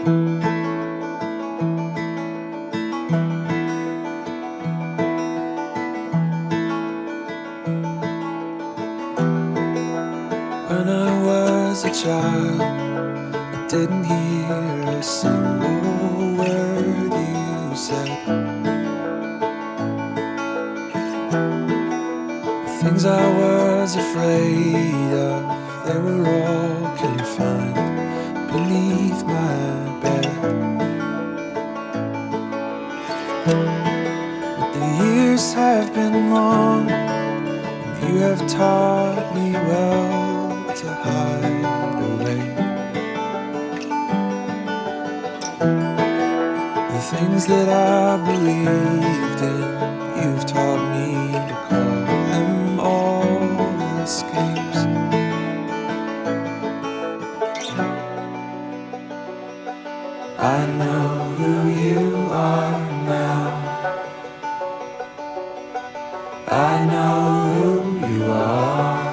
When I was a child, I didn't hear a single word you said. The things I was afraid of, they were all confined beneath my bed. But the years have been long, and you have taught me well to hide away the things that I believed in. You've taught me to call them all escapes. I know who you are now. I know who you are.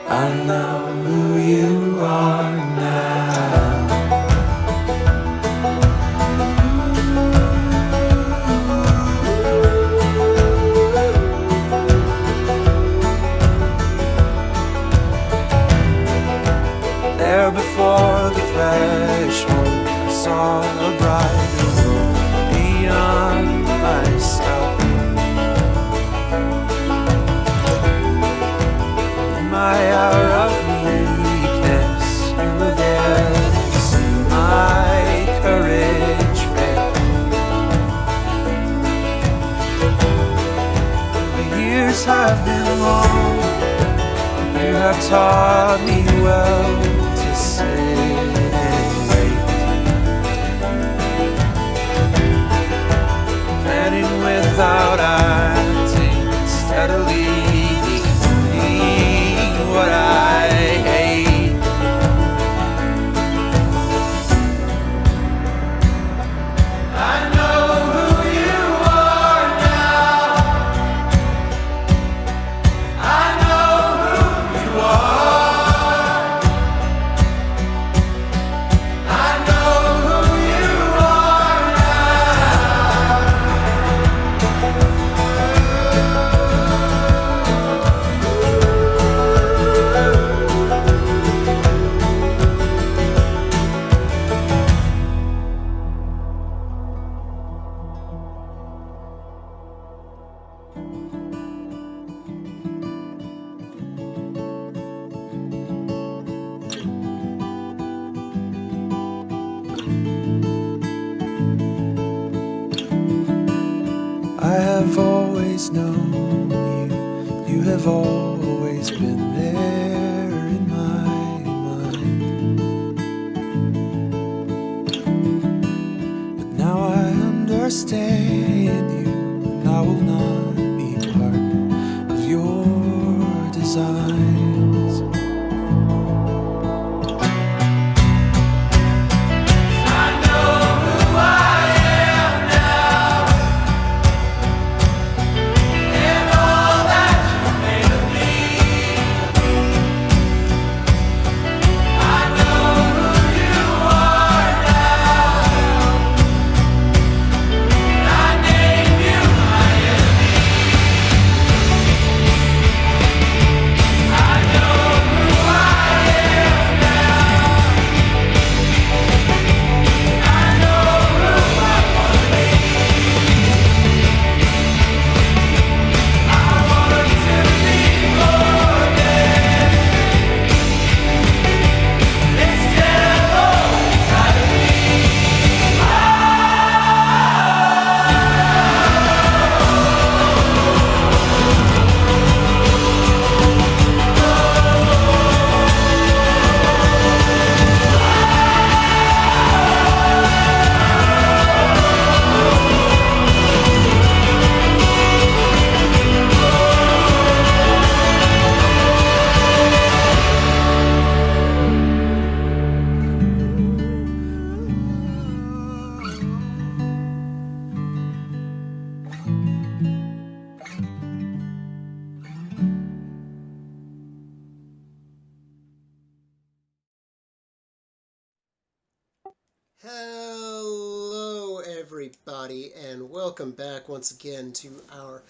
I know who you are now. There before the threshold, I saw a brighter world beyond myself. In my hour of weakness, you were there to see my courage fail. The years have been long, you have taught me well to sit and wait, planning without acting, steadily becoming what I hate. I know who you are now. I know who you are. I know who you are now. I have always known you. You have always been there in my mind. But now I understand you, and I will not be part of your designs. I know who I am now, and all that you made of me. Hello, everybody, and welcome back once again to our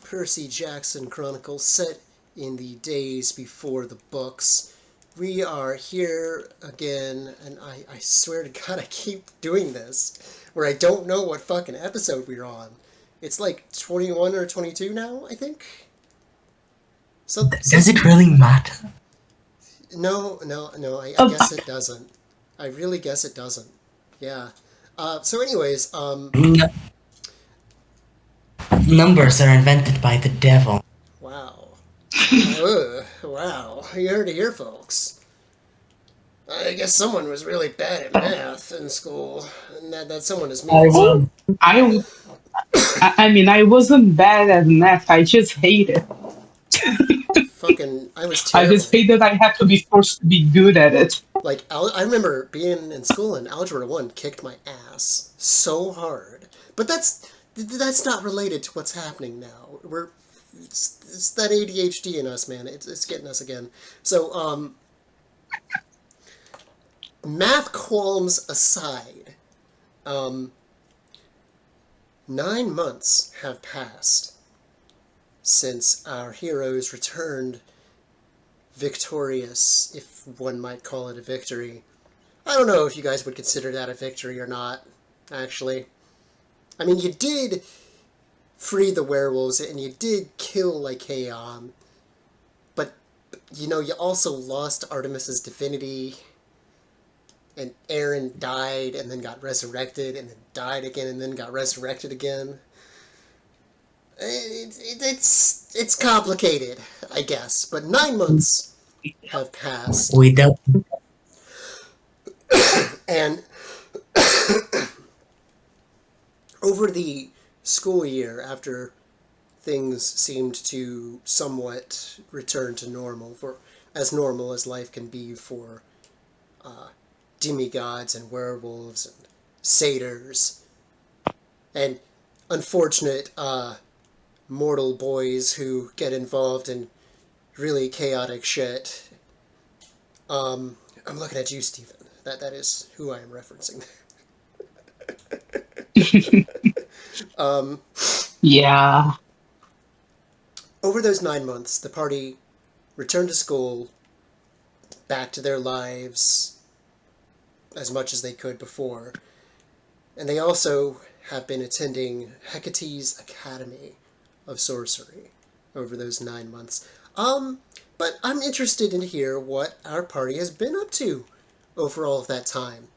Percy Jackson Chronicles set in the days before the books. We are here again, and I swear to God, I keep doing this, where I don't know what fucking episode we're on. It's like 21 or 22 now, I think? Does it really matter? No, I Oh, guess it doesn't. I really guess it doesn't. Yeah. So anyways, numbers are invented by the devil. wow. Wow. You heard it here, folks. I guess someone was really bad at math in school, and that someone is me. I So, was. I, I mean, I wasn't bad at math. I just hated. fucking, I was I just terrible. hated I had to be forced to be good at it. Like, I remember being in school and Algebra 1 kicked my ass so hard. But that's not related to what's happening now. It's that ADHD in us, man. It's getting us again. So, math qualms aside, um, 9 months have passed since our heroes returned victorious, if one might call it a victory. I don't know if you guys would consider that a victory or not, actually. I mean, you did free the werewolves and you did kill Lycaon, but, you know, you also lost Artemis's divinity, and Aaron died and then got resurrected and then died again and then got resurrected again. It's complicated, I guess, but 9 months have passed, We don't. and over the school year, after things seemed to somewhat return to normal, for as normal as life can be for demigods and werewolves and satyrs, and unfortunate mortal boys who get involved in really chaotic shit. I'm looking at you, Stephen. That is who I am referencing. Yeah. Over those 9 months, the party returned to school, back to their lives as much as they could before, and they also have been attending Hecate's Academy of Sorcery over those 9 months. But I'm interested in hear what our party has been up to over all of that time.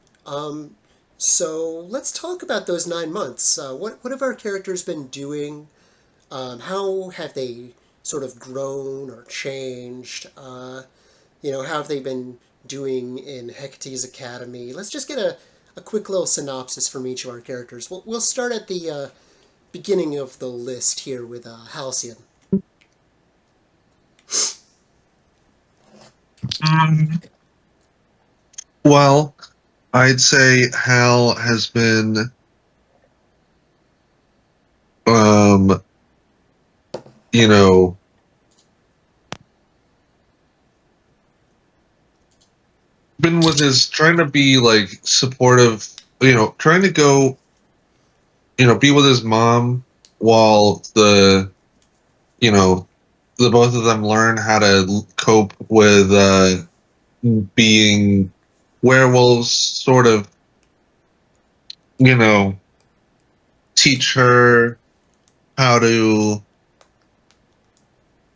So let's talk about those 9 months. What have our characters been doing? How have they sort of grown or changed? How have they been doing in Hecate's Academy? Let's just get a quick little synopsis from each of our characters. We'll start at the beginning of the list here with Halcyon. Um, Well, I'd say Hal has been, um, you know, been with his trying to be like supportive, trying to go, be with his mom while you know, the both of them learn how to cope with being werewolves, sort of, you know, teach her how to,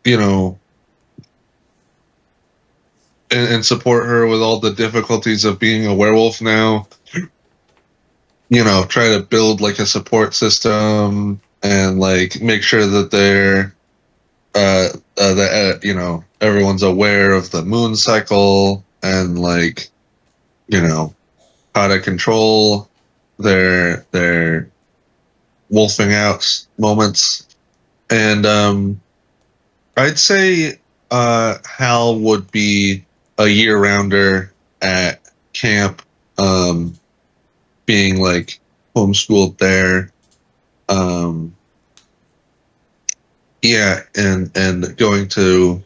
you know, and support her with all the difficulties of being a werewolf now. Try to build like a support system and like make sure that they're that everyone's aware of the moon cycle and like how to control their wolfing out moments. And I'd say Hal would be a year rounder at camp, being like homeschooled there. Yeah, and going to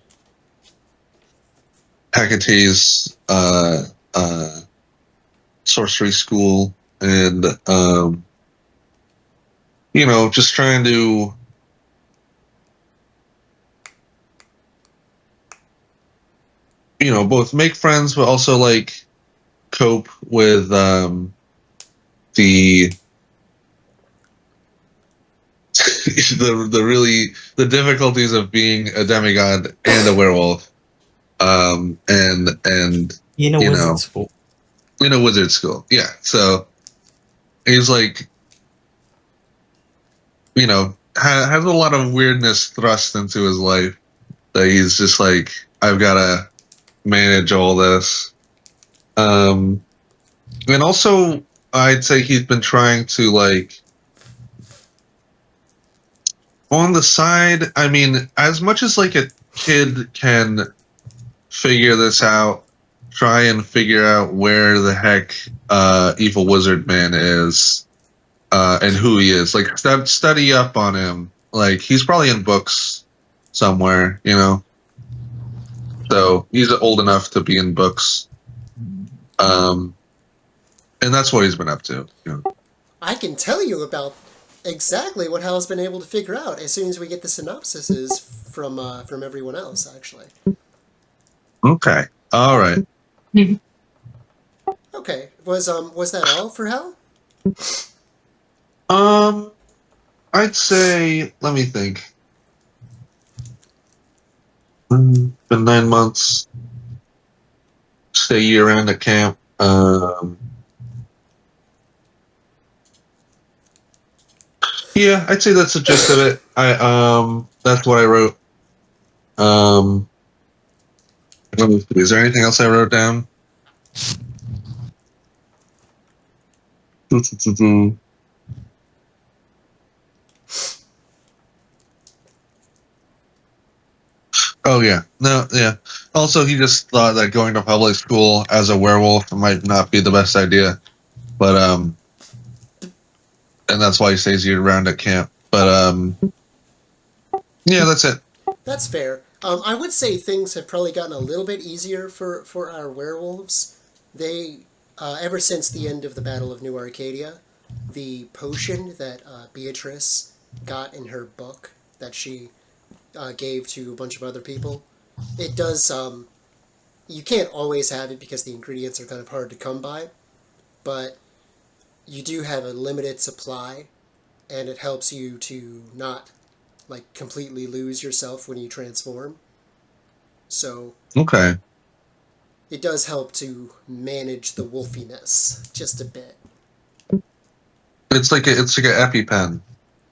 Hecate's sorcery school and just trying to both make friends but also like cope with the the difficulties of being a demigod and a werewolf, and In a wizard school. in a wizard school. Yeah, so he's like, has a lot of weirdness thrust into his life that he's just like, I've got to manage all this. And also, I'd say he's been trying to like on the side. I mean, as much as like a kid can figure this out, try and figure out where the heck evil wizard man is, and who he is. Like study up on him. Like he's probably in books somewhere, So he's old enough to be in books. And that's what he's been up to. I can tell you about exactly what Hal's been able to figure out as soon as we get the synopsises from everyone else. Actually. Okay. All right. Okay. Was that all for Hal? I'd say. Let me think. Been 9 months. Stay year round at camp. Yeah, I'd say that's the gist of it. That's what I wrote. Let me see. Is there anything else I wrote down? Oh yeah, no, yeah. Also, he just thought that going to public school as a werewolf might not be the best idea, but and that's why he stays year round at camp. But yeah, that's it. That's fair. I would say things have probably gotten a little bit easier for our werewolves. They, ever since the end of the Battle of New Arcadia, the potion that Beatrice got in her book that she gave to a bunch of other people, it does. You can't always have it because the ingredients are kind of hard to come by, but you do have a limited supply, and it helps you to not like completely lose yourself when you transform. So Okay. it does help to manage the wolfiness just a bit. It's like an EpiPen,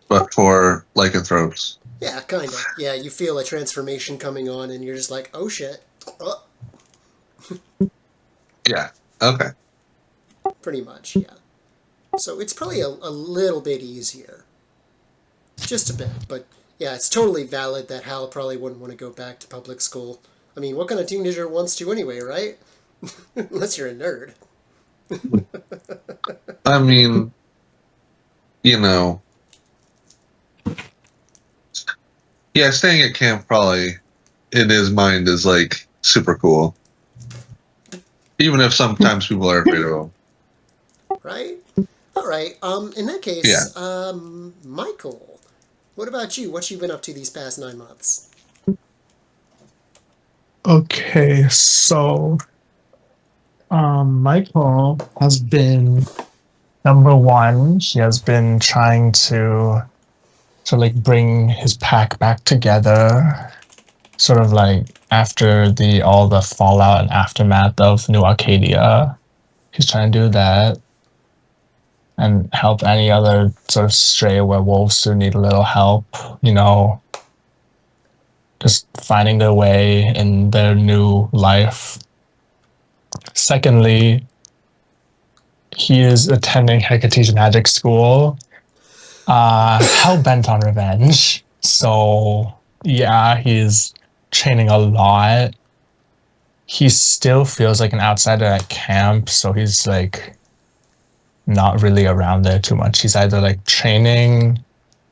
but for lycanthropes. Yeah, kind of. Yeah, you feel a transformation coming on, and you're just like, oh shit. Oh. Yeah. Okay. Pretty much, yeah. So it's probably a little bit easier. Just a bit, but yeah, it's totally valid that Hal probably wouldn't want to go back to public school. I mean, what kind of teenager wants to anyway, right? Unless you're a nerd. I mean, yeah, staying at camp probably in his mind is like super cool, even if sometimes people are afraid of him. Right? All right. In that case, Yeah. Michael, what about you? What you been up to these past 9 months? Okay, so Michael has been number one. He has been trying to like bring his pack back together, sort of like after all the fallout and aftermath of New Arcadia. He's trying to do that and help any other sort of stray werewolves who need a little help, just finding their way in their new life. Secondly, he is attending Hecate's magic school, hell bent on revenge. So yeah, he's training a lot. He still feels like an outsider at camp, so he's like not really around there too much. He's either like training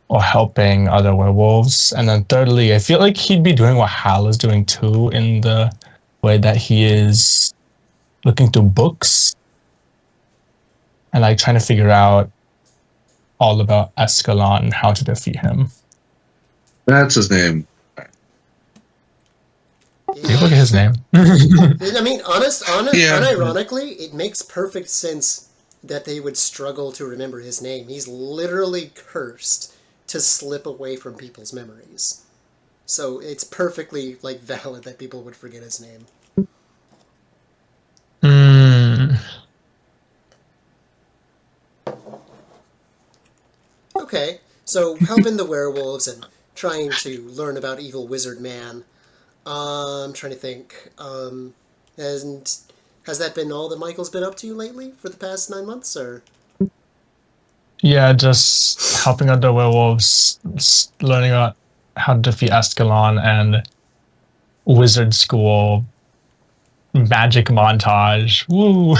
or helping other werewolves. And then thirdly, I feel like he'd be doing what Hal is doing too, in the way that he is looking through books and like trying to figure out all about Escalon and how to defeat him. That's his name. You look at his name. I mean, Yeah. unironically, it makes perfect sense that they would struggle to remember his name. He's literally cursed to slip away from people's memories. So it's perfectly like valid that people would forget his name. Okay, so helping the werewolves and trying to learn about evil wizard man. I'm trying to think. And has that been all that Michael's been up to lately for the past 9 months, or? Yeah, just helping out the werewolves, learning about how to defeat Escalon and wizard school magic montage. Woo!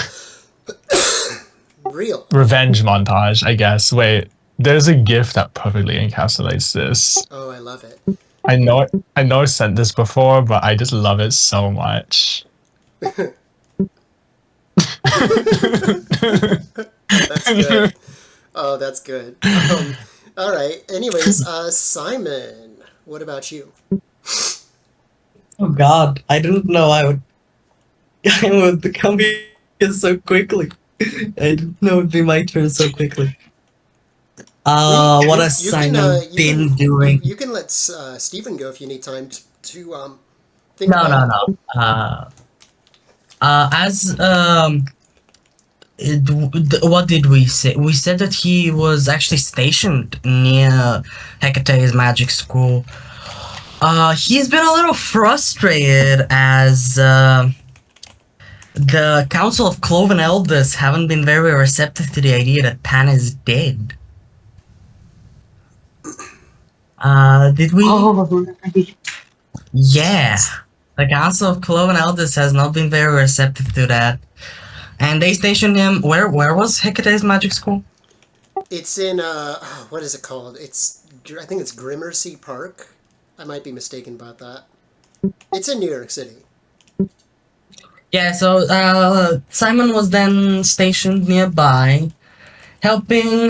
Real. Revenge montage, I guess. Wait, there's a GIF that perfectly encapsulates this. Oh, I love it. I know I said this before, but I just love it so much. That's good. Oh, that's good. All right. Anyways, Simon, what about you? Oh God, I didn't know I would come here so quickly. I didn't know it'd be my turn so quickly. What has Simon been doing? You can let Stephen go if you need time to think No, about no, it. no. As what did we say? We said that he was actually stationed near Hecate's magic school. He's been a little frustrated as the Council of Cloven Elders haven't been very receptive to the idea that Pan is dead. Did we? Oh, Yeah. The Council of Cloven Elders has not been very receptive to that. And they stationed him where was Hecate's magic school? It's in what is it called? I think it's Gramercy Park. I might be mistaken about that. It's in New York City. Yeah, so Simon was then stationed nearby, helping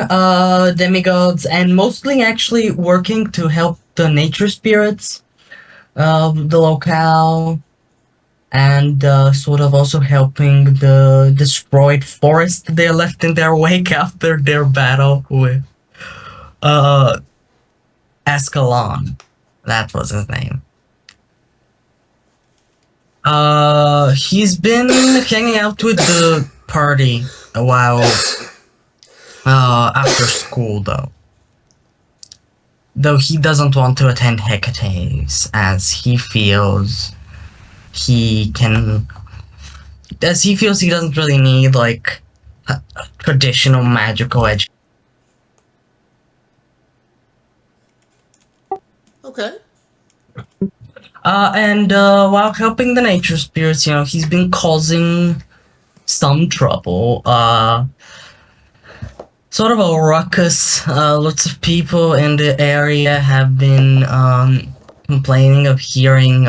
demigods and mostly actually working to help the nature spirits of the locale, and sort of also helping the destroyed forest they left in their wake after their battle with Escalon. That was his name. He's been hanging out with the party a while after school, though. Though he doesn't want to attend Hecate's, as he feels he doesn't really need, like, a traditional magical education. Okay. And while helping the nature spirits, he's been causing some trouble. Sort of a ruckus. Lots of people in the area have been complaining of hearing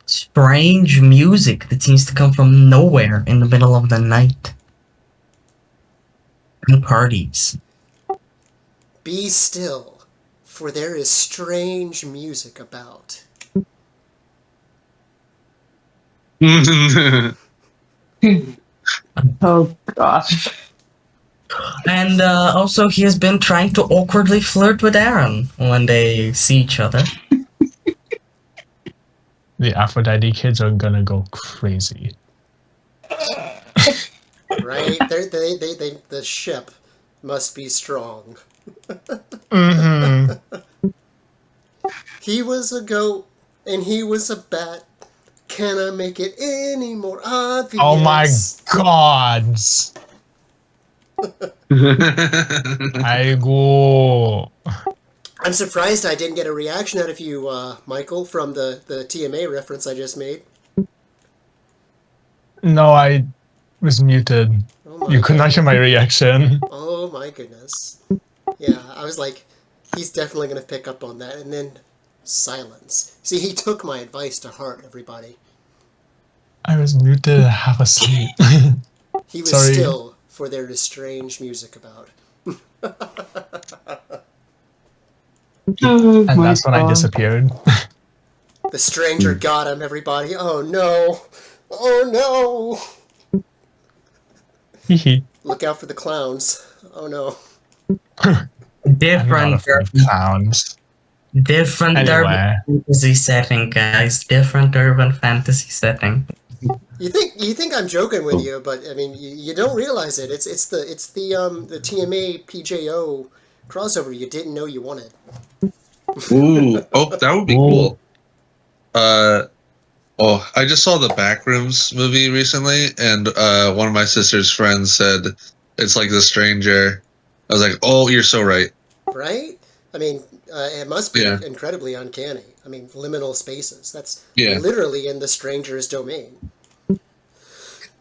strange music that seems to come from nowhere in the middle of the night. And parties. Be still, for there is strange music about. oh gosh. And also, he has been trying to awkwardly flirt with Aaron when they see each other. The Aphrodite kids are gonna go crazy. Right? The ship must be strong. Mm-hmm. He was a goat and he was a bat. Can I make it any more obvious? Oh my gods! I go. I'm surprised I didn't get a reaction out of you, Michael, from the TMA reference I just made. No, I was muted. Oh You could not hear my reaction. Oh my goodness. Yeah, I was like, he's definitely going to pick up on that. And then silence. See, he took my advice to heart, everybody. I was muted, half asleep. He was Sorry. still for their estranged music about. Oh And my that's when I God. disappeared. The stranger got him, everybody. Oh no! Oh no! Hee Look out for the clowns. Oh no. I'm not Different, afraid of clowns. different urban Anyway, fantasy setting, guys. Different urban fantasy setting. You think I'm joking with you, but I mean you don't realize it. It's the TMA PJO crossover you didn't know you wanted. Ooh, oh, that would be Ooh. cool. Oh, I just saw the Backrooms movie recently, and one of my sister's friends said it's like The Stranger. I was like, oh, you're so right. Right? I mean, it must be Yeah, incredibly uncanny. I mean, liminal spaces. That's yeah, literally in the stranger's domain.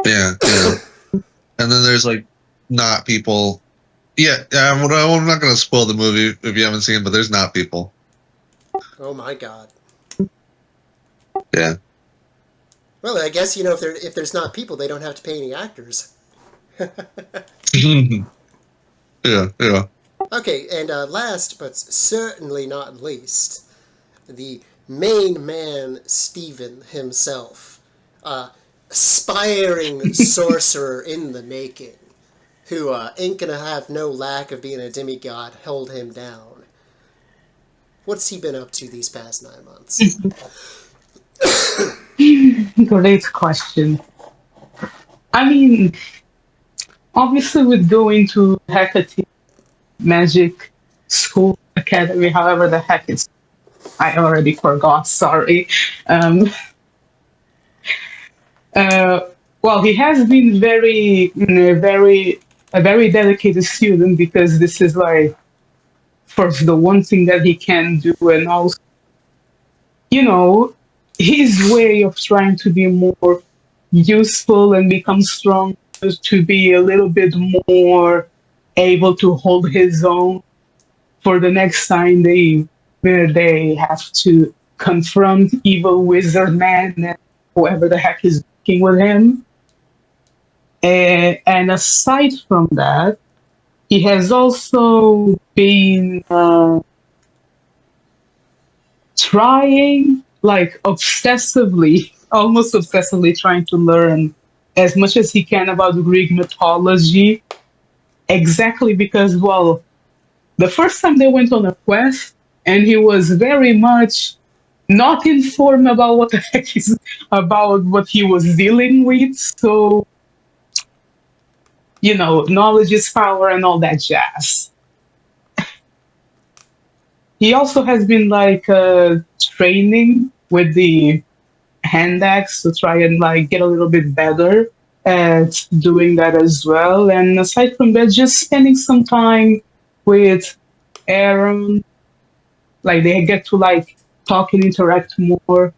yeah, yeah. And then there's like not people. Yeah, I'm not gonna spoil the movie if you haven't seen it, but there's not people. Oh my god. Yeah. Well, I guess if there's not people, they don't have to pay any actors. Yeah, yeah. Okay, and last but certainly not least, the main man, Stephen himself, aspiring sorcerer in the making, who ain't gonna have no lack of being a demigod hold him down. What's he been up to these past 9 months? Great question. I mean, obviously, with going to Hecate Magic School Academy, however the heck it's, I already forgot. Sorry. Um, uh, well, he has been a very dedicated student because this is like first the one thing that he can do, and also, you know, his way of trying to be more useful and become strong to be a little bit more able to hold his own for the next time they have to confront evil wizard man and whoever the heck is working with him. And aside from that, he has also been trying, like obsessively, almost obsessively trying to learn as much as he can about Greek mythology. Exactly because, well, the first time they went on a quest, and he was very much not informed about what the heck is about what he was dealing with. So, knowledge is power and all that jazz. He also has been like training with the hand axe to try and like get a little bit better at doing that as well. And aside from that, just spending some time with Aaron, like they get to like talk and interact more.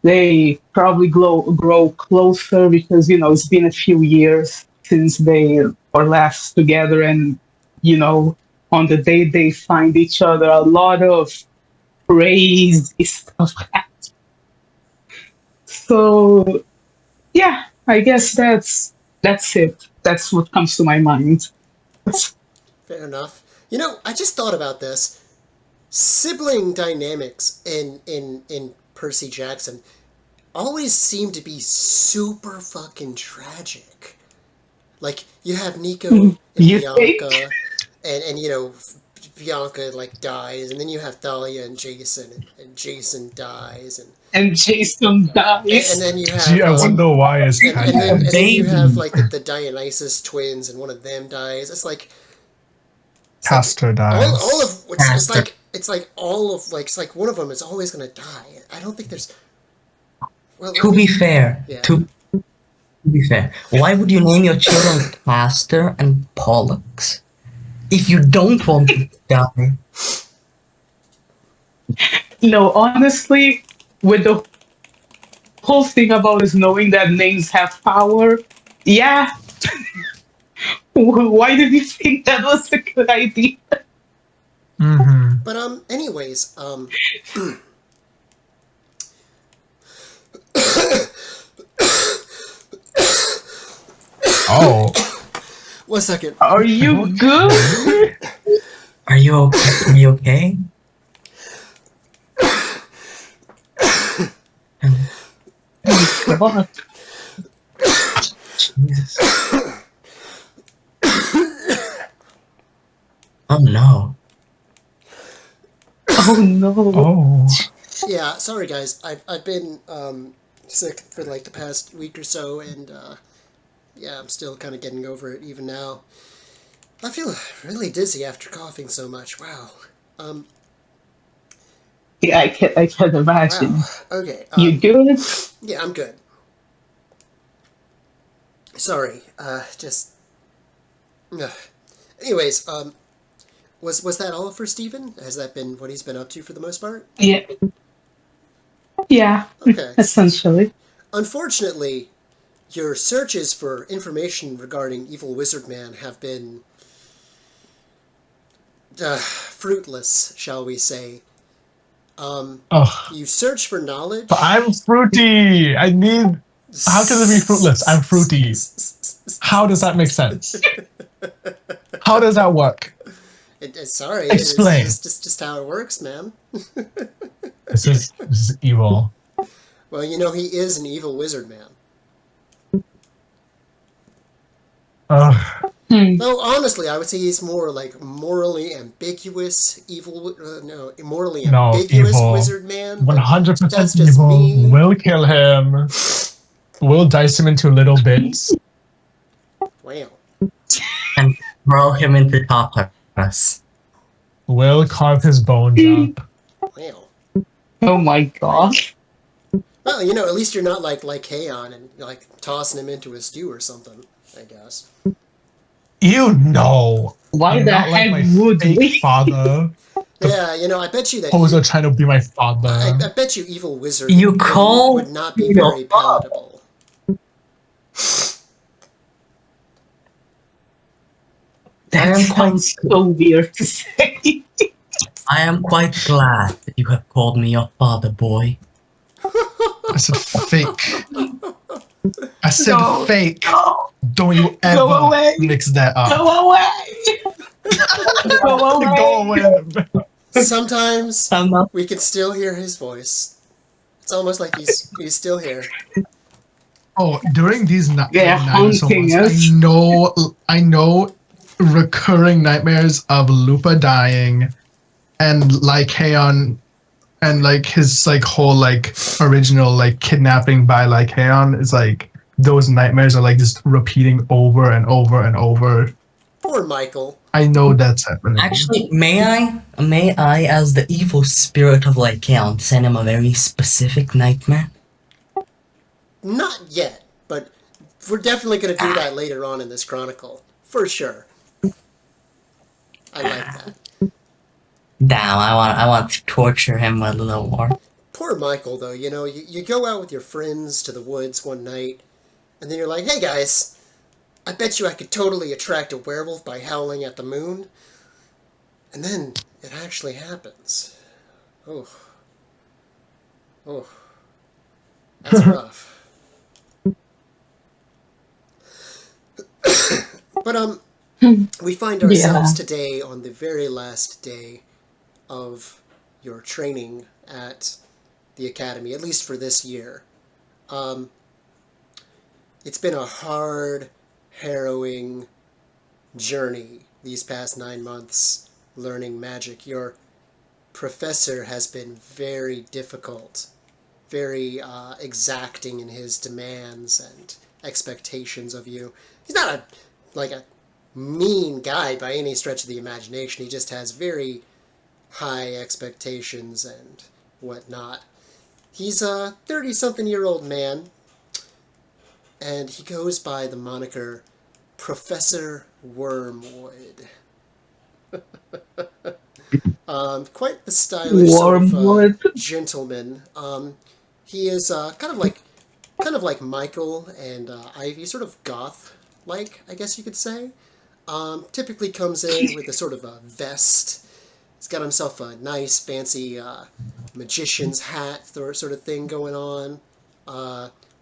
They probably grow closer because it's been a few years since they were last together, and on the day they find each other, a lot of crazy stuff. So yeah, I guess that's it. That's what comes to my mind. Fair enough. I just thought about this. Sibling dynamics in Percy Jackson always seem to be super fucking tragic. Like, you have Nico and You think? Bianca, and Bianca, like, dies, and then you have Thalia and Jason dies, And Jason and dies. then you gee, have, I wonder why is and then you have, Baby. like, the Dionysus twins, and one of them dies. It's like Castor all dies. of it's Pastor. like all of like it's like one of them is always gonna die. I don't think there's well To be fair, yeah. to be fair, why would you name your children Pastor and Pollux if you don't want to die? No, honestly, with the whole thing about is knowing that names have power, yeah. Why did you think that was a good idea? Mm-hmm. But anyways Oh, 1 second. Are you good? Are you okay? Are you okay? Um, God. Jesus. Oh no. Oh no. Oh. Yeah, sorry guys. I've been sick for like the past week or so, and yeah, I'm still kind of getting over it even now. I feel really dizzy after coughing so much. Wow. Um, Yeah, I can wow. imagine. Okay. You good? Yeah, I'm good. Sorry. Just. Ugh. Anyways, was that all for Steven? Has that been what he's been up to for the most part? Yeah. Yeah. Okay. Essentially. Unfortunately, your searches for information regarding Evil Wizard Man have been fruitless, shall we say. Ugh. You search for But knowledge. I'm fruity. I need. How can it be fruitless? I'm fruity. How does that make sense? How does that work? Sorry, it's Explain. just how it works, man. This is evil. Well, you know, he is an evil wizard man. Ugh. Though, honestly, I would say he's more like morally ambiguous evil... no, morally No, ambiguous evil. wizard man. But 100% that's just evil. me. We'll kill him. We'll dice him into little bits. Wow. And throw him into Tartarus. We'll carve his bones up. Wow. Oh my god. Well, you know, at least you're not like Haon and like tossing him into a stew or something, I guess. You know. Why I'm the not like heck my would fake we? father. Yeah, you know, I bet you that Poser trying to be my father. I bet you evil wizard You call would not be your very palatable. That sounds so weird to say. I am quite glad that you have called me your father, boy. I said fake. I said No, fake. no. Don't you Go ever away. mix that up. Go away. Go away. Go away. Sometimes I'm not. we can still hear his voice. It's almost like he's still here. Oh, during these They're haunting us. I know recurring nightmares of Lupa dying and Lycaon and like his like whole like original like kidnapping by Lycaon is like those nightmares are like just repeating over and over and over. Poor Michael. I know that's happening. Actually, may I, as the evil spirit of Lycaon, send him a very specific nightmare? Not yet, but we're definitely going to do that later on in this chronicle. For sure. I like that. Damn, I want to torture him a little more. Poor Michael, though. You know, you go out with your friends to the woods one night, and then you're like, hey guys, I bet you I could totally attract a werewolf by howling at the moon. And then it actually happens. Oh. Oh. That's rough. But, we find ourselves today on the very last day of your training at the academy, at least for this year. It's been a hard, harrowing journey these past 9 months learning magic. Your professor has been very difficult, very exacting in his demands and expectations of you. He's not a mean guy by any stretch of the imagination. He just has very high expectations and whatnot. He's a 30-something-year-old man, and he goes by the moniker Professor Wormwood. Quite the stylish Wormwood. sort of gentleman. He is kind of like Michael and Ivy, sort of goth-like, I guess you could say. Typically comes in with a sort of a vest. He's got himself a nice, fancy magician's hat sort of thing going on.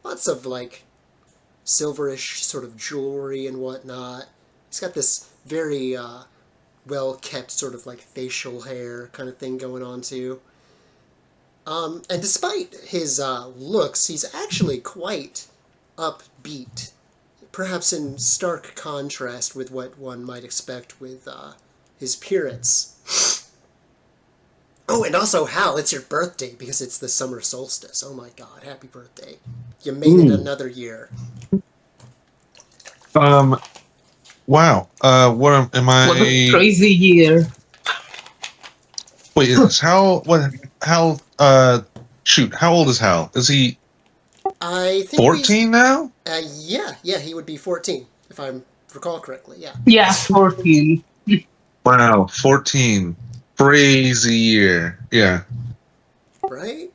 Lots of like silverish sort of jewelry and whatnot. He's He's got this very well kept sort of like facial hair kind of thing going on too. And despite his looks, he's actually quite upbeat, perhaps in stark contrast with what one might expect with his appearance. Oh, and also, Hal, it's your birthday because it's the summer solstice. Oh my god, happy birthday. You made it another year. Wow. What am I? What a crazy year. Wait, is Hal? What? Hal? Shoot. How old is Hal? Is he I think 14 now? Yeah, he would be 14, if I recall correctly, yeah. Yeah, 14. Wow, 14. Crazy year. Yeah. Right?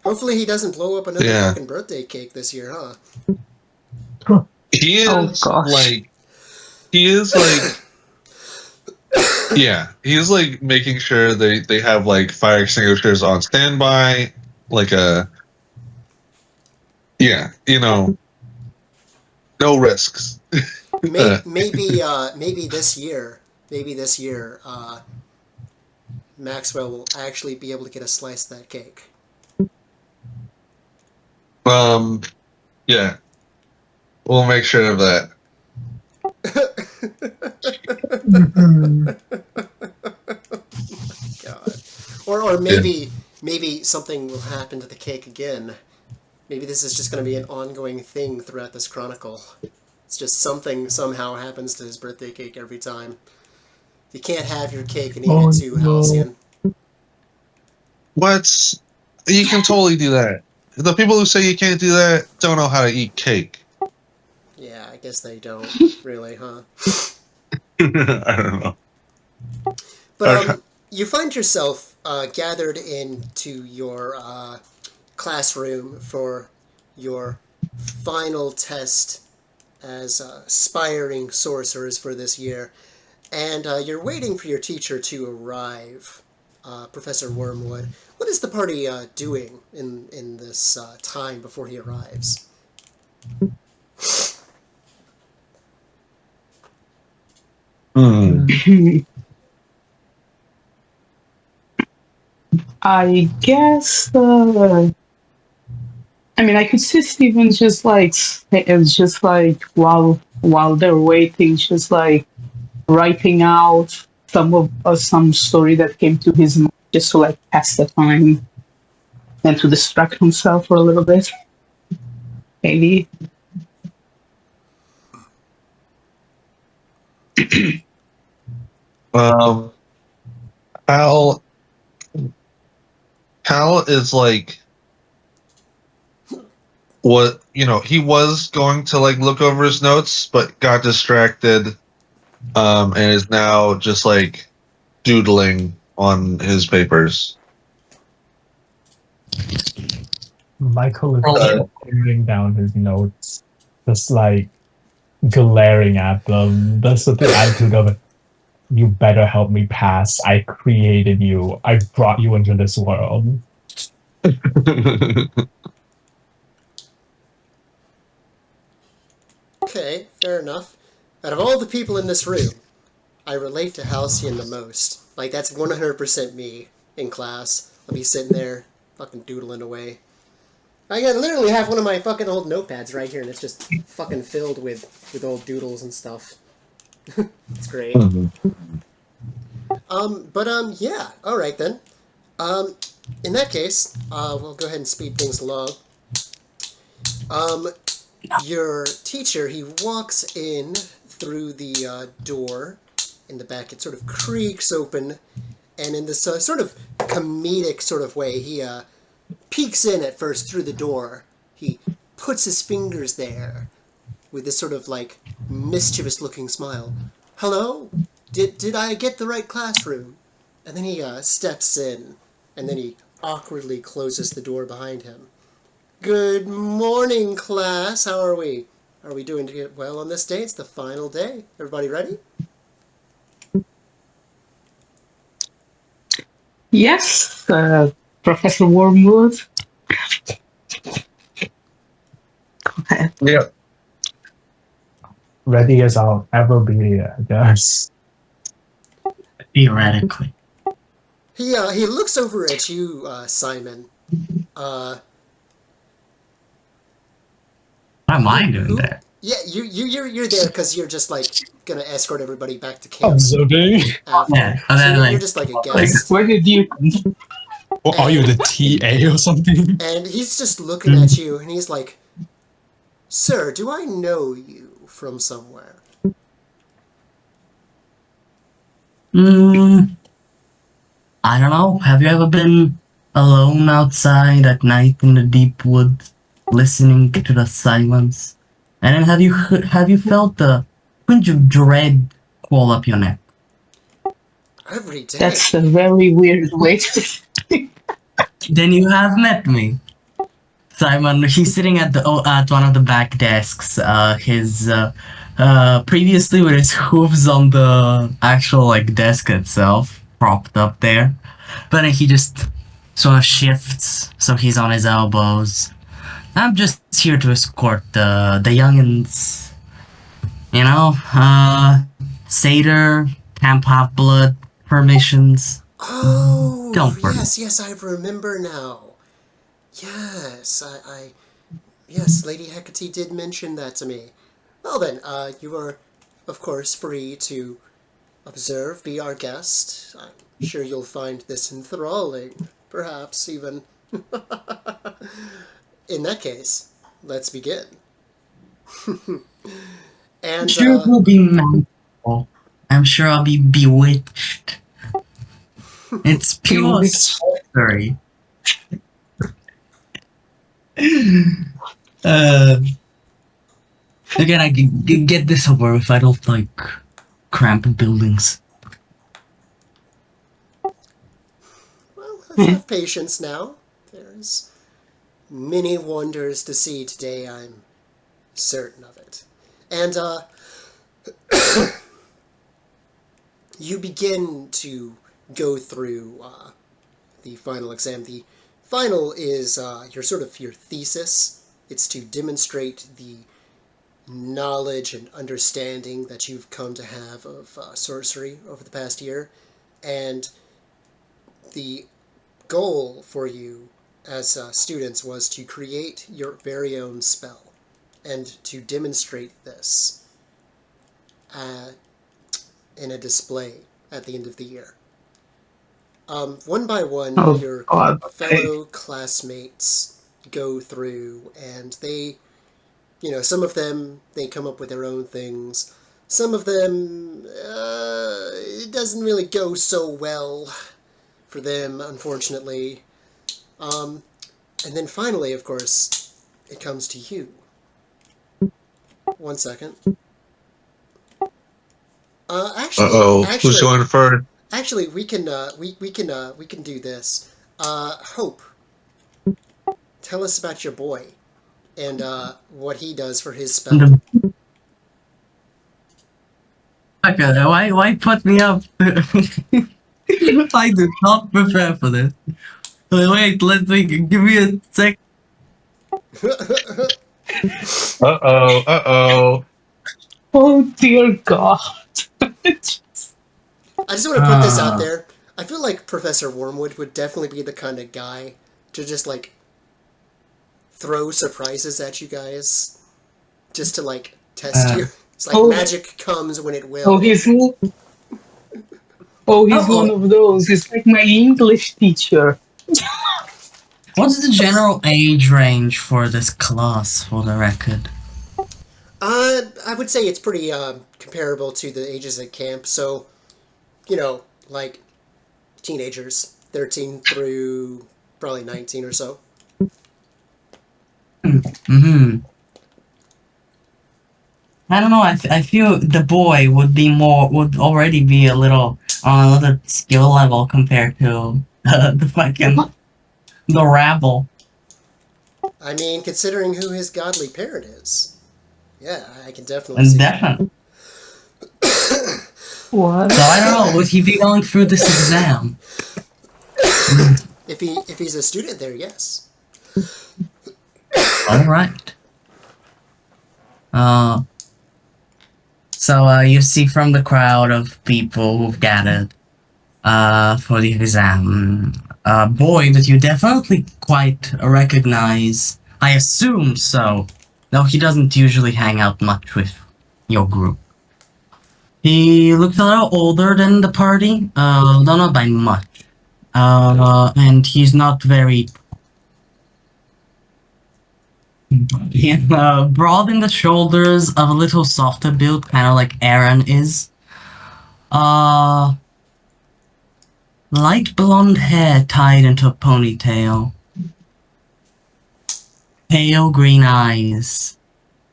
Hopefully he doesn't blow up another Yeah. fucking birthday cake this year, huh? He Oh, is gosh. like. He is like. Yeah, he's like making sure they have like fire extinguishers on standby, like a. Yeah, no risks. Maybe this year, Maxwell will actually be able to get a slice of that cake. Yeah, we'll make sure of that. God. Or maybe something will happen to the cake again. Maybe this is just going to be an ongoing thing throughout this chronicle. It's just something somehow happens to his birthday cake every time. You can't have your cake and eat it too, Halcyon. What? You can totally do that. The people who say you can't do that don't know how to eat cake. Yeah, I guess they don't really, huh? I don't know. But you find yourself gathered into your classroom for your final test as aspiring sorcerers for this year, and you're waiting for your teacher to arrive, Professor Wormwood. What is the party doing in this time before he arrives? I guess. I mean, I could see Steven just like it's just like while they're waiting, just like writing out some story that came to his mind, just to like pass the time and to distract himself for a little bit, maybe. Hal is like what he was going to like look over his notes, but got distracted, and is now just like doodling on his papers. Michael is staring down his notes, just like glaring at them. That's the attitude of it. You better help me pass. I created you. I brought you into this world. Okay, fair enough. Out of all the people in this room, I relate to Halcyon the most. Like, that's 100% me in class. I'll be sitting there, fucking doodling away. I literally have one of my fucking old notepads right here, and it's just fucking filled with old doodles and stuff. It's great. Yeah, alright then. In that case, we'll go ahead and speed things along. Your teacher, he walks in through the door in the back. It sort of creaks open, and in this sort of comedic sort of way, he peeks in at first through the door. He puts his fingers there with this sort of like mischievous looking smile. Hello? Did I get the right classroom? And then he steps in, and then he awkwardly closes the door behind him. Good morning, class. How are we? Are we doing well on this day? It's the final day. Everybody ready? Yes, Professor Wormwood. Yeah. ready as I'll ever be, I guess. Theoretically. He looks over at you, Simon. Why am I doing Who? that? Yeah, you're there because you're just like gonna escort everybody back to camp Observing. after. Yeah, and So then you're like, just like a Like, guest. where did you come from? Or are you the TA or something? And he's just looking at you, and he's like, "Sir, do I know you from somewhere?" I don't know. Have you ever been alone outside at night in the deep woods, listening to the silence? And then have you felt the twinge of dread crawl up your neck? Every day. That's a very weird way to. Then you have met me. Simon, he's sitting at one of the back desks. His previously with his hooves on the actual like desk itself, propped up there, but then he just sort of shifts, so he's on his elbows. I'm just here to escort the youngins. You know, Satyr, Camp Half Blood, permissions. Oh, Don't worry. yes, I remember now. Yes, yes, Lady Hecate did mention that to me. Well then, you are, of course, free to observe, be our guest. I'm sure you'll find this enthralling, perhaps even. In that case, let's begin. And, I'm sure it will be magical. I'm sure I'll be bewitched. It's pure Bewitched. sorcery. uh, again, I can get this over if I don't like cramped buildings. well, let's have patience now. There's many wonders to see today, I'm certain of it. And, you begin to go through the final exam. The final is your thesis. It's to demonstrate the knowledge and understanding that you've come to have of sorcery over the past year. And the goal for you as students was to create your very own spell and to demonstrate this in a display at the end of the year. One by one, Oh, your God. fellow classmates go through, and they, some of them, they come up with their own things. Some of them, it doesn't really go so well for them, unfortunately. And then finally, of course, it comes to you. 1 second. Who's going first? Actually, we can do this. Hope, tell us about your boy and what he does for his spell. Okay, why put me up? I did not prepare for this. Wait, let me give me a sec. Oh dear God. I just want to put this out there. I feel like Professor Wormwood would definitely be the kind of guy to just like throw surprises at you guys, just to like test you. It's like magic comes when it will. He's one of those. He's like my English teacher. What's the general age range for this class, for the record? I would say it's pretty comparable to the ages at camp. So, like teenagers, 13 through probably 19 or so. Mm-hmm. I don't know. I feel the boy would already be a little on another skill level compared to the rabble. I mean, considering who his godly parent is. Yeah, I can definitely see Definitely. What? So I don't know. Would he be going through this exam? If he's a student there, yes. All right. So you see from the crowd of people who've gathered for the exam, a boy that you definitely quite recognize. I assume so, though he doesn't usually hang out much with your group. He looks a little older than the party, though not by much. And he's not very broad in the shoulders, of a little softer build, kind of like Aaron is. Light blonde hair tied into a ponytail. Pale green eyes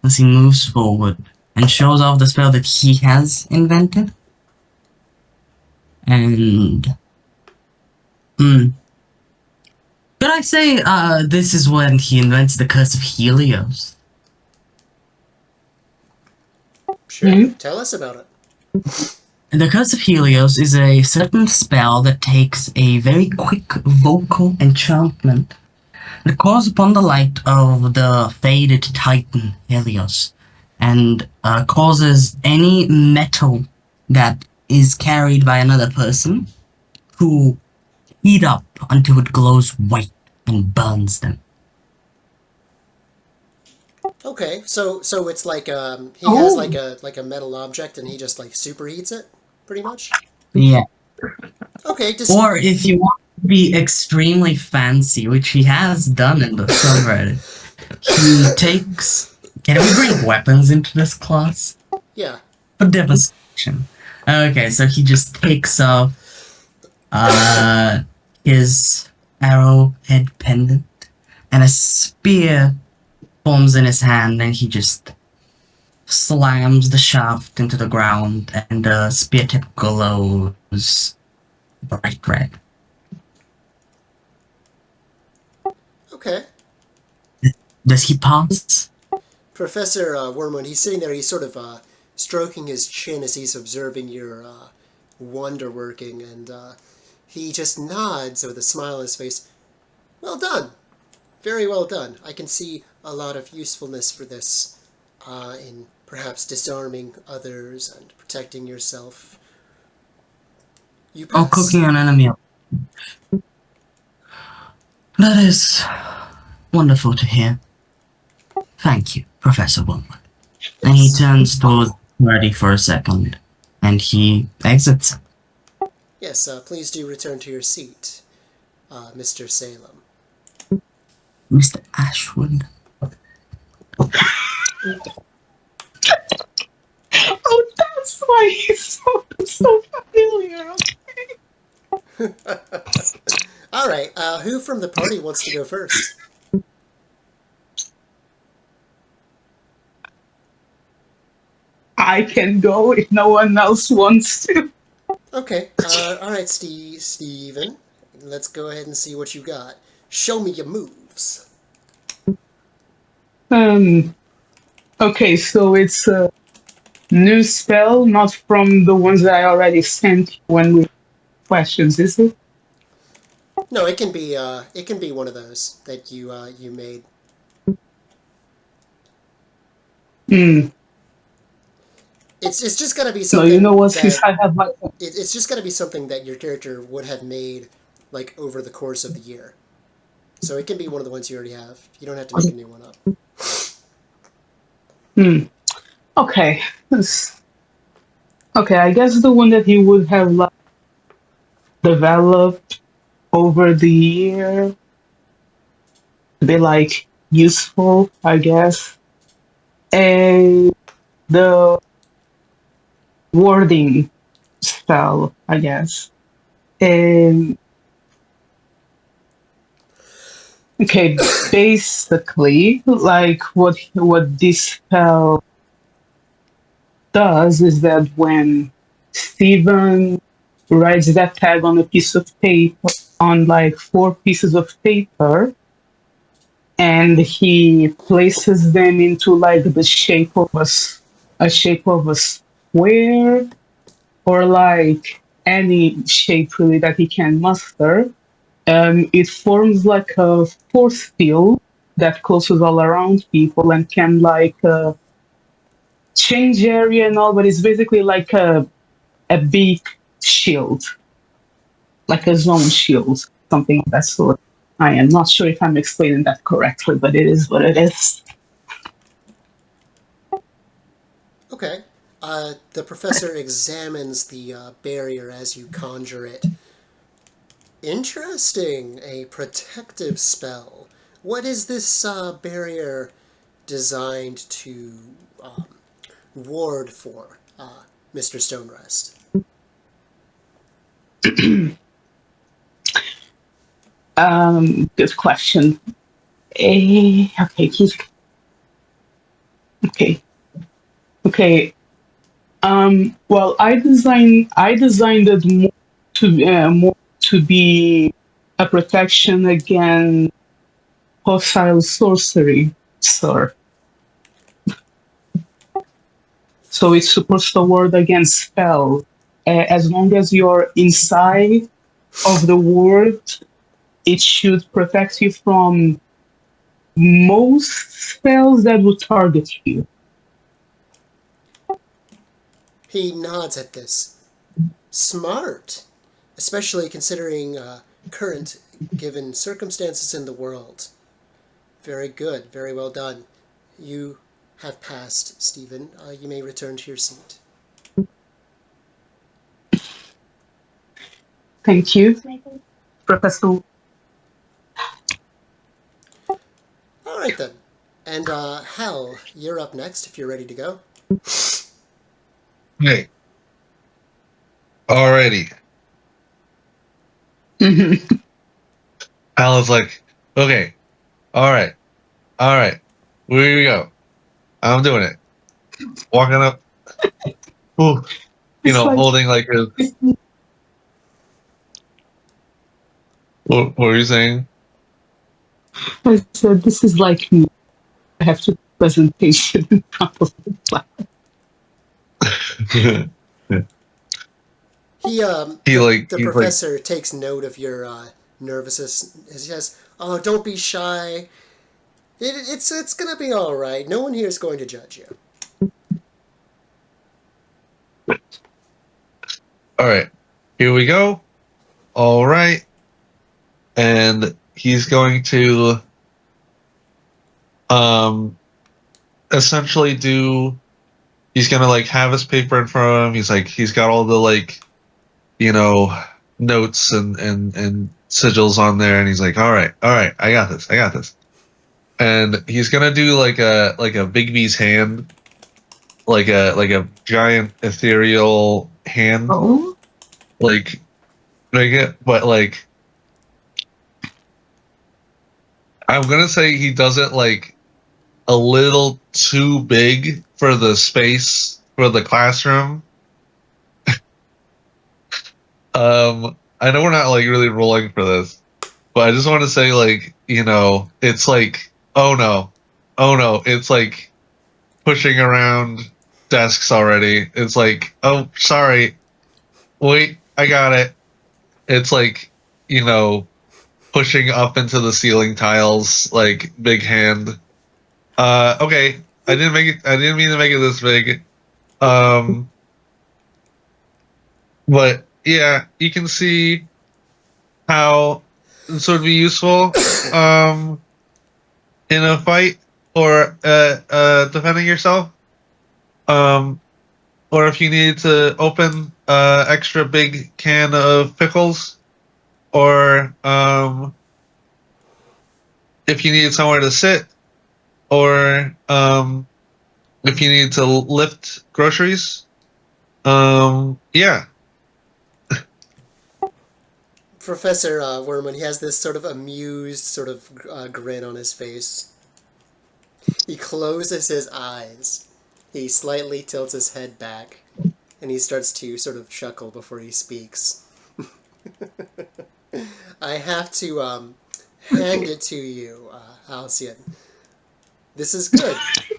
as he moves forward and shows off the spell that he has invented. And could I say this is when he invents the Curse of Helios? Sure, tell us about it. The Curse of Helios is a certain spell that takes a very quick vocal enchantment that calls upon the light of the faded titan Helios and causes any metal that is carried by another person to heat up until it glows white and burns them. Okay, so it's like he has like a metal object and he just like superheats it, pretty much. Yeah. Okay, just Or if you want to be extremely fancy, which he has done in the subreddit, he takes. Can we bring weapons into this class? yeah. For demonstration. Okay, so he just takes off his arrowhead pendant, and a spear forms in his hand, and he just slams the shaft into the ground, and the spear tip glows bright red. Okay. Does he pass? Professor Wormwood, he's sitting there, he's sort of stroking his chin as he's observing your wonder working, and he just nods with a smile on his face. Well done. Very well done. I can see a lot of usefulness for this in perhaps disarming others and protecting yourself. You Or pass. cooking an enemy up? That is wonderful to hear. Thank you, Professor Wormwood. And he turns towards Freddy for a second, and he exits. Yes, please do return to your seat, Mr. Salem. Mr. Ashwood. Oh, that's why he's so familiar. All right, who from the party wants to go first? I can go if no one else wants to. Okay, all right, Steven. Let's go ahead and see what you got. Show me your moves. Okay, so it's a new spell, not from the ones that I already sent you when we questions, is it? No, it can be one of those that you made. It's just gotta be No, something. you know what? Since I have like It's just gotta be something that your character would have made, like over the course of the year. So it can be one of the ones you already have. You don't have to make a new one up. okay. Okay, I guess the one that he would have like developed over the year to be like useful, I guess. And the wording spell, I guess. And okay, basically, like what this spell does is that when Steven writes that tag on a piece of paper, on like 4 pieces of paper, and he places them into like the shape of a shape of a square, or like any shape really that he can muster. It forms like a force field that closes all around people and can like change area and all, but it's basically like a big shield, like a zone shield, something of that sort. I am not sure if I'm explaining that correctly, but it is what it is. Okay. The professor examines the barrier as you conjure it. Interesting. A protective spell. What is this barrier designed to ward for, Mr. Stonerest? Good question. Okay, okay, okay. Well, I designed it more to be a protection against hostile sorcery, sir. So it's supposed to ward against spell. As long as you're inside of the ward, it should protect you from most spells that would target you. He nods at this. Smart. Especially considering current given circumstances in the world. Very good. Very well done. You have passed, Stephen. You may return to your seat. Thank you, Professor. All right then. And Hal, you're up next if you're ready to go. Okay. Alrighty. Mhm. Al is like, okay, all right, here we go. I'm doing it. Walking up, ooh, It's like holding like a. What were you saying? I said, this is like me. I have to presentation in front of the class. He the He's like, professor takes note of your nervousness. He says, "Oh, don't be shy. It's gonna be all right. No one here is going to judge you." all right, here we go. All right, and he's going to um essentially do. He's gonna like have his paper in front of him. He's got all the you know notes and sigils on there, and he's like, all right, I got this. And he's gonna do like a Bigby's hand, like a giant ethereal hand, Oh, like it, but like I'm gonna say he does it like a little too big for the space for the classroom. I know we're not like really rolling for this, but I just want to say like it's like oh no, it's like pushing around desks already. It's like, oh, sorry, wait, I got it. It's like, you know, pushing up into the ceiling tiles, like big hand. Okay, I didn't make it. I didn't mean to make it this big. Um, but yeah, you can see how this would be useful. In a fight or defending yourself. Um, or if you needed to open extra big can of pickles, or if you needed somewhere to sit, or if you needed to lift groceries. Yeah. Professor Wormwood, he has this sort of amused sort of grin on his face. He closes his eyes. He slightly tilts his head back, and he starts to sort of chuckle before he speaks. I have to hand it to you, Halcyon. This is good.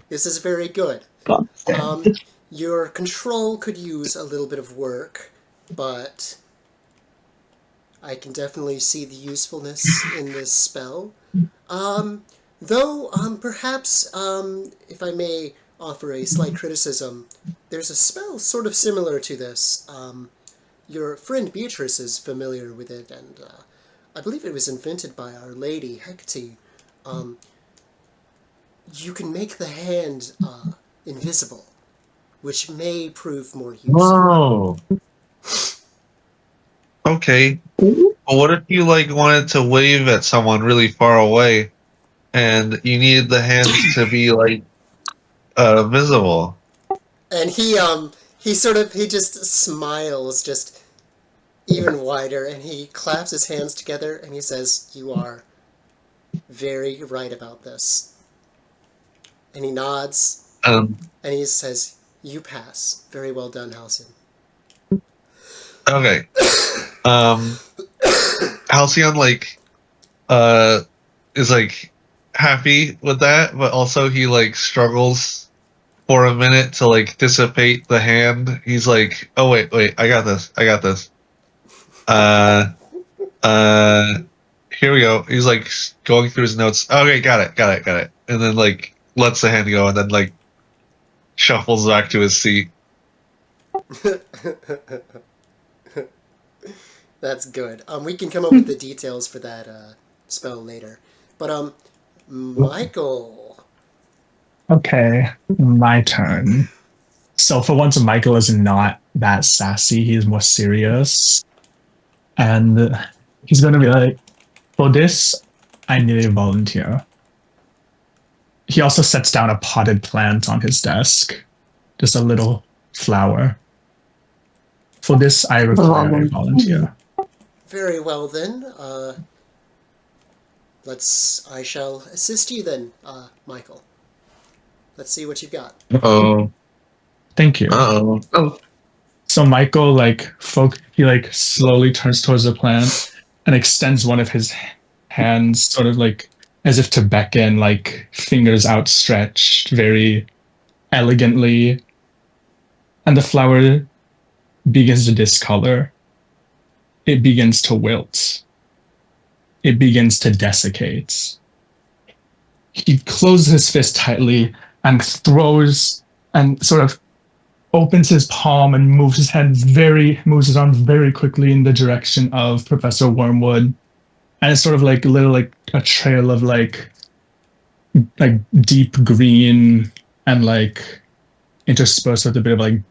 This is very good. God. Your control could use a little bit of work, but I can definitely see the usefulness in this spell. Though, perhaps, if I may offer a slight criticism. There's a spell sort of similar to this. Your friend Beatrice is familiar with it, and I believe it was invented by Our Lady Hecate. You can make the hand invisible, which may prove more useful. Whoa. Okay. Well, what if you like wanted to wave at someone really far away, and you needed the hands to be like visible? And he just smiles just even wider, and he claps his hands together, and he says, "You are very right about this." And he nods, Um. and he says, "You pass. Very well done, Halcyon." Okay. Halcyon uh is like happy with that, but also he like struggles for a minute to like dissipate the hand. He's like, "Oh wait, I got this. I got this." Uh uh Here we go. He's like going through his notes. Okay, got it. And then like lets the hand go and then like shuffles back to his seat. That's good. We can come up with the details for that spell later. But Michael. Okay, my turn. So for once, Michael is not that sassy. He's more serious. And he's going to be like, for this, I need a volunteer. He also sets down a potted plant on his desk. Just a little flower. For this, I require a volunteer. Very well then. I shall assist you then, Michael. Let's see what you've got. Oh. Thank you. Oh. So Michael, he slowly turns towards the plant and extends one of his hands, sort of like as if to beckon, like fingers outstretched, very elegantly. And the flower begins to discolor. It begins to wilt. It begins to desiccate. He closes his fist tightly and throws and sort of opens his palm and moves his arm very quickly in the direction of Professor Wormwood. And it's sort of like a trail of like deep green and like interspersed with a bit of like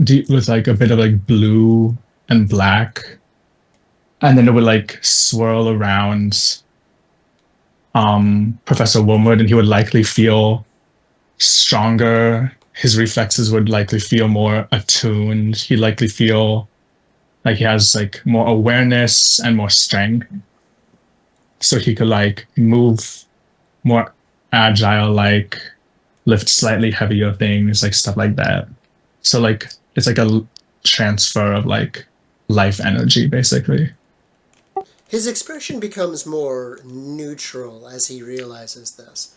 deep with like a bit of like blue and black. And then it would like swirl around Professor Wormwood, and he would likely feel stronger. His reflexes would likely feel more attuned. He'd likely feel like he has like more awareness and more strength. So he could like move more agile, like lift slightly heavier things, like stuff like that. So like it's like a transfer of like life energy, basically. His expression becomes more neutral as he realizes this.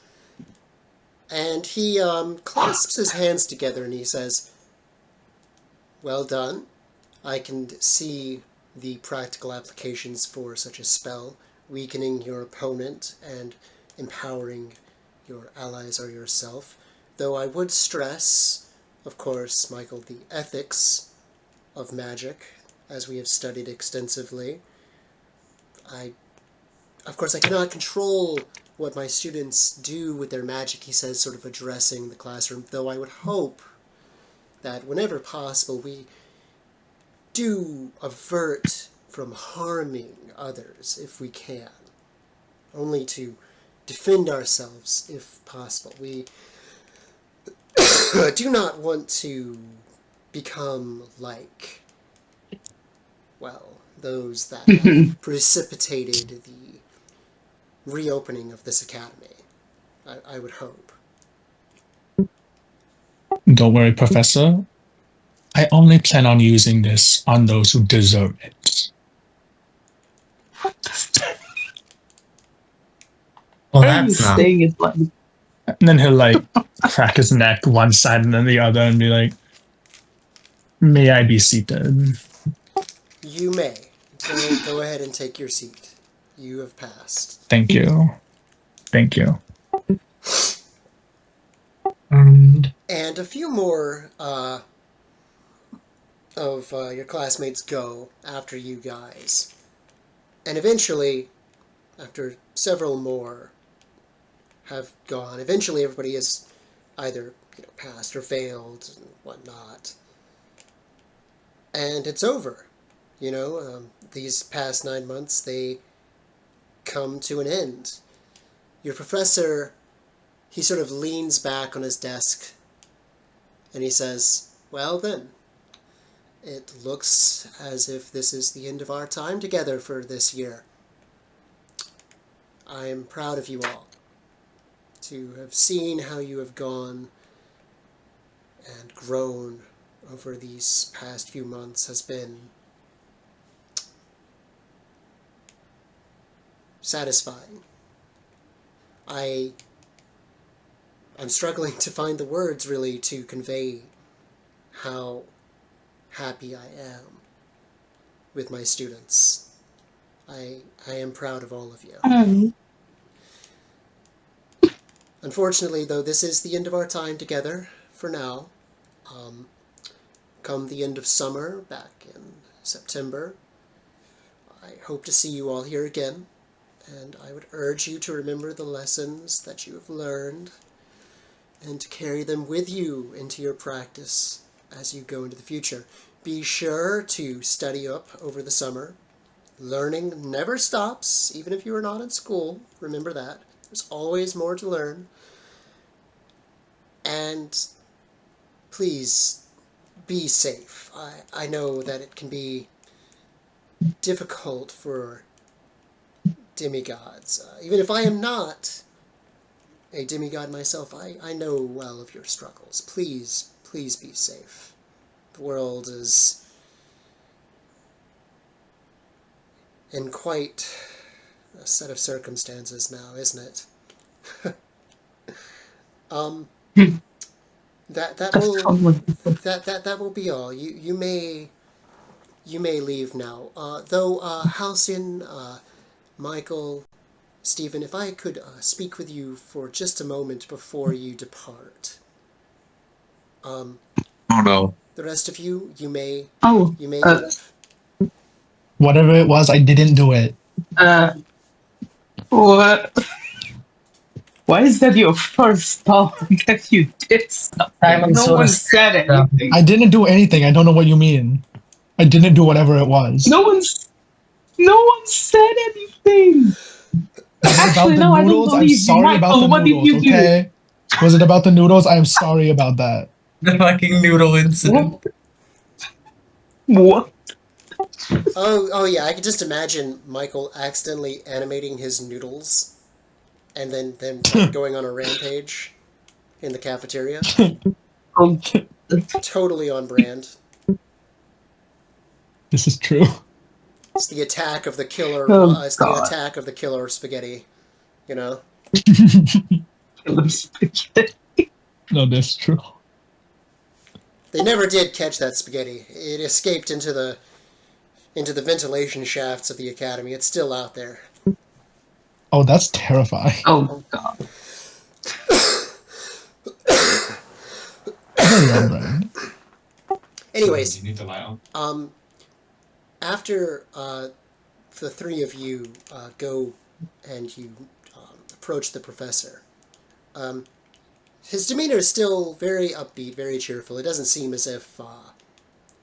And he clasps his hands together and he says, "Well done. I can see the practical applications for such a spell, weakening your opponent and empowering your allies or yourself. Though I would stress, of course, Michael, the ethics of magic, as we have studied extensively. Of course, I cannot control what my students do with their magic," he says, sort of addressing the classroom, "though I would hope that whenever possible we do avert from harming others if we can, only to defend ourselves if possible. We do not want to become like, well, those that have precipitated the reopening of this academy. I would hope." Don't worry, Professor. I only plan on using this on those who deserve it. Well, Why are you that's not. saying it like And then he'll like crack his neck one side and then the other and be like, "May I be seated?" You may. Go ahead and take your seat. You have passed. Thank you. Thank you. And And a few more of your classmates go after you guys. And eventually, after several more have gone, eventually everybody is either passed or failed and whatnot. And it's over. These past 9 months, they come to an end. Your professor, he sort of leans back on his desk and he says, "Well then, it looks as if this is the end of our time together for this year. I am proud of you all. To have seen how you have gone and grown over these past few months has been satisfying. I'm struggling to find the words really to convey how happy I am with my students. I am proud of all of you. Unfortunately, though, this is the end of our time together for now. Come the end of summer, back in September, I hope to see you all here again, and I would urge you to remember the lessons that you have learned and to carry them with you into your practice as you go into the future. Be sure to study up over the summer. Learning never stops, even if you are not in school. Remember that. There's always more to learn. And please be safe. I know that it can be difficult for demigods. Even if I am not a demigod myself, I know well of your struggles. Please be safe. The world is in quite a set of circumstances now, isn't it? That will be all. You may leave now. Though Halcyon, Michael, Stephen, if I could speak with you for just a moment before you depart. Oh no. The rest of you, you may Uh, leave. Whatever it was, I didn't do it. What? Why is that your first thought that you did something? Simon No sort one of said anything. I didn't do anything. I don't know what you mean. I didn't do whatever it was. No one said anything. Was it about Actually, the no, I don't noodles? I'm believe you. sorry about the Michael, what did noodles, you do? okay? Was it about the noodles? I'm sorry about that. the fucking noodle incident. What? Oh yeah, I could just imagine Michael accidentally animating his noodles and then like, going on a rampage in the cafeteria. Um, Totally on brand. This is true. It's the attack of the killer. oh It's the God. attack of the killer spaghetti. You know. Killer spaghetti. No, that's true. They never did catch that spaghetti. It escaped into the ventilation shafts of the academy. It's still out there. Oh, that's terrifying. Oh God. Very on brand. Anyways, You need to lie on. after the three of you go and you approach the professor, his demeanor is still very upbeat, very cheerful. It doesn't seem as if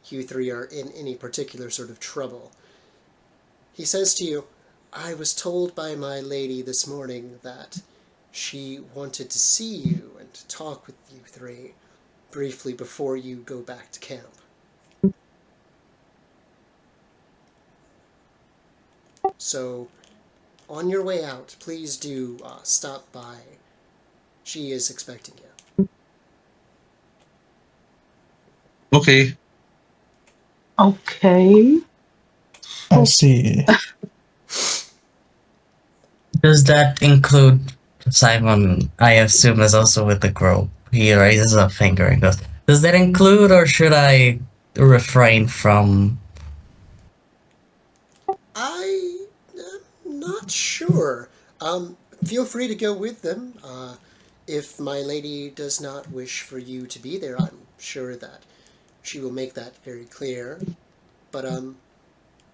you three are in any particular sort of trouble. He says to you, "I was told by my lady this morning that she wanted to see you and to talk with you three briefly before you go back to camp." So, on your way out, please do stop by. She is expecting you. Okay. Okay. I see. Does that include Simon? I assume is also with the group. He raises a finger and goes, "Does that include, or should I refrain from?" I'm not sure. Feel free to go with them. if my lady does not wish for you to be there, I'm sure that she will make that very clear. But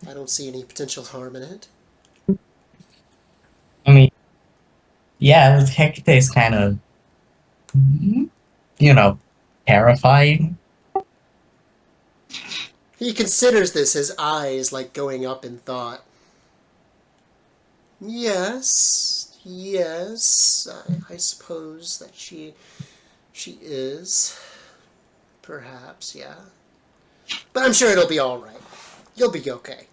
I don't see any potential harm in it. I mean, yeah, Hecate is kind of, you know, terrifying. He considers this, his eyes like going up in thought. Yes, yes, I suppose that she is. Perhaps, yeah. But I'm sure it'll be all right. You'll be okay.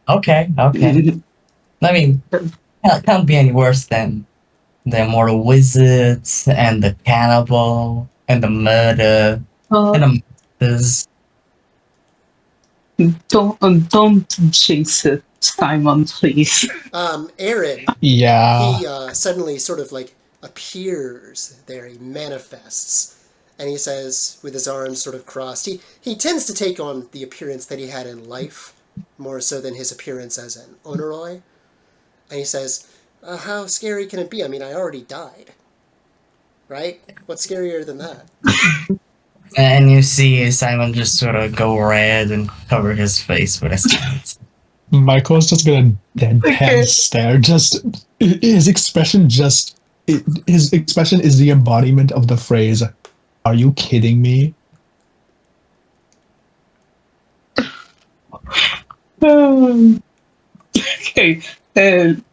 Okay, okay. I mean, can't be any worse than the immortal wizards and the cannibal and the murder and Uh, the monsters. don't jinx it, Simon, please. Aaron, Yeah. he suddenly sort of like appears there. He manifests. And he says, with his arms sort of crossed, he tends to take on the appearance that he had in life, more so than his appearance as an Onoroi. And he says, how scary can it be? I mean, I already died. Right? What's scarier than that? And you see Simon just sort of go red and cover his face with his hands. Michael's just gonna deadpan Okay. stare. Just his expression. His expression is the embodiment of the phrase. Are you kidding me? Um, okay.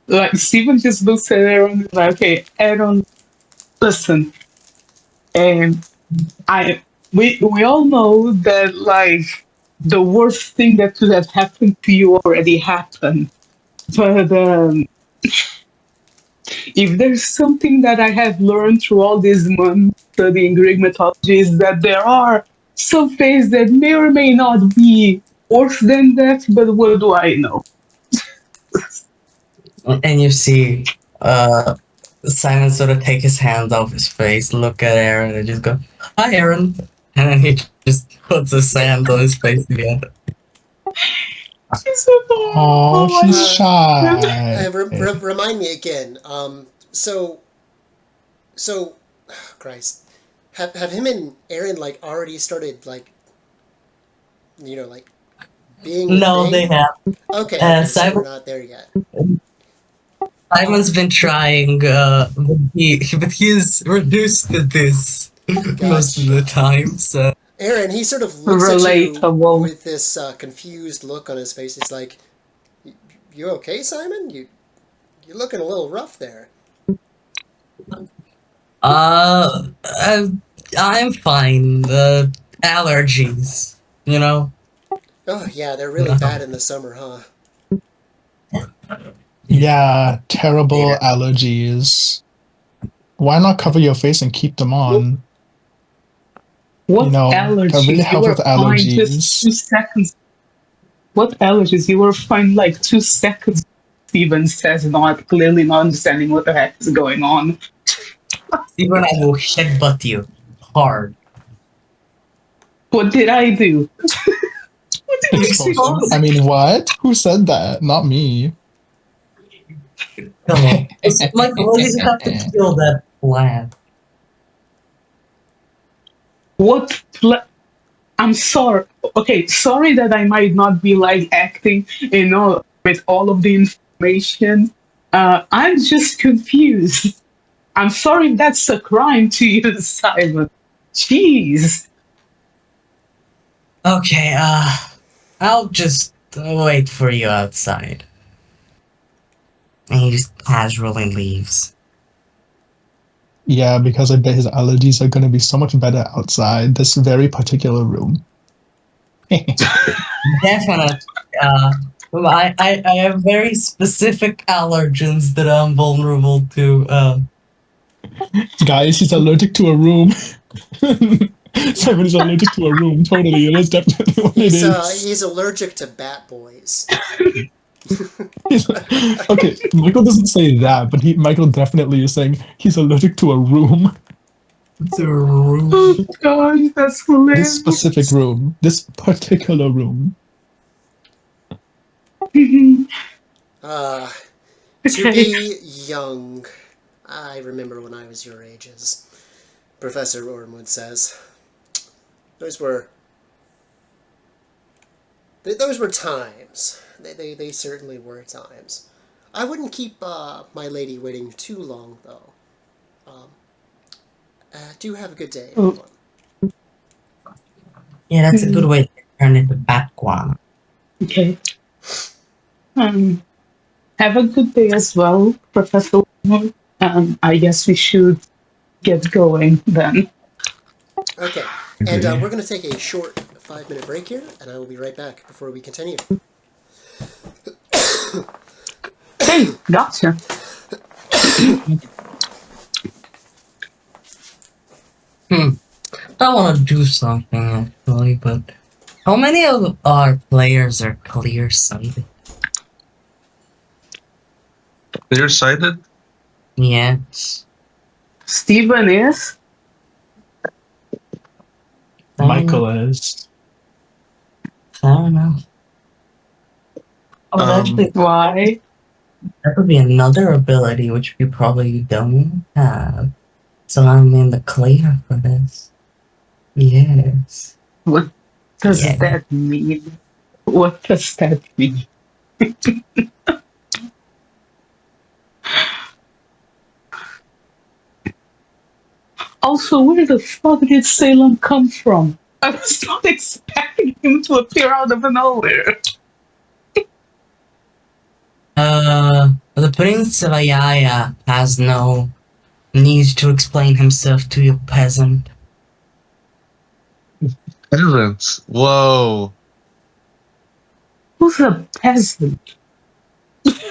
Like Steven just looks at Aaron and is like, okay, Aaron, listen. And we all know that like the worst thing that could have happened to you already happened. But if there's something that I have learned through all these months studying Greek mythology is that there are some fates that may or may not be worse than that, but what do I know? And you see Simon sort of take his hands off his face, look at Aaron, and just go, "Hi, Aaron," and then he just puts his hands on his face again. She's adorable. Oh, he's Uh, shy. remind me again. So, oh, Christ, have him and Aaron like already started like, like being a No, they thing? have. Okay, so we're Simon not there yet. Simon's been trying, but he's reduced to this most of the Gotcha. time. So Aaron, he sort of looks at you Relatable. with this confused look on his face. He's like, "You okay, Simon? You're looking a little rough there." uh, uh I'm fine. Allergies, you know. Oh yeah, they're really No. bad in the summer, huh? Yeah, terrible allergies. Why not cover your face and keep them on? What That really allergies? You helps were with fine just allergies. 2 seconds. What allergies? You were fine like 2 seconds. Steven says, not clearly not understanding what the heck is going on. Even I will headbutt you hard. What did I do? What did I do? Expose. I mean, what? Who said that? Not me. Come on, like well, you just have to kill that plant. What? I'm sorry. Okay, sorry that I might not be like acting, with all of the information. I'm just confused. I'm sorry if that's a crime to you, Simon. Jeez. Okay, I'll just wait for you outside. And he just casually leaves. Yeah, because I bet his allergies are going to be so much better outside this very particular room. Definitely. I have very specific allergens that I'm vulnerable to. Guys, he's allergic to a room. Simon is allergic to a room. Totally, it is definitely what it is. He's allergic to bat boys. Okay, Michael doesn't say that, but Michael definitely is saying he's allergic to a room. It's a room. Oh gosh, that's This hilarious. specific room. This particular room. To Okay. be young, I remember when I was your age, as Professor Ormwood says. Those were times. They certainly were times. I wouldn't keep my lady waiting too long, though. Do have a good day, everyone. Yeah, that's a good way to turn into background. Okay. Have a good day as well, Professor. I guess we should get going then. Okay, and we're going to take a short 5-minute break here, and I will be right back before we continue. Hey, gotcha. I want to do something actually, but how many of our players are clear-sighted? Clear-sighted? Yes. Steven is? Michael is. Fair enough. Oh, but actually, Why? that would be another ability which you probably don't have. So I'm in the clear for this. Yes. What does Yeah. that mean? What does that mean? Also, where the fuck did Salem come from? I was not expecting him to appear out of nowhere. The Prince of Ayaya has no need to explain himself to you, peasant. Peasants. Whoa. Who's a peasant?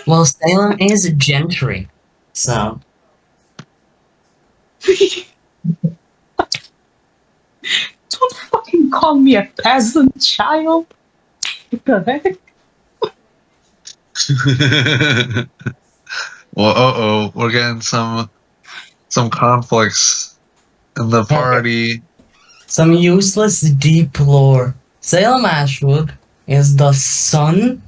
Well, Salem is a gentry, so. Don't fucking call me a peasant, child. What the heck? Well, we're getting some conflicts in the party. Some useless deep lore. Salem Ashwood is the son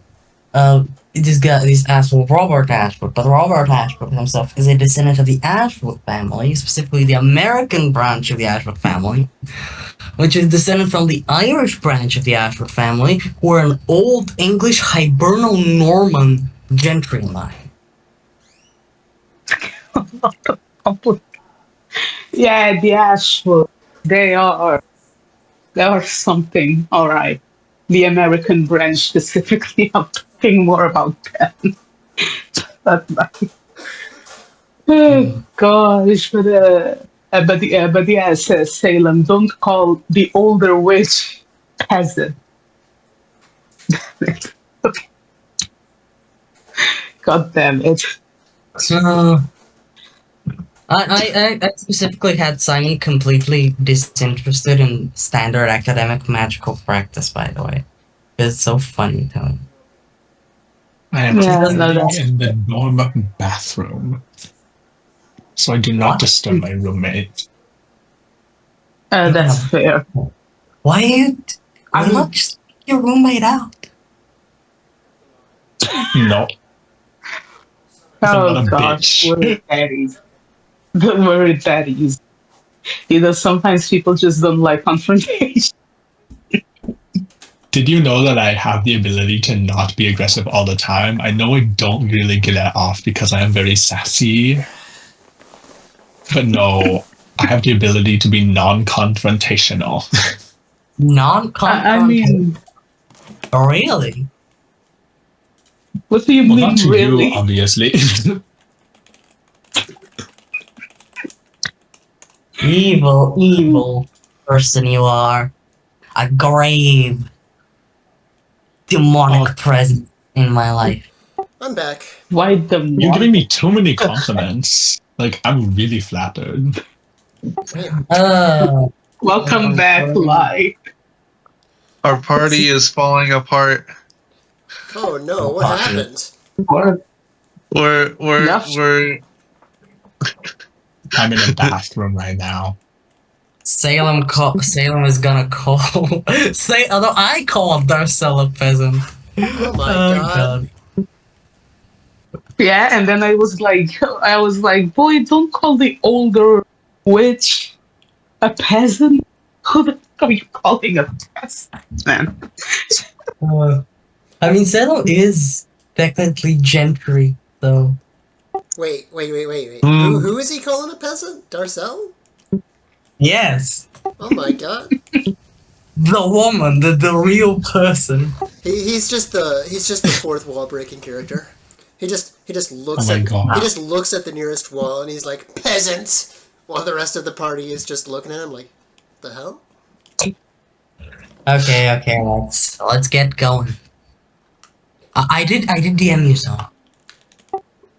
of this asshole Robert Ashwood, but Robert Ashwood himself is a descendant of the Ashwood family, specifically the American branch of the Ashwood family, which is descended from the Irish branch of the Ashwood family, who are an old English Hiberno-Norman gentry line. Yeah, the Ashwood. They are something. All right. The American branch specifically. I'm talking more about them. But like, oh gosh, but yes, Salem. Don't call the older witch peasant. Okay. God damn it. I specifically had Simon completely disinterested in standard academic magical practice, by the way. It's so funny to me. I am Yeah, pretending no, that's in the dorm bathroom, so I do not What? disturb my roommate. that's fair. Why I'm not just kick your roommate out? No. I'm not oh a gosh, bitch. we're daddies. Don't worry, daddies. You know, sometimes people just don't like confrontation. Did you know that I have the ability to not be aggressive all the time? I know I don't really get it off because I am very sassy. But no, I have the ability to be non-confrontational. I Non-confrontational? mean, Really? what do you Well, mean, not to you, really? obviously. Evil person you are. A grave, demonic presence in my life. I'm back. Why the You're giving one? me too many compliments. Like, I'm really flattered. Man. Welcome back, Lai. Our party is falling apart. Oh no, what happened? We're I'm in a bathroom right now. Salem is gonna call. Although I called Darcella peasant. Oh my god. Yeah, and then I was like, boy, don't call the older witch a peasant. Who the fuck are you calling a peasant, man? I mean, Zeno is technically gentry, so Wait. Hmm. Who is he calling a peasant? Darcel? yes, Oh my god. the woman, the real person. He's just the fourth wall breaking character. He just Oh looks my at he god. just looks at the nearest wall and he's like peasant, while the rest of the party is just looking at him like, the hell? Okay, let's get going. I did DM you so.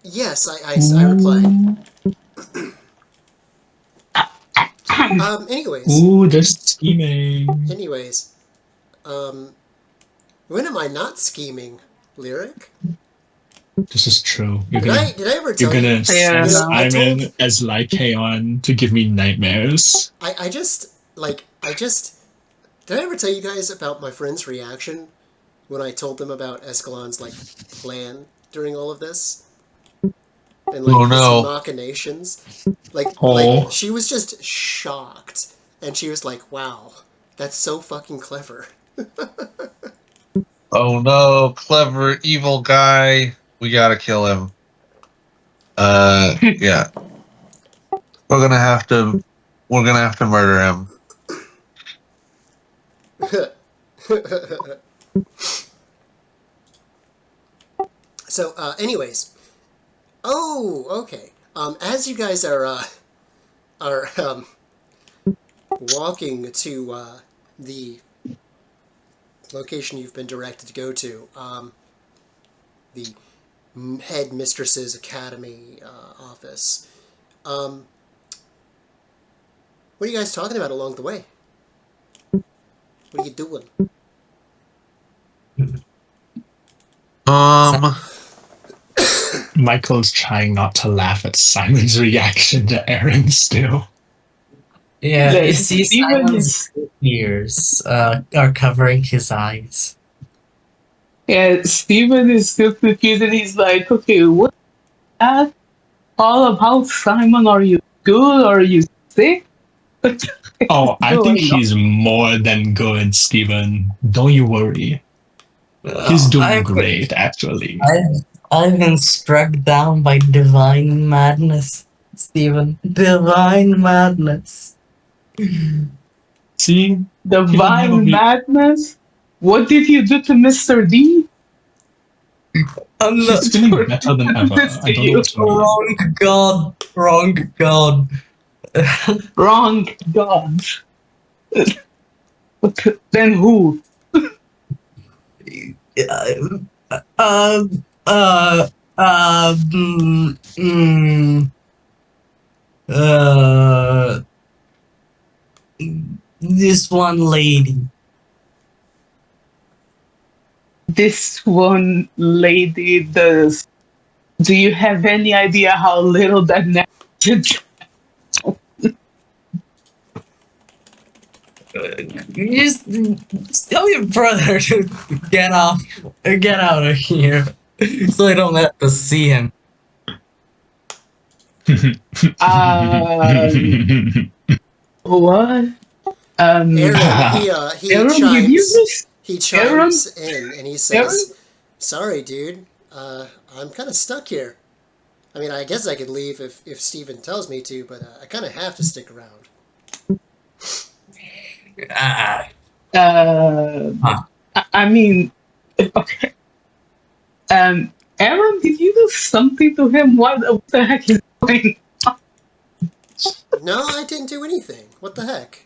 Yes, I replied. Anyways, Ooh, there's scheming. anyways, um, when am I not scheming, Lyric? This is true. You're Did gonna I ever you're tell you? gonna Yeah, send I no. Simon told as Lycaon to give me nightmares. I just did I ever tell you guys about my friend's reaction when I told them about Escalon's like plan during all of this and like Oh his no. machinations? Like Oh, she was just shocked and she was like, "Wow, that's so fucking clever." Oh no, clever evil guy. We gotta kill him. Yeah. We're gonna have to we're gonna have to murder him. So, anyways, oh, okay. As you guys are walking to the location you've been directed to go to, the head mistress's academy office. Um, what are you guys talking about along the way? What are you doing? Um Michael's trying not to laugh at Simon's reaction to Aaron still. Yeah, you Like, see Steven Simon's is ears are covering his eyes. yeah, Steven is still confused and he's like, okay, what's that all about, Simon? Are you good? Are you sick? What's Oh, I think going on? he's more than good, Steven. Don't you worry. He's doing great, actually. I've been struck down by divine madness, Stephen. Divine madness. See? He'll never Divine be. madness? What did you do to Mr. D? I'm He's not feeling better than ever. This I to don't know you. what you mean. wrong god. Wrong god. Wrong God. Then who? uh, uh, mm, mm, uh, this one lady. This one lady does. Do you have any idea how little that matters? Just tell your brother to get out of here, so I don't have to see him. Um, what? Aaron, Aaron, did you just he Aaron? chimes in and he Aaron? says, "Sorry, dude. I'm kind of stuck here. I mean, I guess I could leave if Steven tells me to, but I kind of have to stick around." Ah, Uh, huh. I mean, okay. Aaron, did you do something to him? What the heck is going? No, I didn't do anything. What the heck?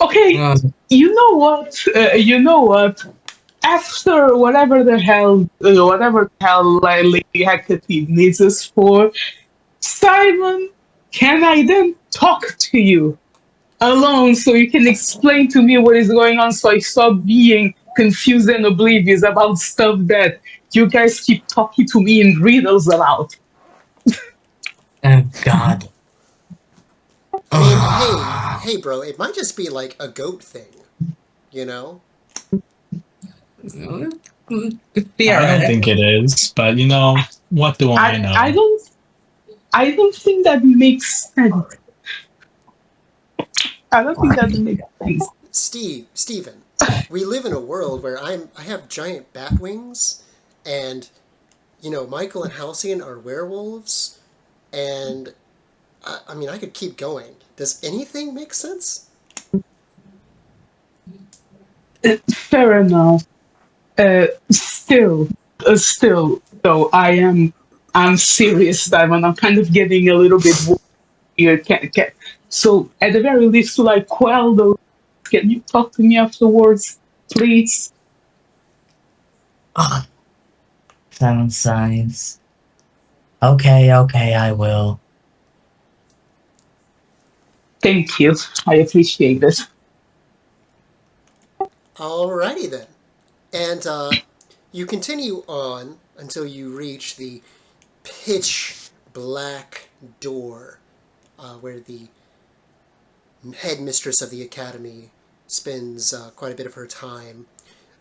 Okay, Uh, you know what? You know what? After whatever the hell like, Lady Hecate needs us for, Simon, can I then talk to you alone so you can explain to me what is going on so I stop being confused and oblivious about stuff that you guys keep talking to me in riddles about? oh God. I mean, hey, bro, it might just be like a goat thing, you know? Be I don't alright. think it is, but what do I know? I don't think that makes sense. I don't think that makes sense. Steven, we live in a world where I have giant bat wings, and Michael and Halcyon are werewolves, and I mean I could keep going. Does anything make sense? Fair enough. Still, though, I'm serious, Simon. I'm kind of getting a little bit weird. So, at the very least, to like quell those, can you talk to me afterwards, please? Ah, Simon sighs. Okay, I will. Thank you. I appreciate it. Alrighty then, and you continue on until you reach the pitch black door where the headmistress of the academy spends quite a bit of her time.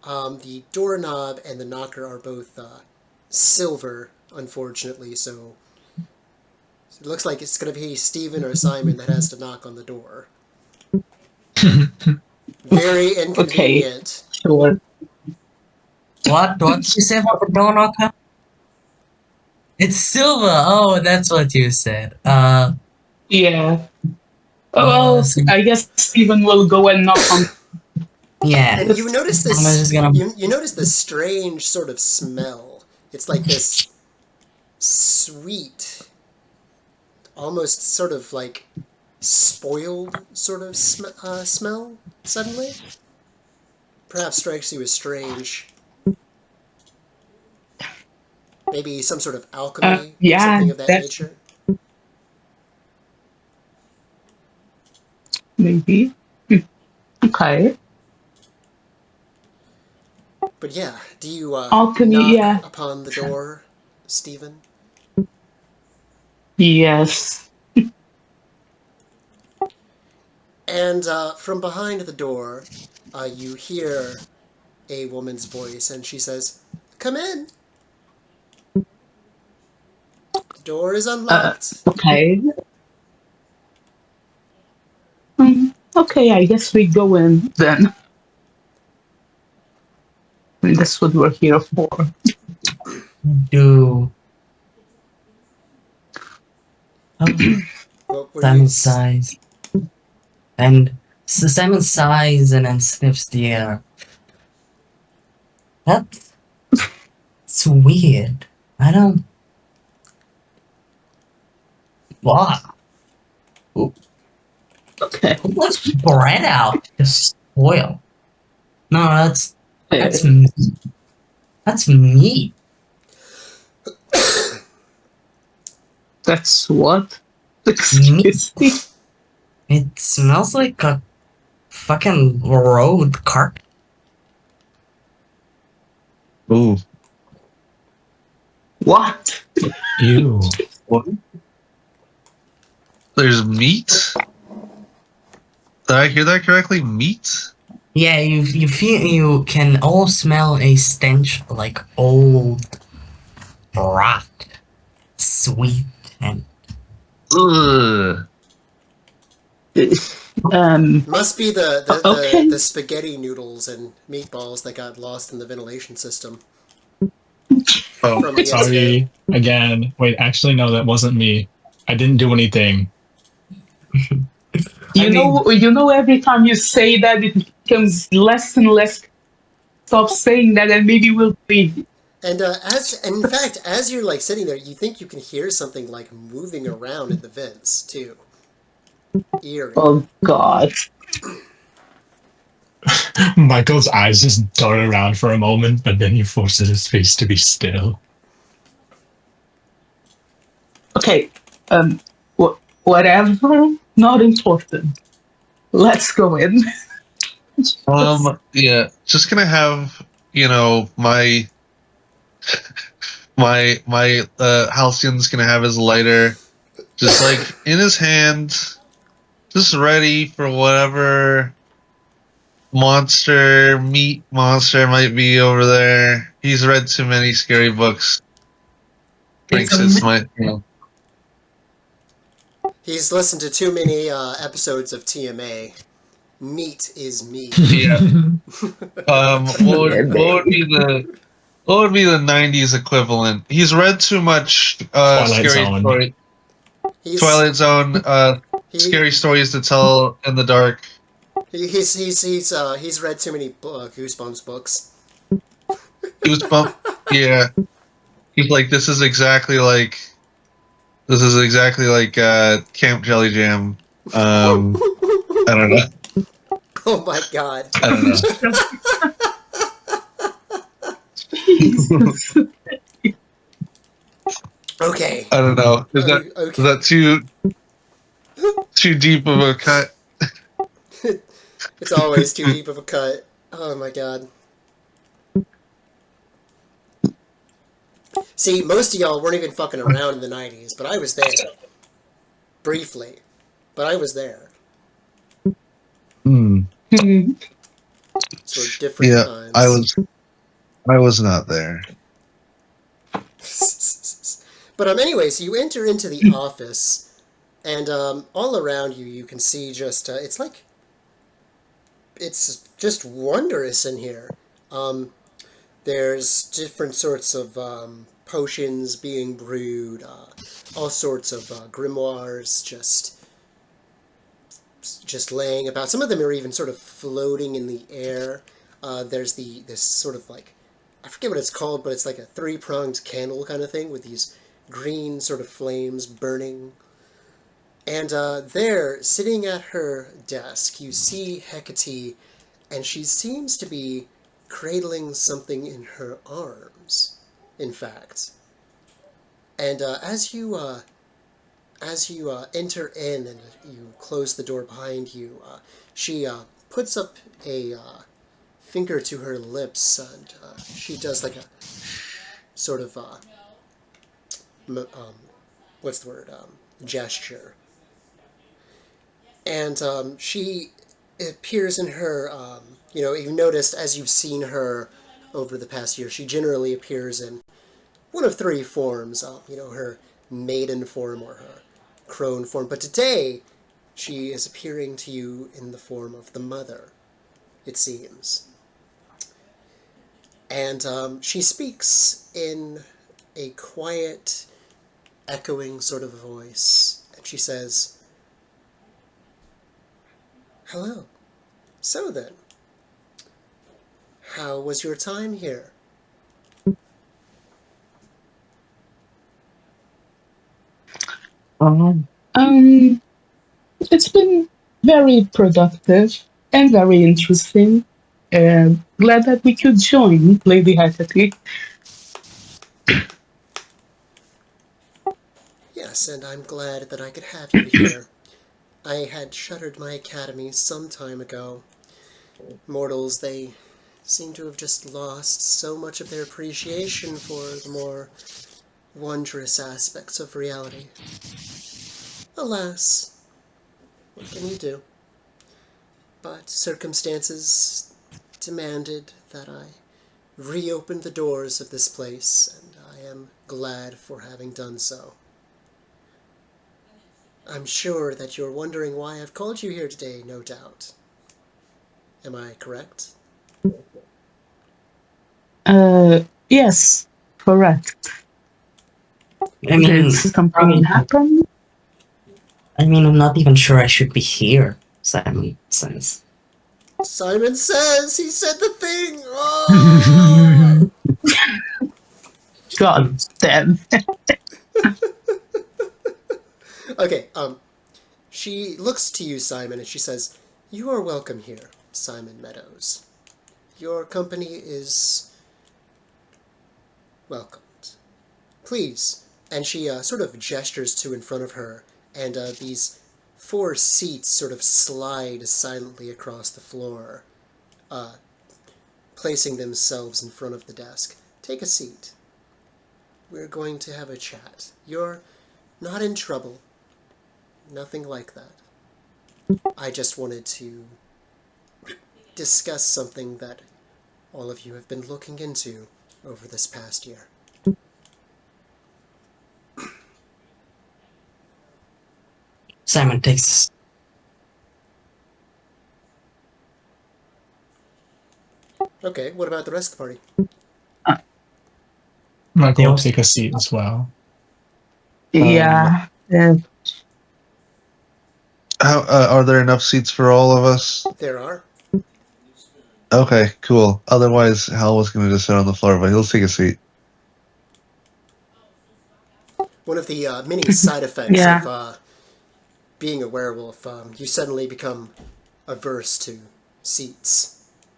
The doorknob and the knocker are both silver, unfortunately, so it looks like it's going to be Stephen or Simon that has to knock on the door. Very Okay, inconvenient. sure. What did you say about the door knocker? It's silver. Oh, that's what you said. Yeah. Well, So, I guess Stephen will go and knock on yeah. And you notice I'm this. just gonna. You notice this strange sort of smell. It's like this sweet, almost sort of like spoiled sort of smell. Suddenly, perhaps strikes you as strange. Maybe some sort of alchemy, yeah, something of that that's nature. maybe. Okay. But yeah, do you Alchemy, knock yeah. upon the door, Stephen? Yes. And from behind the door, you hear a woman's voice, and she says, "Come in. The door is unlocked." Okay. Okay, I guess we go in then. And that's what we're here for. Do. Oh, What were you? Simon sighs. And Simon sighs and then sniffs the air. That's weird. I don't. What? Okay. Who puts bread out to spoil? No, that's Uh, meat. That's meat. that's what? Meat. Excuse me. It smells like a fucking road cart. Ooh. What? Ew. What? There's meat? Did I hear that correctly? Meat? Yeah, you feel you can all smell a stench like old rot, sweet and Ugh. Must be the Okay. spaghetti noodles and meatballs that got lost in the ventilation system Oh, from yesterday. Sorry. Again. Wait, actually, no, that wasn't me. I didn't do anything. You know, every time you say that, it becomes less and less. Stop saying that, and maybe we'll leave. And in fact, as you're like sitting there, you think you can hear something like moving around in the vents too. Eerie. Oh God. Michael's eyes just dart around for a moment, but then he forces his face to be still. Okay. Whatever. Not important. Let's go in. yeah. Just gonna have, my Halcyon's gonna have his lighter just like in his hand, just ready for whatever meat monster might be over there. he's read too many scary books. It's Thinks a it's my, you know. He's listened to too many episodes of TMA. Meat is me. Yeah. Maybe. What would be the '90s equivalent? He's read too much Twilight scary Zone. story, He's Twilight Zone, he, scary stories to tell in the dark. he's read too many Goosebumps books. Goosebump. Yeah, he's like, this is exactly like Camp Jelly Jam. I don't know. Oh my god. I don't know. Jesus. Okay. I don't know. Is Okay. that too deep of a cut? It's always too deep of a cut. Oh my god. See, most of y'all weren't even fucking around in the 90s, but I was there. Briefly. But I was there. Hmm. So different Yeah, I times. was. I was not there. But anyways, you enter into the office, and all around you, you can see just it's like it's just wondrous in here. There's different sorts of potions being brewed, all sorts of grimoires just laying about. Some of them are even sort of floating in the air. There's this sort of like, I forget what it's called, but it's like a three-pronged candle kind of thing with these green sort of flames burning. And there, sitting at her desk, you see Hecate, and she seems to be cradling something in her arms, in fact. And as you enter in and you close the door behind you, she puts up a finger to her lips, and she does like a sort of what's the word, gesture. And she appears in her, you've noticed as you've seen her over the past year, she generally appears in one of three forms, her maiden form or her crone form. But today, she is appearing to you in the form of the mother, it seems. And she speaks in a quiet, echoing sort of voice. And she says, "Hello. So then, how was your time here?" Um, it's been very productive and very interesting. Glad that we could join, Lady Hecate. "Yes, and I'm glad that I could have you here. I had shuttered my academy some time ago. Mortals, they seem to have just lost so much of their appreciation for the more wondrous aspects of reality. Alas, what can you do? But circumstances demanded that I reopen the doors of this place, and I am glad for having done so. I'm sure that you're wondering why I've called you here today, no doubt. Am I correct?" Yes, correct. I Did mean, something happen? I'm not even sure I should be here. Simon says. Simon says he said the thing! Oh! God damn. Okay, she looks to you, Simon, and she says, "You are welcome here, Simon Meadows. Your company is welcomed. Please." And she sort of gestures to in front of her, and these four seats sort of slide silently across the floor, placing themselves in front of the desk. "Take a seat. We're going to have a chat. You're not in trouble. Nothing like that. I just wanted to discuss something that all of you have been looking into. over this past year? Simon takes. Okay, what about the rest of the party? Michael will Yes. take a seat as well. Yeah. How are there enough seats for all of us? There are. Okay, cool. Otherwise, Hal was going to just sit on the floor, but he'll take a seat. One of the many side effects Yeah. of being a werewolf, you suddenly become averse to seats.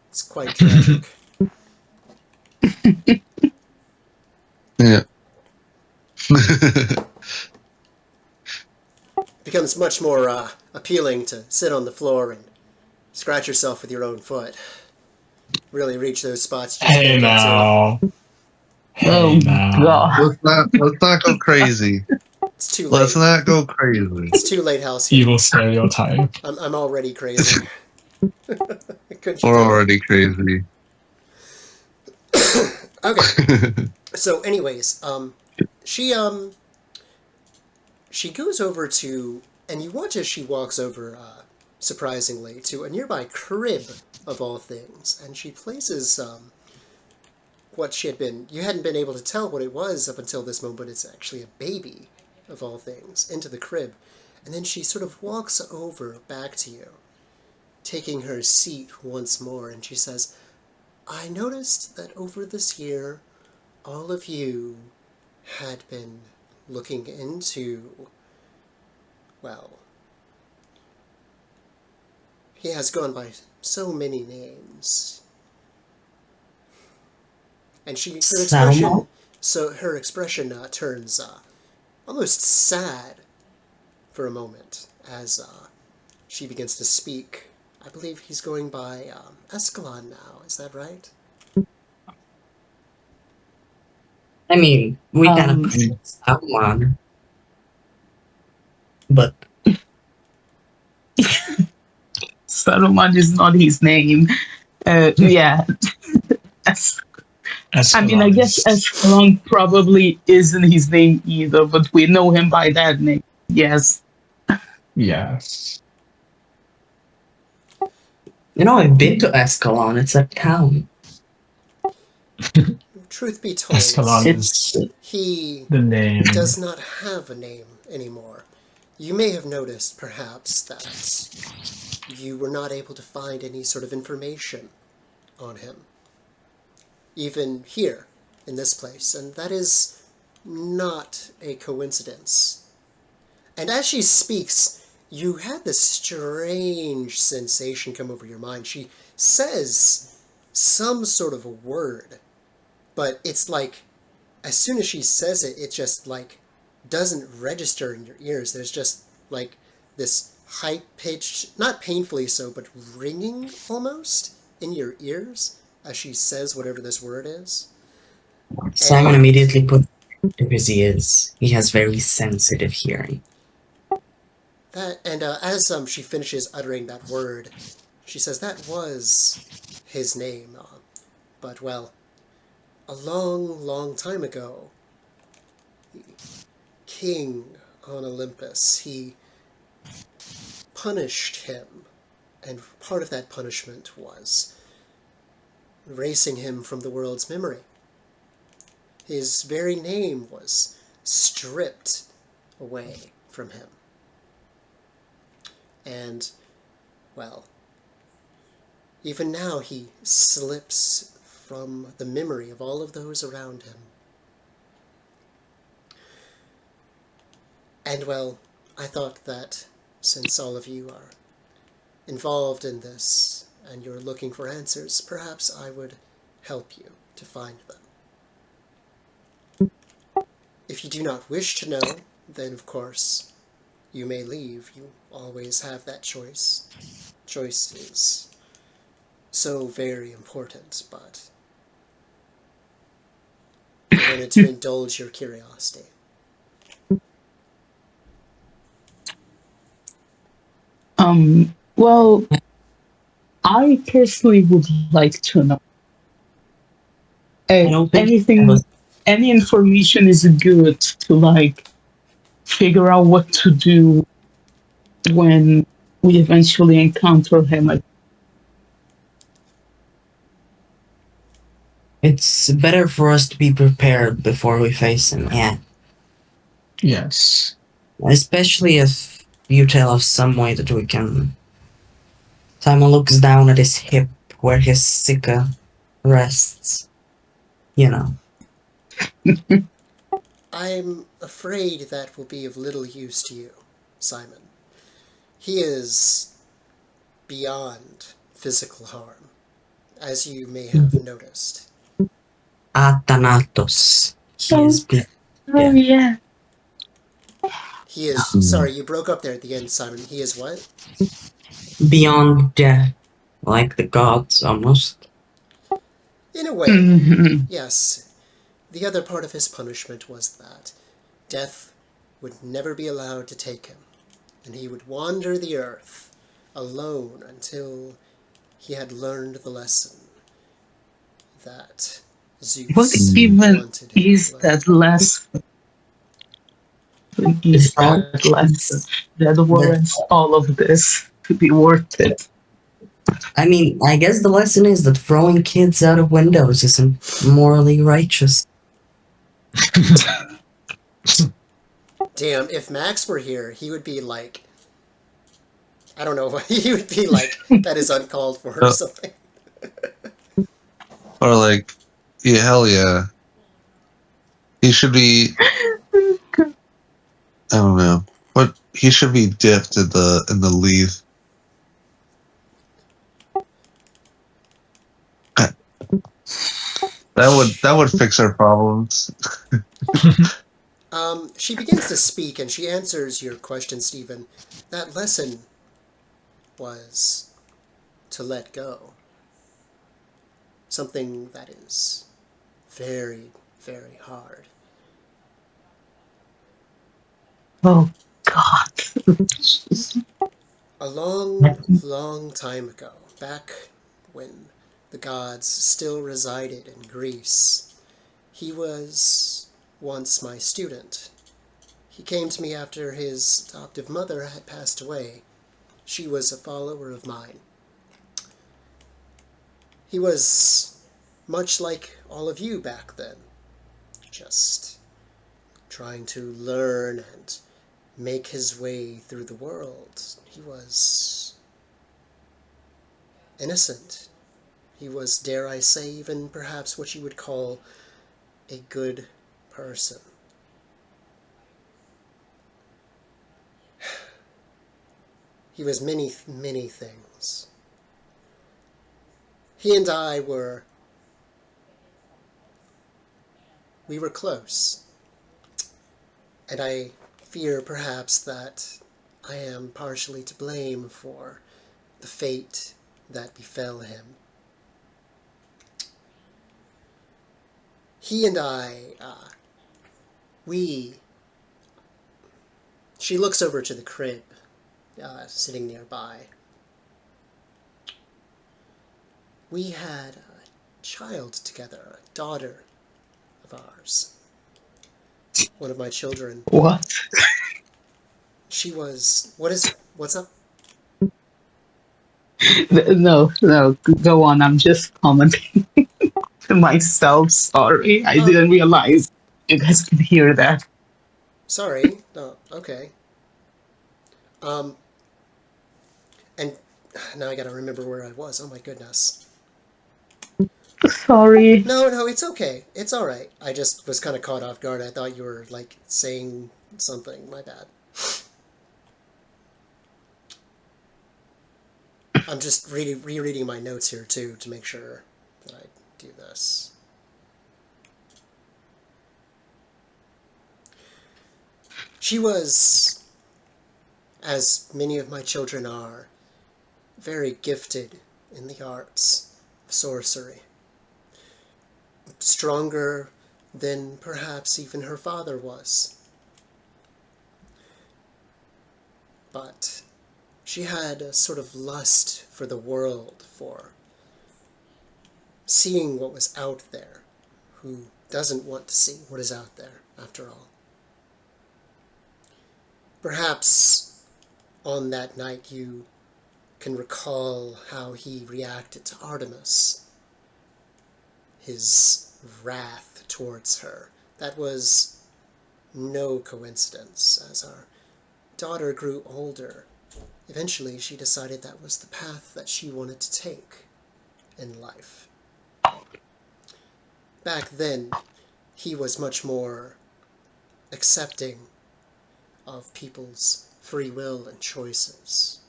It's quite tragic. Yeah. It becomes much more appealing to sit on the floor and scratch yourself with your own foot. Really reach those spots you just Hey can't get to. now. Oh Hey now. god. let's not go crazy. It's too Let's late. not go crazy. It's too late, Halcyon. Evil stereotype. I'm already crazy. Couldn't you We're tell? already crazy. Okay. So, anyways, she goes over to, and you watch as she walks over, surprisingly, to a nearby crib of all things, and she places what she had been. You hadn't been able to tell what it was up until this moment. It's actually a baby, of all things, into the crib, and then she sort of walks over back to you, taking her seat once more, and she says, "I noticed that over this year, all of you had been looking into, well, he has gone by so many names." And her expression, Salmo? her expression turns almost sad for a moment as she begins to speak. I believe he's going by Escalon now. Is that right? I mean, we kind of Um, prefer Salmon, but Saruman is not his name. Yeah. I mean, I Escalon guess is. Escalon probably isn't his name either, but we know him by that name. Yes. Yes. I've been to Escalon. It's a town. Truth be told, Escalon It's is he the name. does not have a name anymore. You may have noticed, perhaps, that you were not able to find any sort of information on him, even here in this place, and that is not a coincidence. And as she speaks, you had this strange sensation come over your mind. She says some sort of a word, but it's like as soon as she says it, it just like doesn't register in your ears. There's just like this high pitched, not painfully so, but ringing almost in your ears as she says whatever this word is. Simon And immediately put to his ears. He has very sensitive hearing. as she finishes uttering that word, she says that was his name. But well, a long, long time ago, the king on Olympus, he punished him, and part of that punishment was erasing him from the world's memory. His very name was stripped away from him. And, well, even now he slips from the memory of all of those around him. And, well, I thought that since all of you are involved in this and you're looking for answers, perhaps I would help you to find them. If you do not wish to know, then of course you may leave. You always have that choice. Choice is so very important, but I wanted to indulge your curiosity. Well, I personally would like to know. I don't think that anything, was any information is good to like figure out what to do when we eventually encounter him. it's better for us to be prepared before we face him, yeah. Yes. Especially if you tell us some way that we can. Simon looks down at his hip where his Sika rests. You know. I'm afraid that will be of little use to you, Simon. He is beyond physical harm, as you may have noticed. Athanatos. He Oh, is beyond oh death. yeah. He is. Sorry, you broke up there at the end, Simon. He is what? Beyond death. Like the gods, almost. In a way, Mhm. yes. The other part of his punishment was that death would never be allowed to take him, and he would wander the earth alone until he had learned the lesson that What Zeus even wanted him to is learn. that lesson? Is Throwing that lesson kids. that That, warrants all of this to be worth it? I mean, I guess the lesson is that throwing kids out of windows isn't morally righteous. Damn, if Max were here, he would be like, I don't know, he would be like, that is uncalled for or Uh, something. or like, yeah, hell yeah. He should be. I don't know, but he should be dipped in the leaf. That would fix our problems. She begins to speak and she answers your question, Stephen. That lesson was to let go. Something that is very, very hard. Oh God. A long, long time ago, back when the gods still resided in Greece, he was once my student. He came to me after his adoptive mother had passed away. She was a follower of mine. He was much like all of you back then, just trying to learn and make his way through the world. He was innocent. He was, dare I say, even perhaps what you would call a good person. He was many, many things. He and I we were close. And I fear perhaps that I am partially to blame for the fate that befell him. He and I, we... She looks over to the crib, sitting nearby. We had a child together, a daughter of ours. One of my children. What? She was... What's up? No, no, go on. I'm just commenting to myself. Sorry, I Um, didn't realize you guys could hear that. sorry. No, okay. Um, and now I gotta remember where I was. Oh my goodness. Sorry. No, no, it's okay. It's alright. I just was kind of caught off guard. I thought you were, like, saying something. My bad. I'm just rereading my notes here, too, to make sure that I do this. She was, as many of my children are, very gifted in the arts of sorcery. Stronger than perhaps even her father was. But she had a sort of lust for the world, for seeing what was out there. who doesn't want to see what is out there, after all. Perhaps on that night you can recall how he reacted to Artemis, his wrath towards her. That was no coincidence. As our daughter grew older, eventually she decided that was the path that she wanted to take in life. Back then, he was much more accepting of people's free will and choices.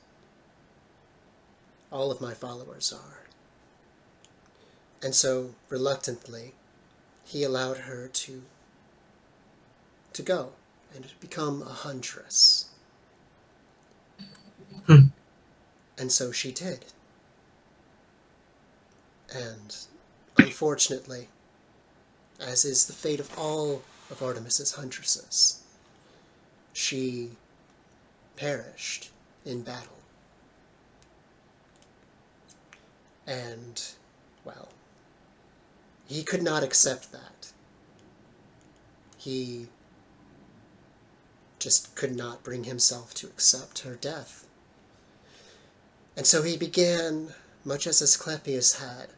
All of my followers are. And so, reluctantly, he allowed her to go and become a huntress. And so she did. And unfortunately, as is the fate of all of Artemis's huntresses, she perished in battle. And, well, he could not accept that. He just could not bring himself to accept her death. And so he began, much as Asclepius had,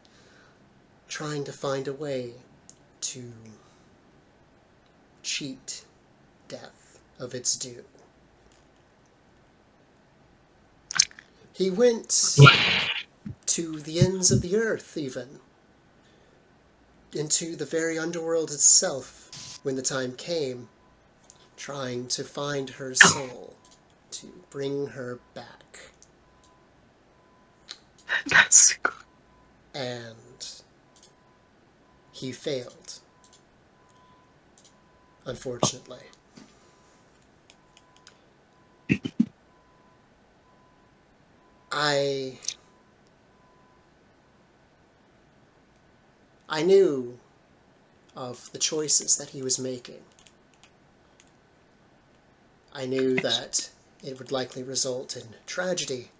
trying to find a way to cheat death of its due. He went to the ends of the earth, even, into the very underworld itself, when the time came, trying to find her soul, to bring her back. That's good. And he failed, unfortunately. I knew of the choices that he was making. I knew that it would likely result in tragedy.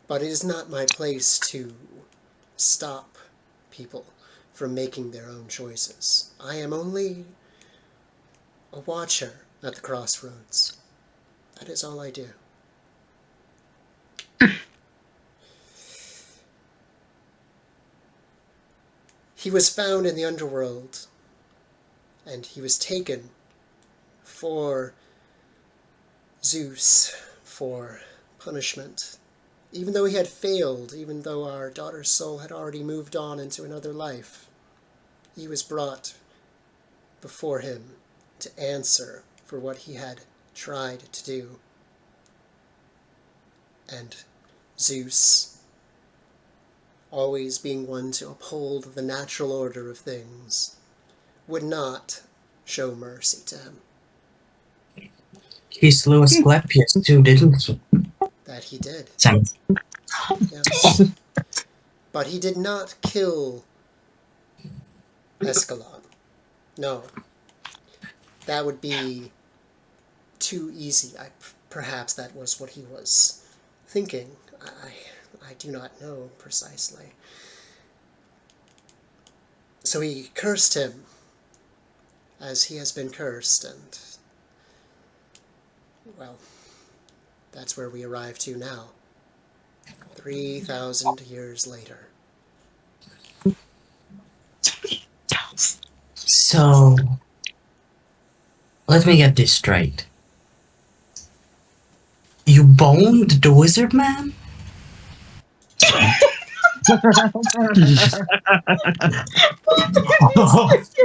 But it is not my place to stop people from making their own choices. I am only a watcher at the crossroads. That is all I do. He was found in the underworld, and he was taken for Zeus, for punishment. Even though he had failed, even though our daughter's soul had already moved on into another life, he was brought before him to answer for what he had tried to do. And Zeus, always being one to uphold the natural order of things, would not show mercy to him. He slew Asclepius too, didn't he? That he did. Sam. Yes. But he did not kill Escalon. No. That would be too easy. Perhaps that was what he was thinking. I do not know precisely. So he cursed him as he has been cursed, and, well, that's where we arrive to now. 3,000 years later. So, let me get this straight. You boned the wizard man?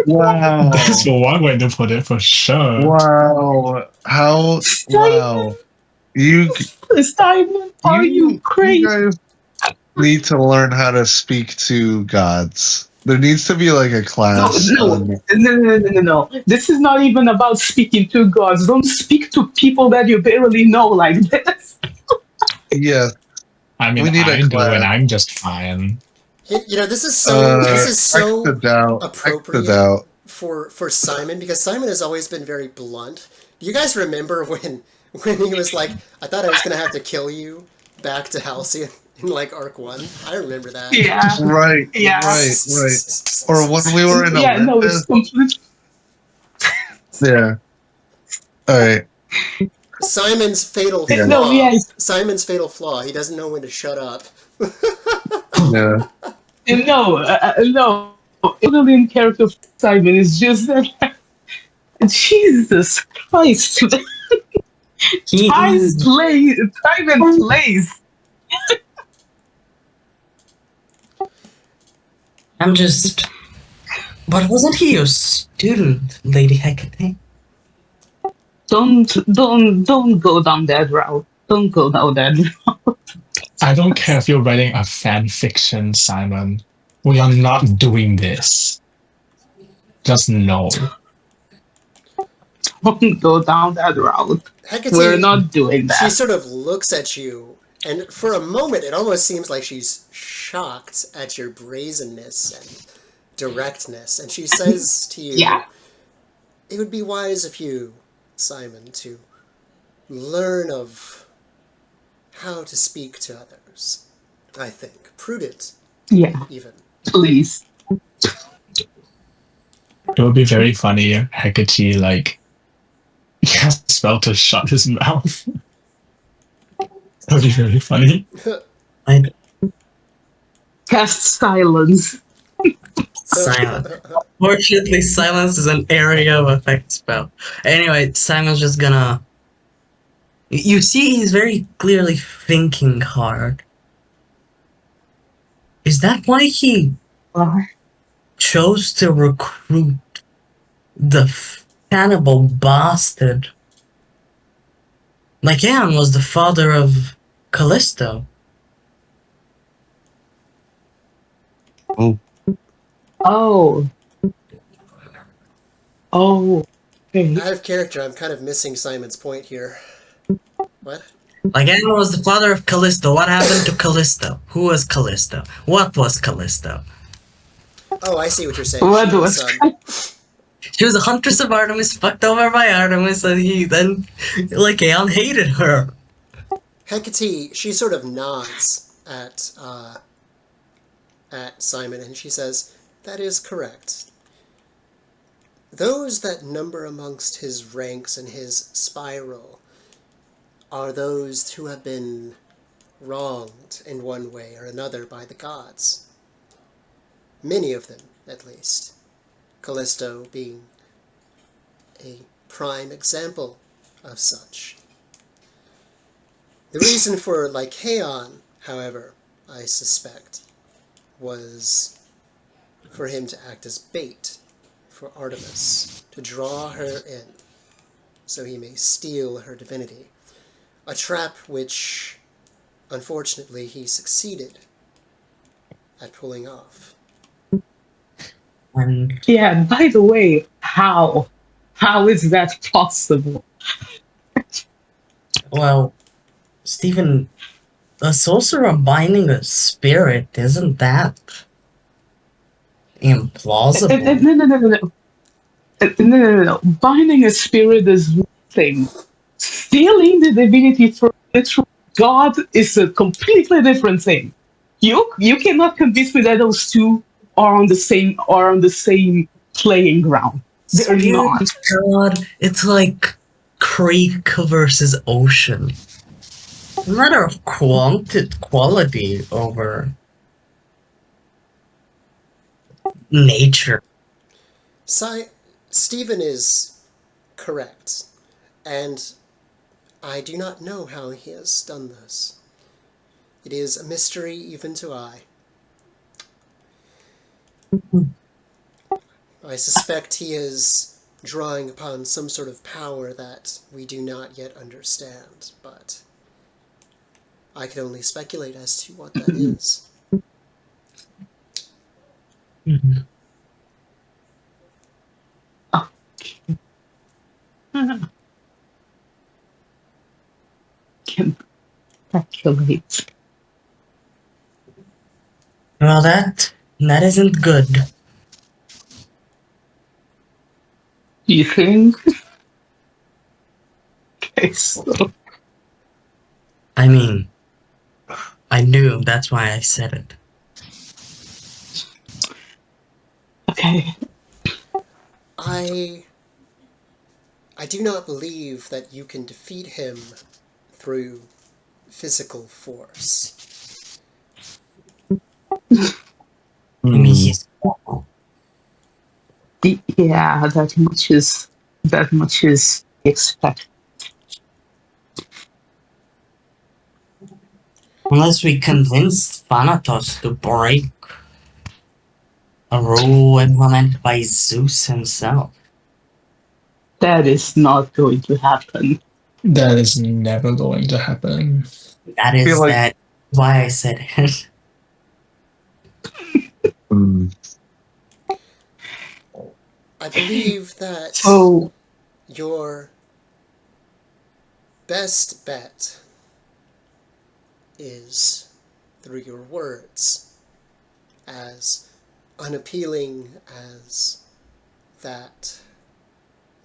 Wow. That's one way to put it for sure. Wow. How? Wow. Simon, are you crazy? You guys need to learn how to speak to gods. There needs to be like a class. No. This is not even about speaking to gods. Don't speak to people that you barely know like this. Yeah. I mean, We need a I do, class. and I'm just fine. You know, this is so Exit out. appropriate for Simon, because Simon has always been very blunt. Do you guys remember when he was like, I thought I was going to have to kill you back to Halcyon? in like arc 1. I remember that. Yeah, Right, yeah, right. Or when we were in yeah. No, it's Olympus. complete. Yeah. All right. Simon's fatal Yeah. No, flaw. yeah, it's, Simon's fatal flaw. He doesn't know when to shut up. Yeah. no. Totally in character of Simon is just that. Jesus Christ! He is. Time and place. I'm just. But wasn't he your student, Lady Hecate? Don't go down that route. Don't go down that route. I don't care if you're writing a fan fiction, Simon. We are not doing this. Just no. Don't go down that route. We're Hecate, not doing she that. sort of looks at you, and for a moment it almost seems like she's shocked at your brazenness and directness. And she says to you, Yeah. it would be wise of you, Simon, to learn of how to speak to others. I think. Prudent, Yeah. even. Please. It would be very funny if Hecate, like, cast a spell to shut his mouth. That would be very funny. I Cast silence. silence. Fortunately, silence is an area of effect spell. Anyway, Simon's just gonna. You see, he's very clearly thinking hard. Is that why he chose to recruit the cannibal bastard? Lycaon was the father of Callisto. Oh, Oh. Oh. Okay. Out of character, I'm kind of missing Simon's point here. What? Lycaon was the father of Callisto. What happened to Callisto? Who was Callisto? What was Callisto? Oh, I see what you're saying. What She was She was a huntress of Artemis, fucked over by Artemis, and then Lycaon hated her. Hecate, she sort of nods at Simon, and she says, "That is correct. Those that number amongst his ranks and his spiral are those who have been wronged in one way or another by the gods. Many of them, at least. Callisto being a prime example of such. The reason for Lycaon, however, I suspect, was for him to act as bait for Artemis, to draw her in, so he may steal her divinity. A trap which, unfortunately, he succeeded at pulling off. And Yeah, by the way, how? How is that possible? well, Stephen, a sorcerer binding a spirit, isn't that implausible? No. No. Binding a spirit is one thing. Stealing the divinity from literal God is a completely different thing. You cannot convince me that those two are on the same playing ground. They're Spirit not. God, it's like creek versus ocean. A matter of quality over nature. Stephen is correct, and I do not know how he has done this. It is a mystery even to I. I suspect he is drawing upon some sort of power that we do not yet understand, but I can only speculate as to what that is. Mhm. Can speculate. Well, that isn't good. You think? Okay, so I mean, I knew. That's why I said it. Okay. I do not believe that you can defeat him through physical force. I mean, Hmm. he's. Yeah, that much is expected. Unless we convince Thanatos to break a rule implemented by Zeus himself. That is not going to happen. That is never going to happen. That I feel is like that why I said it. hmm, I believe that So your best bet is through your words, as unappealing as that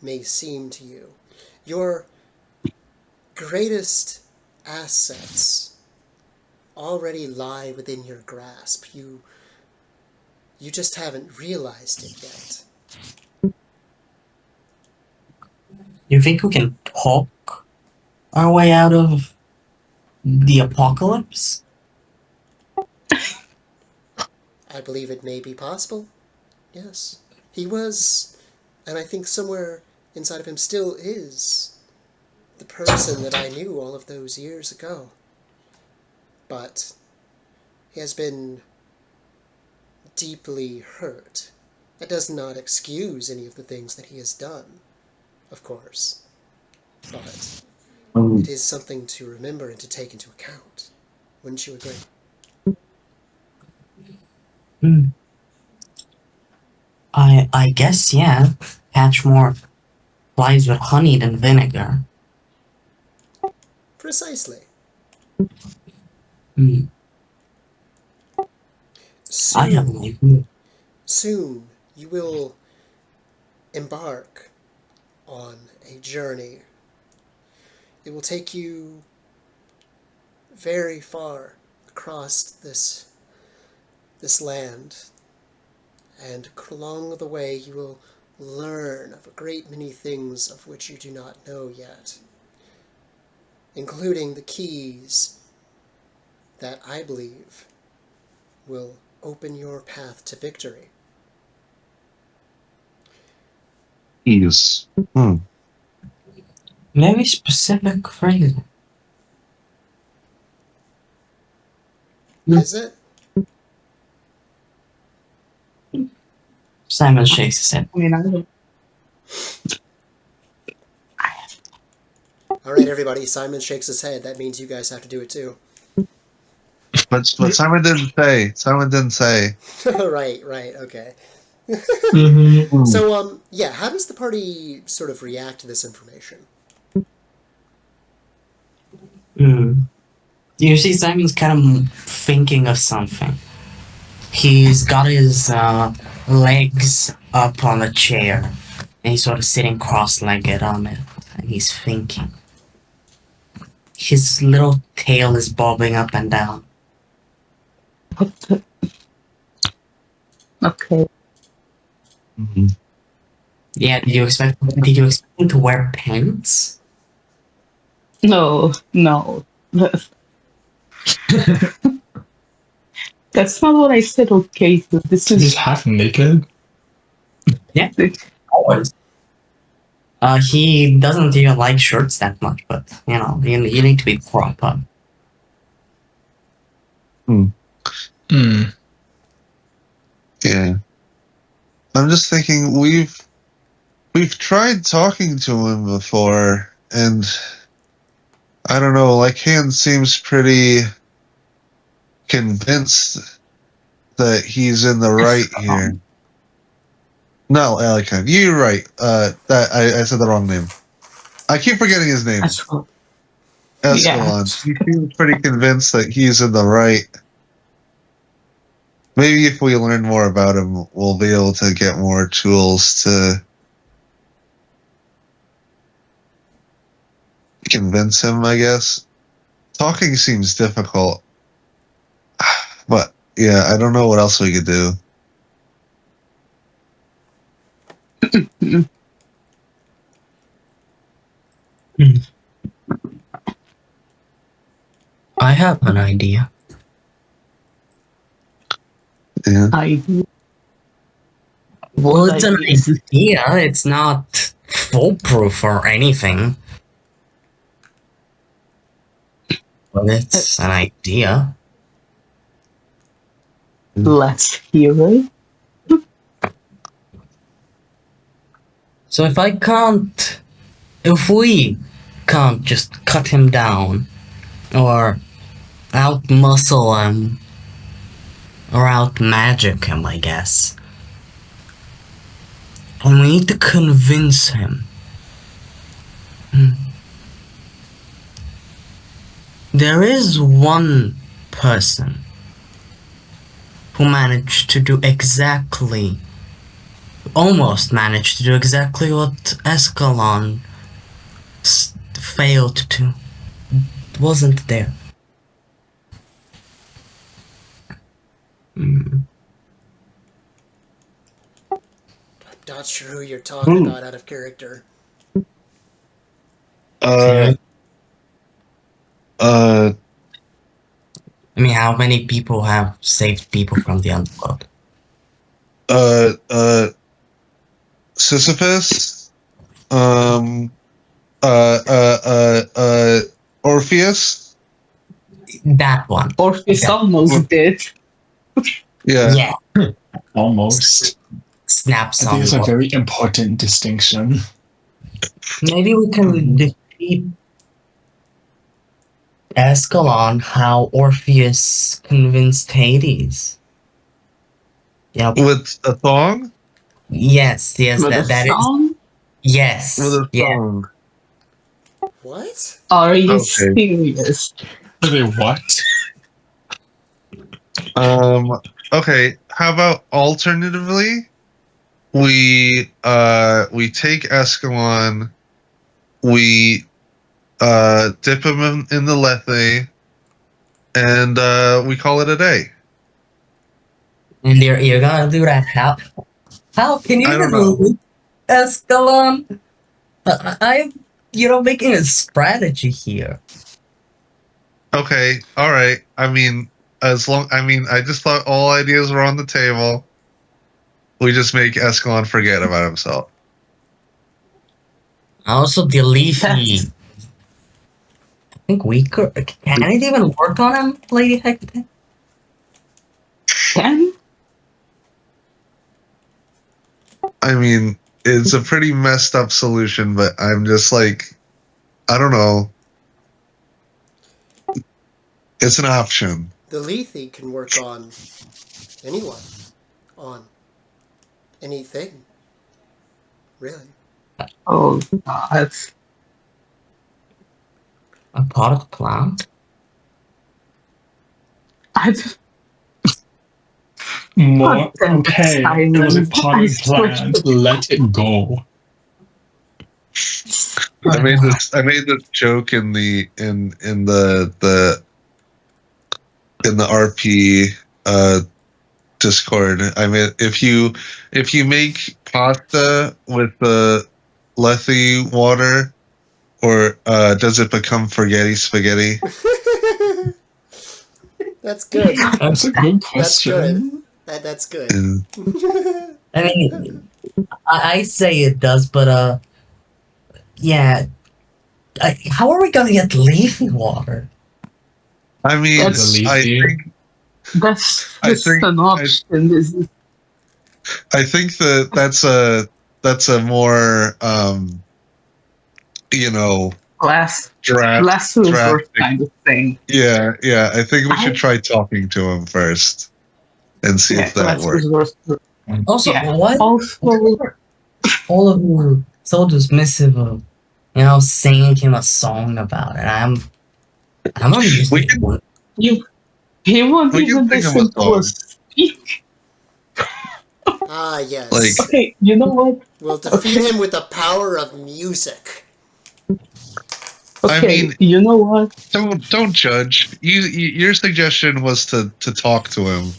may seem to you. Your greatest assets already lie within your grasp. You just haven't realized it yet. You think we can talk our way out of the apocalypse? I believe it may be possible. Yes. He was, and I think somewhere inside of him still is, the person that I knew all of those years ago. But he has been deeply hurt. That does not excuse any of the things that he has done, of course. But hmm, it is something to remember and to take into account. Wouldn't you agree? Hmm. I guess, yeah. Catch more flies with honey than vinegar. Precisely. Hmm. I have Soon, an idea. soon, you will embark on a journey. It will take you very far across this land, and along the way you will learn of a great many things of which you do not know yet, including the keys that I believe will open your path to victory. ease. Hmm. Very specific phrase. Hmm. Is it? Simon shakes his head. I mean, I don't. All right, everybody. Simon shakes his head. That means you guys have to do it too. But Simon didn't say. Simon didn't say. Right, right, okay. Mm-hmm. Hmm. So, yeah, how does the party sort of react to this information? Mm. You see, Simon's kind of thinking of something. He's got his legs up on a chair, and he's sort of sitting cross-legged on it, and he's thinking. His little tail is bobbing up and down. But, okay. Mhm. Yeah, did you expect him to wear pants? No, no. That's not what I said. Okay, so this He's is. half naked. Yeah, always. He doesn't even like shirts that much, but you need to be proper. Hmm. Mm. Yeah. I'm just thinking we've tried talking to him before, and I don't know. Like, Han seems pretty convinced that he's in the right here. No, Alec, you're right. That I said the wrong name. I keep forgetting his name. That's what. Yeah. Escalon. He seems pretty convinced that he's in the right. Maybe if we learn more about him, we'll be able to get more tools to convince him, I guess. Talking seems difficult. Yeah, I don't know what else we could do. I have an idea. Yeah. I Well, What it's an ideas? idea. It's not foolproof or anything. But it's an idea. Let's hear it. So if we can't just cut him down, or out muscle him, or out magic him, I guess. And we need to convince him. There is one person who almost managed to do exactly what Escalon failed to. Wasn't there. Not sure who you're talking about out of character. Uh. I mean, how many people have saved people from the underworld? Sisyphus. Orpheus. That one. Orpheus Yeah. almost did. Yeah. Yeah. Almost. Snaps I think on it's a what. very important distinction. Maybe we can defeat Escalon how Orpheus convinced Hades. Yep. With a thong. Yes, With a that is. song? Yes. With a Yeah. thong. What? Are you Okay. serious? Wait, what? Okay. How about alternatively, we take Escalon, we dip him in the Lethe, and we call it a day. And you're gonna do that how? How can you I don't even know. lose Escalon? I'm making a strategy here. Okay, all right. I just thought all ideas were on the table. We just make Escalon forget about himself. Also, the Leafy. That's- I think weaker. Can it even work on him, Lady Hecate? Can? I mean, it's a pretty messed up solution, but I'm just like, I don't know. It's an option. The Lethe can work on anyone. On anything. Really. Oh, God. A pot of plant? I just, More. God damn it, Okay, it was a Simon. I potted swear plant. to- Let it go. I made this joke in the RP Discord. I mean, if you make pasta with the Lethe water, or does it become forgetty spaghetti? That's good. That's a good That's good. question. That's good. And I mean, I say it does, but yeah. How are we gonna get Leafy water? I mean, That's- I Lethe. think That's I just think- an option. I think that's a more Last draft. resort kind of thing. Yeah. I think we should try talking to him first and see if that last works. resort. Also, Yeah. why Also, all of you so dismissive of, singing him a song about it? I'm amused. We can- he won't We can even sing him a listen to song. us speak. Ah, yes. Like- Okay, you know what? We'll defeat him with the power of music. Okay, I mean- you know what? Don't judge. Your suggestion was to talk to him.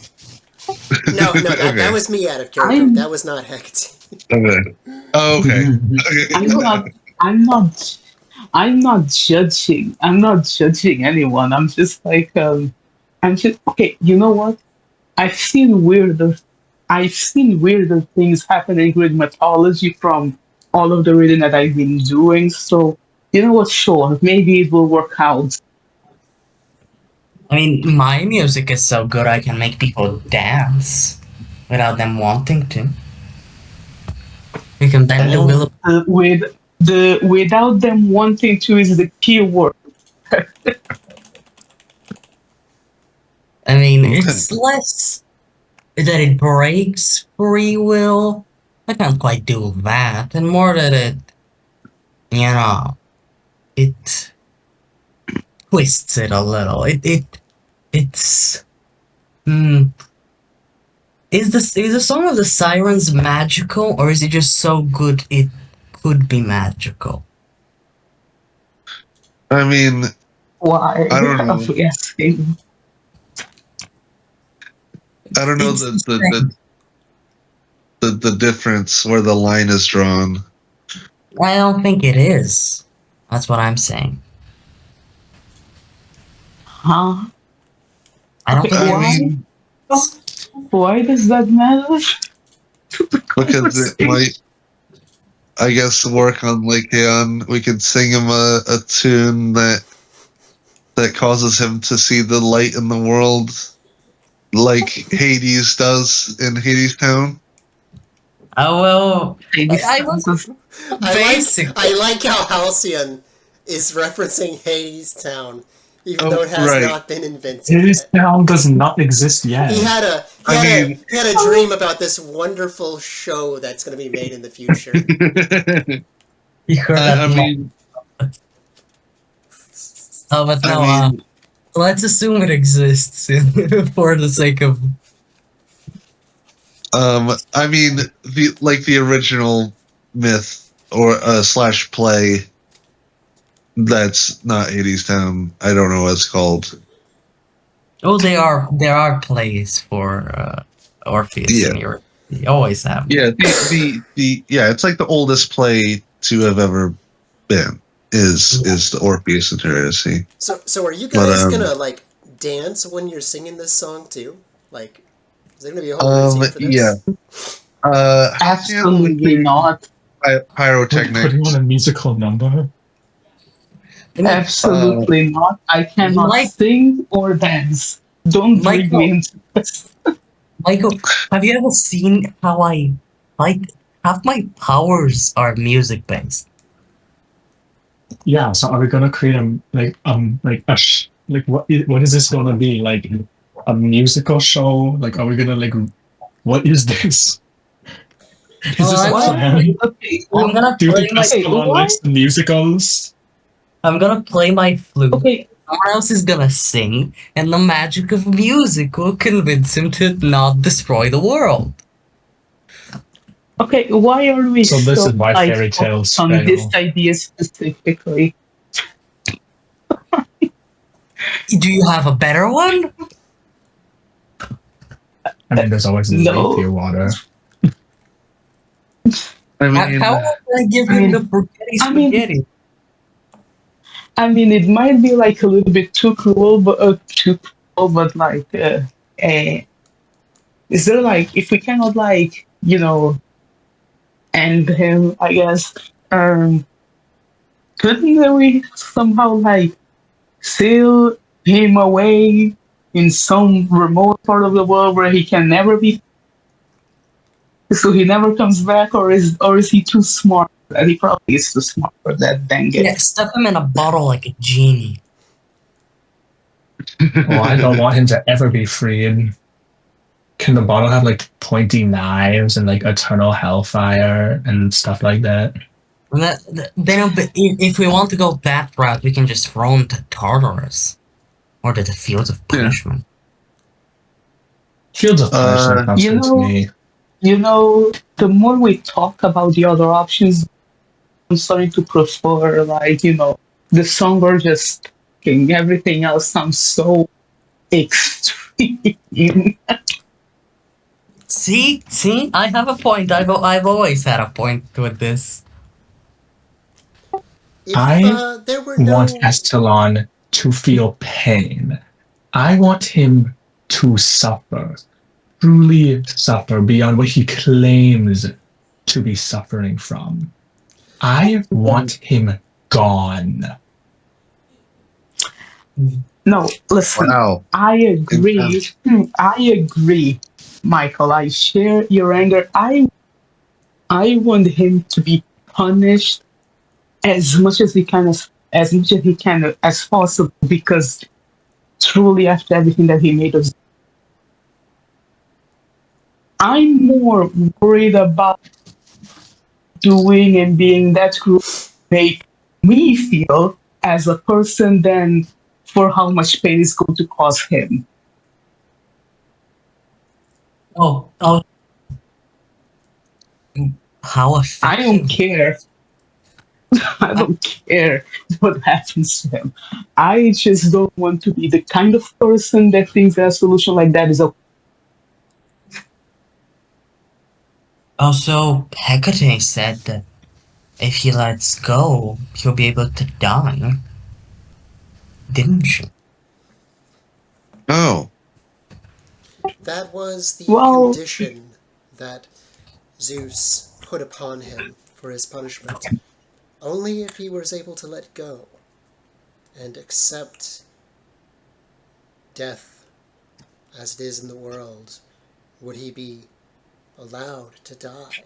No, that Okay. was me out of character. I'm That was not Hecate. Okay. Oh, okay. I'm Okay. not I'm not I'm not judging. I'm not judging anyone. I'm just like I'm just okay, you know what? I've seen weirder I've seen weirder things happening with mythology from all of the reading that I've been doing. So you know what, sure, maybe it will work out. I mean, my music is so good I can make people dance without them wanting to. You can bend the wheel. With the without them wanting to is the key word. I mean, Okay. it's less that it breaks free will. I can't quite do that, and more that you know, it twists it a little. It's. Hmm. Is the song of the sirens magical, or is it just so good it could be magical? I mean, Why I don't are know. we asking? I don't know It's insane. the difference where the line is drawn. I don't think it is. That's what I'm saying. Huh? I don't Okay, think I there is. mean, why does that matter to the because it conversation? might, I guess, work on Lycaon. We could sing him a tune that causes him to see the light in the world, like Hades does in Hades Town. Oh well, Maybe I sounds was as basic. I like how Halcyon is referencing Hades Town, even though Oh, it has right. not been invented His yet. town does not exist He yet. had a I mean, he had a dream about this wonderful show that's going to be made in the future. You heard that? I mean, Oh, but I no. mean, Let's assume it exists for the sake of. I mean, the original myth or slash play that's not Hades Town. I don't know what it's called. Oh, there are plays for Orpheus Yeah, in Europe. They always have yeah. been. The yeah. It's like the oldest play to have ever been is the Orpheus and Eurydice. So are you But guys gonna like dance when you're singing this song too? Like, is there gonna be a whole routine for yeah. this? Halcyon would absolutely do not. We're putting on pyrotechnics. a musical number. I mean, Uh, Absolutely not. I cannot Mike, sing or dance. Don't bring me Michael, into this. Michael, have you ever seen how I like half my powers are music based? Yeah. So are we gonna create like what is this gonna be like a musical show? Like, are we gonna like what is this? Is Well, this a Why? plan? Okay, I'm gonna Do you play think my okay, someone why? likes the musicals? I'm gonna play my flute. Okay, Someone else is gonna sing, and the magic of music will convince him to not destroy the world. okay. Why are we So this so is why like fairy focused tales on this fail. idea specifically? Do you have a better one? I mean, there's always No. rapier water. I mean, How will I give I him the mean, spaghetti I mean, spaghetti? I mean, it might be like a little bit too cruel, but like, uh, is there like if we cannot like end him? I guess. Couldn't we somehow like seal him away in some remote part of the world where he can never be, so he never comes back, or is he too smart? He probably is too smart for that. Dang Yeah, it! stuff him in a bottle like a genie. Oh, I don't want him to ever be freed. Can the bottle have like pointy knives and like eternal hellfire and stuff like that? And then, but if we want to go that route, we can just throw him to Tartarus or to the Fields of yeah. Punishment. Fields of Punishment sounds You good to know, me. the more we talk about the other options, I'm starting to prefer like the song we're just talking. Everything else sounds so extreme. See, I have a point. I've always had a point with this. If I there were want no... Estalon to feel pain. I want him to suffer, truly suffer beyond what he claims to be suffering from. I want him gone. No, listen. Wow. I agree. Intense. I agree, Michael. I share your anger. I want him to be punished as much as he can, as much as he can, as possible, because truly, after everything that he made us, I'm more worried about doing and being that cruel make me feel as a person than for how much pain it's going to cause him. Oh, how I don't affecting. care. I don't care what happens to him. I just don't want to be the kind of person that thinks that a solution like that is okay. Also, Hecate said that if he lets go, he'll be able to die. Didn't she? Oh, That was the Well, condition that Zeus put upon him for his punishment. Only if he was able to let go and accept death as it is in the world would he be allowed to die.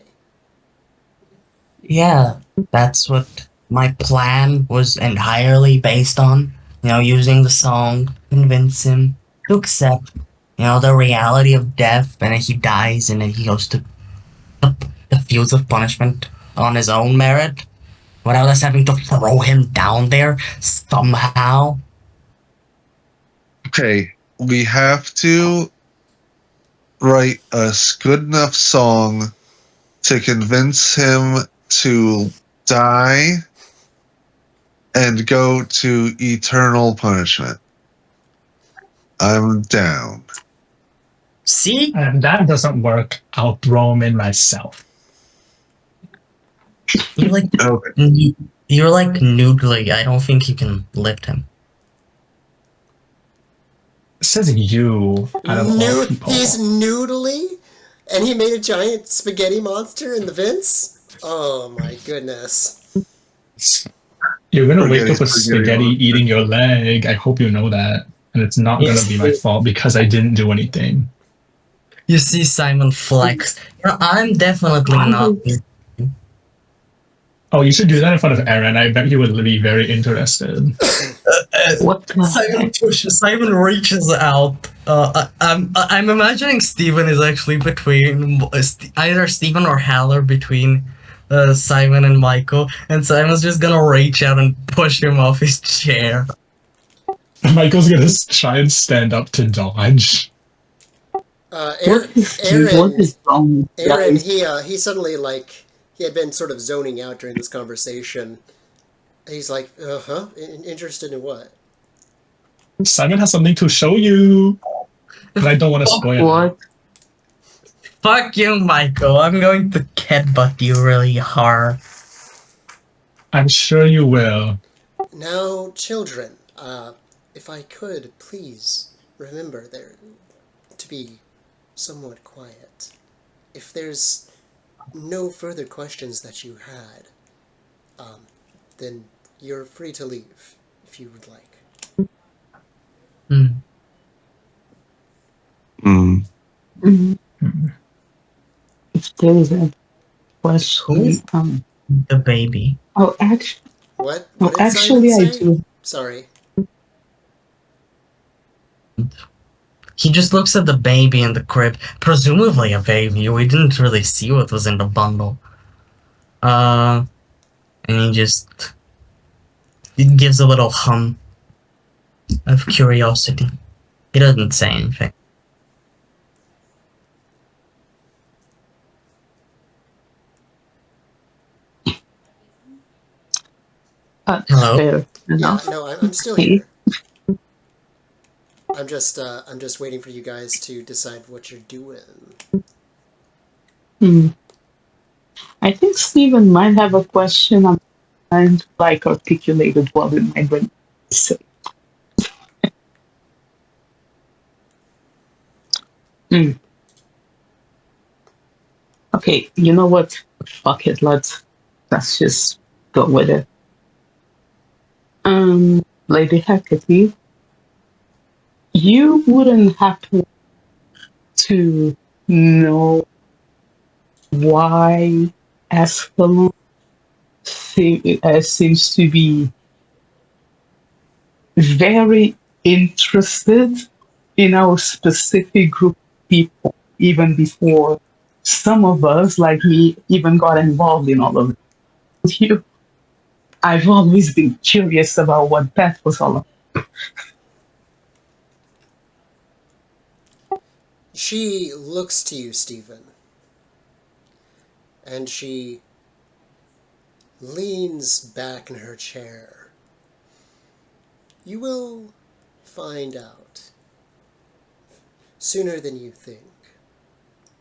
Yeah, that's what my plan was entirely based on. Using the song to convince him to accept, the reality of death, and then he dies, and then he goes to the fields of punishment on his own merit, without us having to throw him down there somehow. okay. We have to write a good enough song to convince him to die and go to eternal punishment. I'm down. See? And if that doesn't work, I'll throw him in myself. You're like, Okay. you're like noodly. I don't think you can lift him. It says you out of all people. He's noodly, and he made a giant spaghetti monster in the vents? Oh my goodness. You're gonna wake up with Spaghetti spaghetti monster. eating your leg. I hope you know that. And it's not Yes. gonna be my fault because I didn't do anything. You see Simon flex. I'm definitely not. Oh, you should do that in front of Aaron. I bet he would be very interested. what the Simon reaches out. I'm imagining Steven is actually between either Steven or Haller between Simon and Michael, and Simon's just gonna reach out and push him off his chair. Michael's gonna try and stand up to dodge. Aaron, what is wrong with Aaron, guys? he suddenly, like, he had been sort of zoning out during this conversation. He's like, interested in what? Simon has something to show you, but I don't want to spoil it. What? Fuck you, Michael. I'm going to headbutt you really hard. I'm sure you will. Now, children, if I could, please remember there to be somewhat quiet. If there's no further questions that you had, then you're free to leave if you would like. Hmm. If there is a question, Who's the baby? oh, actually, What? no, What did actually, Simon I say? do. Sorry. He just looks at the baby in the crib, presumably a baby. We didn't really see what was in the bundle. And he gives a little hum of curiosity. He doesn't say anything. Hello? Fair enough. Yeah, no, I'm still Hey. here. I'm just waiting for you guys to decide what you're doing. Hmm. I think Stephen might have a question I'm trying to like articulate it well in my brain. So, hmm. Okay, you know what? Fuck it, let's just go with it. Lady Hecate, you wouldn't happen to know why Ascalon seems to be very interested in our specific group of people, even before some of us, like me, even got involved in all of it. You, I've always been curious about what that was all about. She looks to you, Stephen, and she leans back in her chair. You will find out sooner than you think,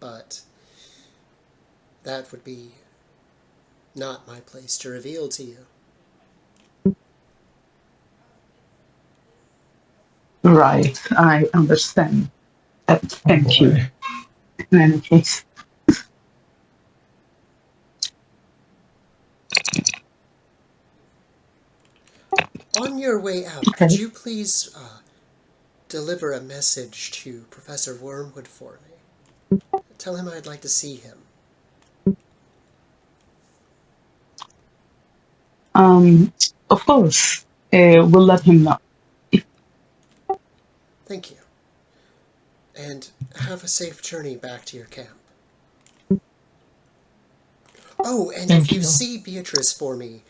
but that would be not my place to reveal to you. Right, I understand. Oh Thank you. boy. In any case, On your way out, could okay. you please deliver a message to Professor Wormwood for me? Tell him I'd like to see him. Um, of course, we'll let him know. Thank you. And have a safe journey back to your camp. Oh, and if Thank you you. see Beatrice for me,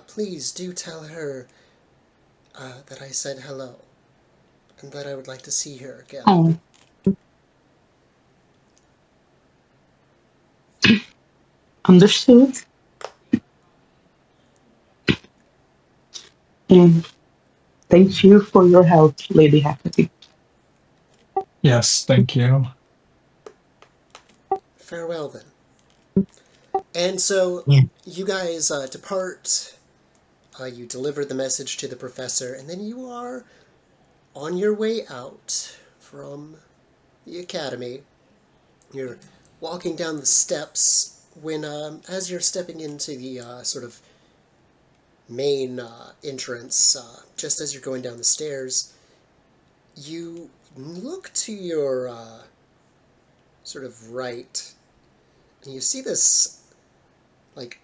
please do tell her that I said hello and that I would like to see her again. Oh, understood. And thank you for your help, Lady Hecate. Yes, thank you. Farewell then. And so Yeah. you guys depart. You deliver the message to the professor, and then you are on your way out from the academy. You're walking down the steps when, as you're stepping into the sort of main entrance, just as you're going down the stairs, you look to your sort of right, and you see this like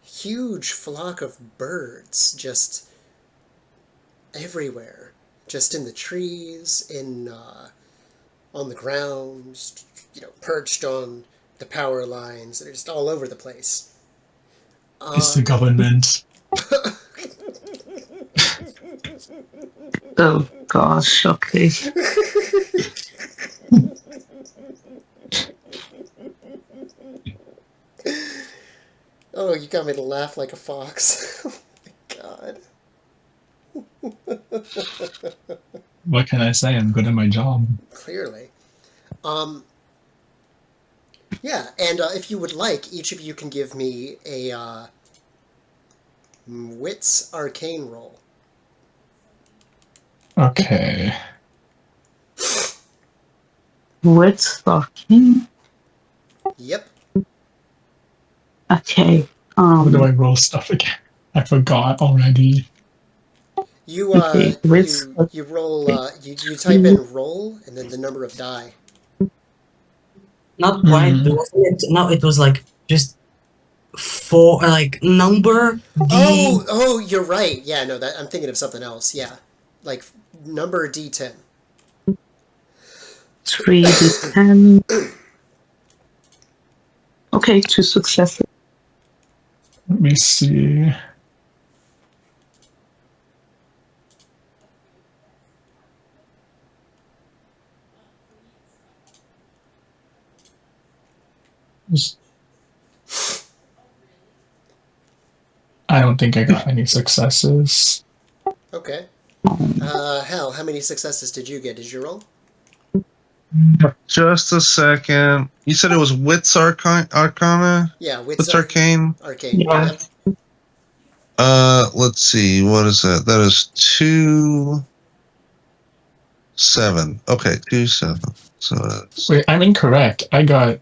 huge flock of birds just everywhere, just in the trees, in on the ground, perched on the power lines. They're just all over the place. It's the Um, government. Oh gosh, okay. oh, you got me to laugh like a fox. oh my god. What can I say? I'm good at my job. Clearly. Um, yeah, and if you would like, each of you can give me a Wits Arcane roll. Okay. What's talking? Yep. Okay. How do I roll stuff again? I forgot already. You Okay. What's you roll you type talking? in roll and then the number of die. Not quite, Hmm. wasn't it? No, it was like just four, like number D. Oh, you're right. Yeah, no, that I'm thinking of something else. Yeah, like number D10. 3d10. Okay, 2 successes. Let me see. I don't think I got any successes. Okay. Hal, how many successes did you get? Did you roll? Just a second. You said it was Wits Arcana? Yeah, Wits Arcane? Arcane. Yeah. Yep. Let's see. What is that? That is 2-7. Okay, 2-7. So that's Wait, I'm incorrect. I got.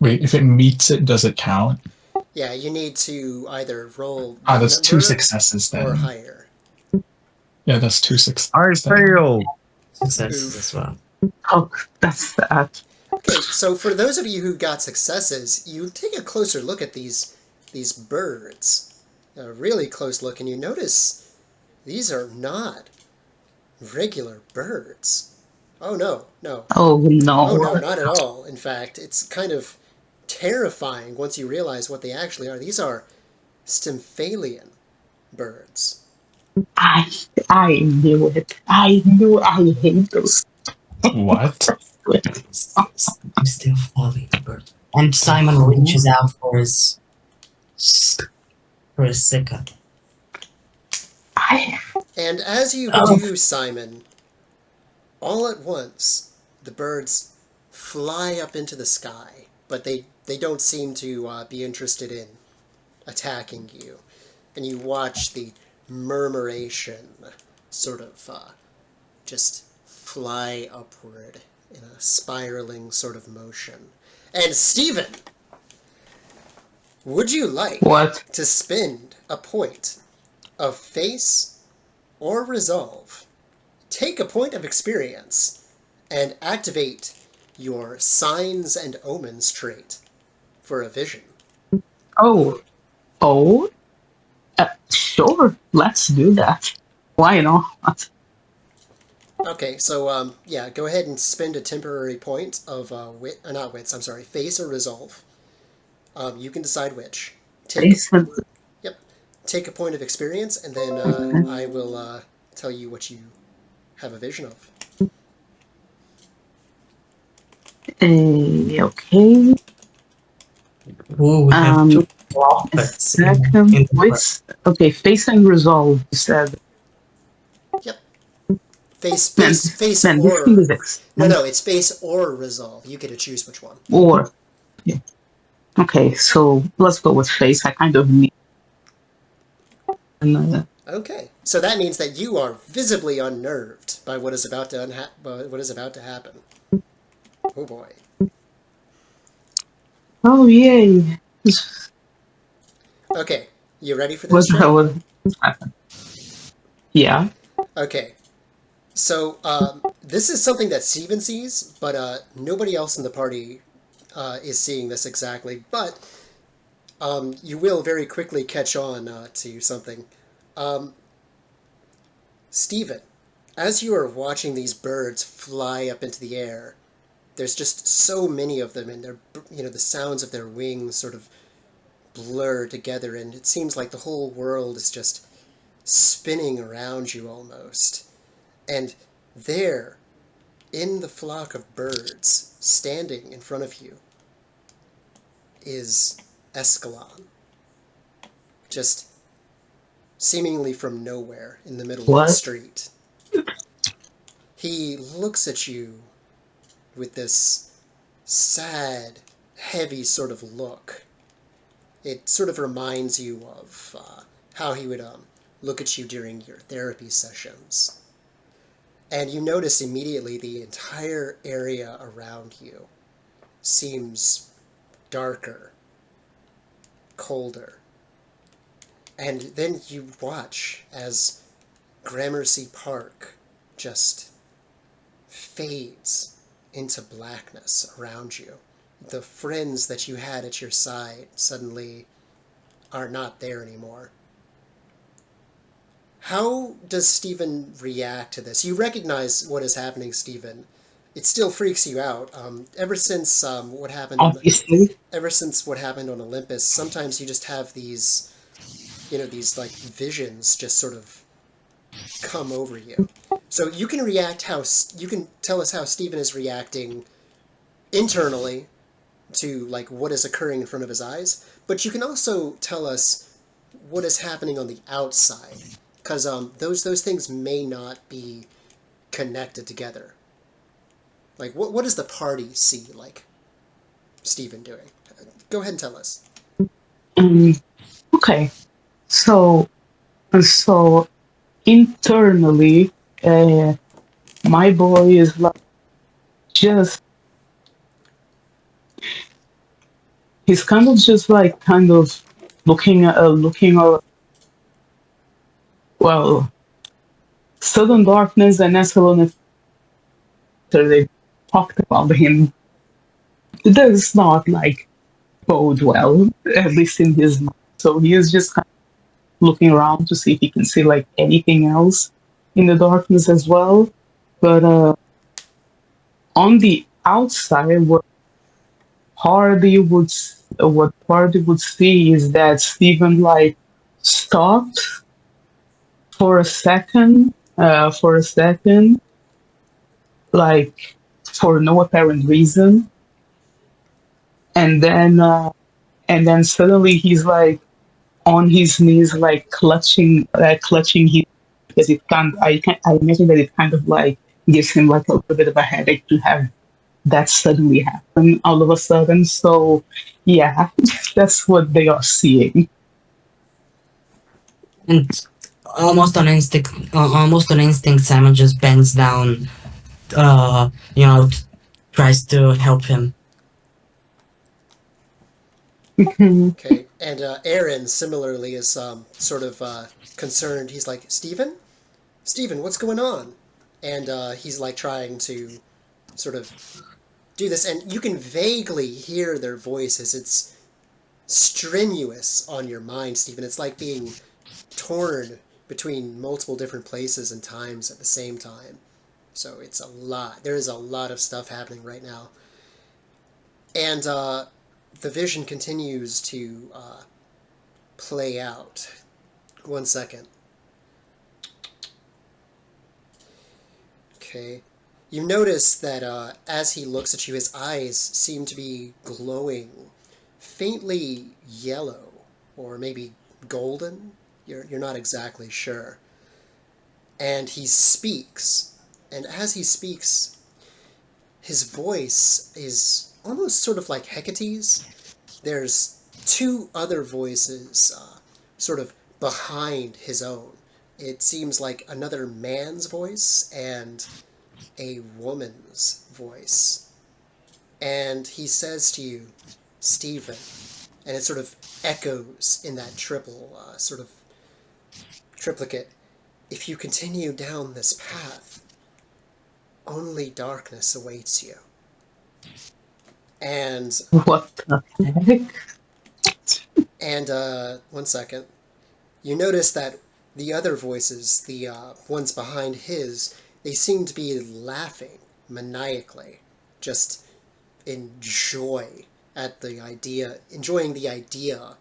Wait, if it meets it, does it count? Yeah, you need to either roll Ah, that that's 2 number successes or then. higher. Yeah, that's 2 successes. I then. failed. Successes Oof. as well. Oh, that's sad. Okay, so for those of you who got successes, you take a closer look at these birds. A really close look, and you notice these are not regular birds. Oh no, no. Oh Oh no. no, not at all. In fact, it's kind of terrifying once you realize what they actually are. These are Stymphalian birds. I knew it. I knew I hate those. What? I'm still falling, Bert. And Simon reaches out for his sicker. I And as you Oh. do, Simon, all at once, the birds fly up into the sky, but they don't seem to be interested in attacking you. And you watch the murmuration sort of just fly upward in a spiraling sort of motion. And Stephen, would you like What? to spend a point of face or resolve, take a point of experience, and activate your signs and omens trait for a vision? Oh. Oh? Sure. Let's do that. Why not? Okay, so yeah, go ahead and spend a temporary point of face or resolve. You can decide which. Jason. Take a point of experience, and then I will tell you what you have a vision of. Okay. Ooh, we have two prophets Second. in the Wait. Okay, face and resolve, you said. Yep. Face Man, face face man, this or thing is expensive. no, it's face or resolve. You get to choose which one. Or. Yeah. Okay, so let's go with face. I kind of need. And, Okay, so that means that you are visibly unnerved by what is about to happen. Oh boy. oh, yay. Okay, you ready for What this? Trey? what happened? Yeah. Okay, so this is something that Steven sees, but nobody else in the party is seeing this exactly. But you will very quickly catch on to something. Steven, as you are watching these birds fly up into the air, there's just so many of them, and the sounds of their wings sort of blur together, and it seems like the whole world is just spinning around you almost. And there, in the flock of birds, standing in front of you, is Escalon. Just seemingly from nowhere in the middle of What? the street. He looks at you with this sad, heavy sort of look. It sort of reminds you of how he would look at you during your therapy sessions. And you notice immediately the entire area around you seems darker, colder. And then you watch as Gramercy Park just fades into blackness around you. The friends that you had at your side suddenly are not there anymore. How does Stephen react to this? You recognize what is happening, Stephen. It still freaks you out. Ever since what happened Obviously. ever since what happened on Olympus, sometimes you just have these like visions just sort of come over you. So you can tell us how Stephen is reacting internally to like what is occurring in front of his eyes, but you can also tell us what is happening on the outside, because those things may not be connected together. Like, what does the party see, like, Stephen doing? Go ahead and tell us. Um, okay, so so internally, my boy is like just he's kind of just like kind of looking at well, Southern Darkness and Escalon they talked about him. It does not like bode well, at least in his mind. So he is just kind of looking around to see if he can see like anything else in the darkness as well. But on the outside, what Hardy would see is that Stephen like stopped for a second, like for no apparent reason, and then suddenly he's like on his knees, like clutching his because I imagine that it kind of like gives him like a little bit of a headache to have that suddenly happen all of a sudden. So yeah, that's what they are seeing. And almost on instinct, Simon just bends down, tries to help him. Okay, and Aaron similarly is sort of concerned. He's like, Stephen? Stephen, what's going on? And he's like trying to sort of do this, and you can vaguely hear their voices. It's strenuous on your mind, Stephen. It's like being torn between multiple different places and times at the same time. So it's a lot. There is a lot of stuff happening right now. And the vision continues to play out. 1 second. Okay. You notice that as he looks at you, his eyes seem to be glowing faintly yellow or maybe golden. You're not exactly sure. And he speaks. And as he speaks, his voice is almost sort of like Hecate's. There's two other voices sort of behind his own. It seems like another man's voice and a woman's voice. And he says to you, Stephen, and it sort of echoes in that sort of triplicate. If you continue down this path, only darkness awaits you. And What the heck? 1 second. You notice that the other voices, the ones behind his, they seem to be laughing maniacally, just in joy at the idea, enjoying the idea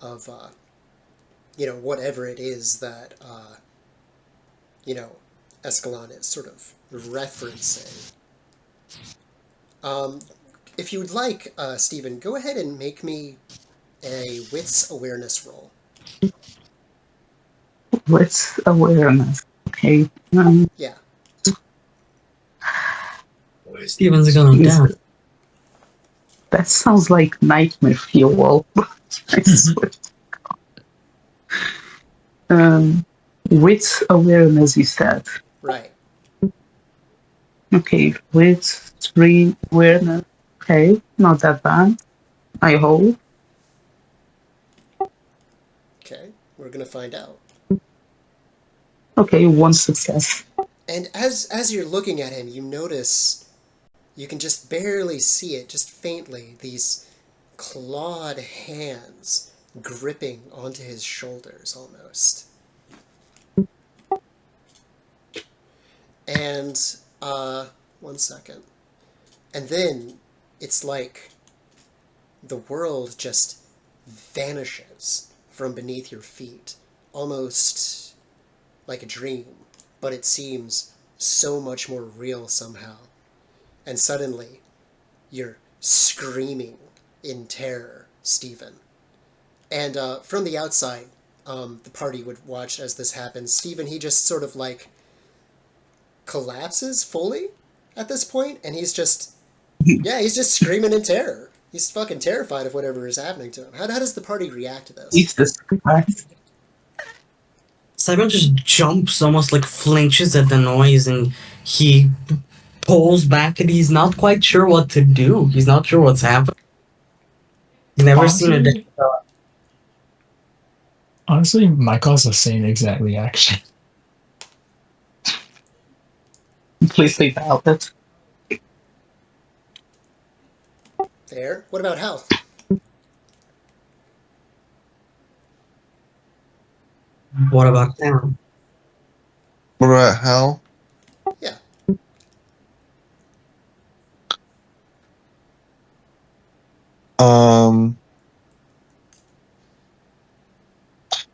of, whatever it is that, Escalon is sort of referencing. If you would like, Stephen, go ahead and make me a wits awareness roll. What's awareness? Okay. Yeah. Steven's going down. Jesus. That sounds like nightmare fuel. I swear. Wits awareness, you said. Right. Okay, wits 3 awareness. Okay, not that bad. I hope. Okay. We're gonna find out. Okay, 1 success. And as you're looking at him, you notice you can just barely see it, just faintly, these clawed hands gripping onto his shoulders almost. And 1 second. And then it's like the world just vanishes from beneath your feet, almost like a dream, but it seems so much more real somehow. And suddenly, you're screaming in terror, Stephen. And from the outside, the party would watch as this happens. Stephen, he just sort of like collapses fully at this point, and he's just screaming in terror. He's fucking terrified of whatever is happening to him. How does the party react to this? Jesus Christ. Simon just jumps, almost like flinches at the noise, and he pulls back, and he's not quite sure what to do. He's not sure what's happening. He's never seen a Honestly, honestly, Michael has the same exact reaction. Please leave out that. There. What about Hal? What about now? What about Hal? Yeah.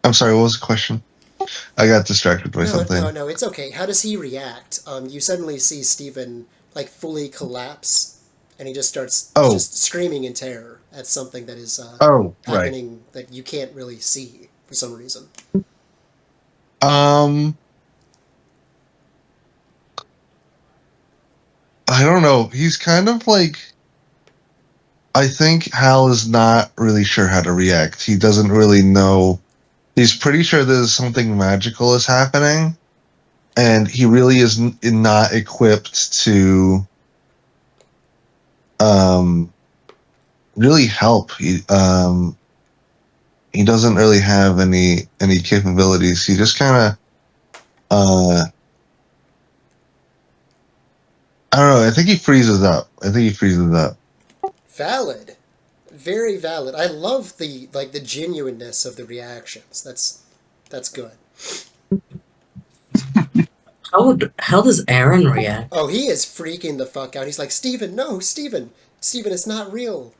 I'm sorry, what was the question? I got distracted by something. No, it's okay. How does he react? You suddenly see Stephen like fully collapse, and he just starts Oh. just screaming in terror at something that is Oh, right. happening that you can't really see for some reason. I don't know. He's kind of like, I think Hal is not really sure how to react. He doesn't really know. He's pretty sure there's something magical is happening, and he really is not equipped to really help. He doesn't really have any capabilities. He just kind of I don't know. I think he freezes up. Valid, very valid. I love the genuineness of the reactions. That's good. How does Aaron react? Oh, he is freaking the fuck out. He's like, Stephen, no, Stephen, it's not real.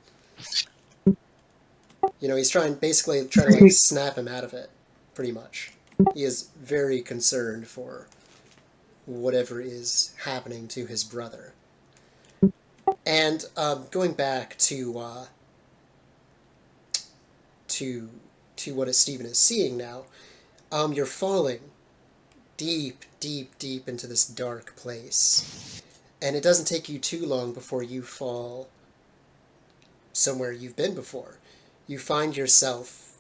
You know, he's basically trying to like snap him out of it, pretty much. He is very concerned for whatever is happening to his brother. And going back to what Stephen is seeing now, you're falling deep, deep, deep into this dark place. And it doesn't take you too long before you fall somewhere you've been before. You find yourself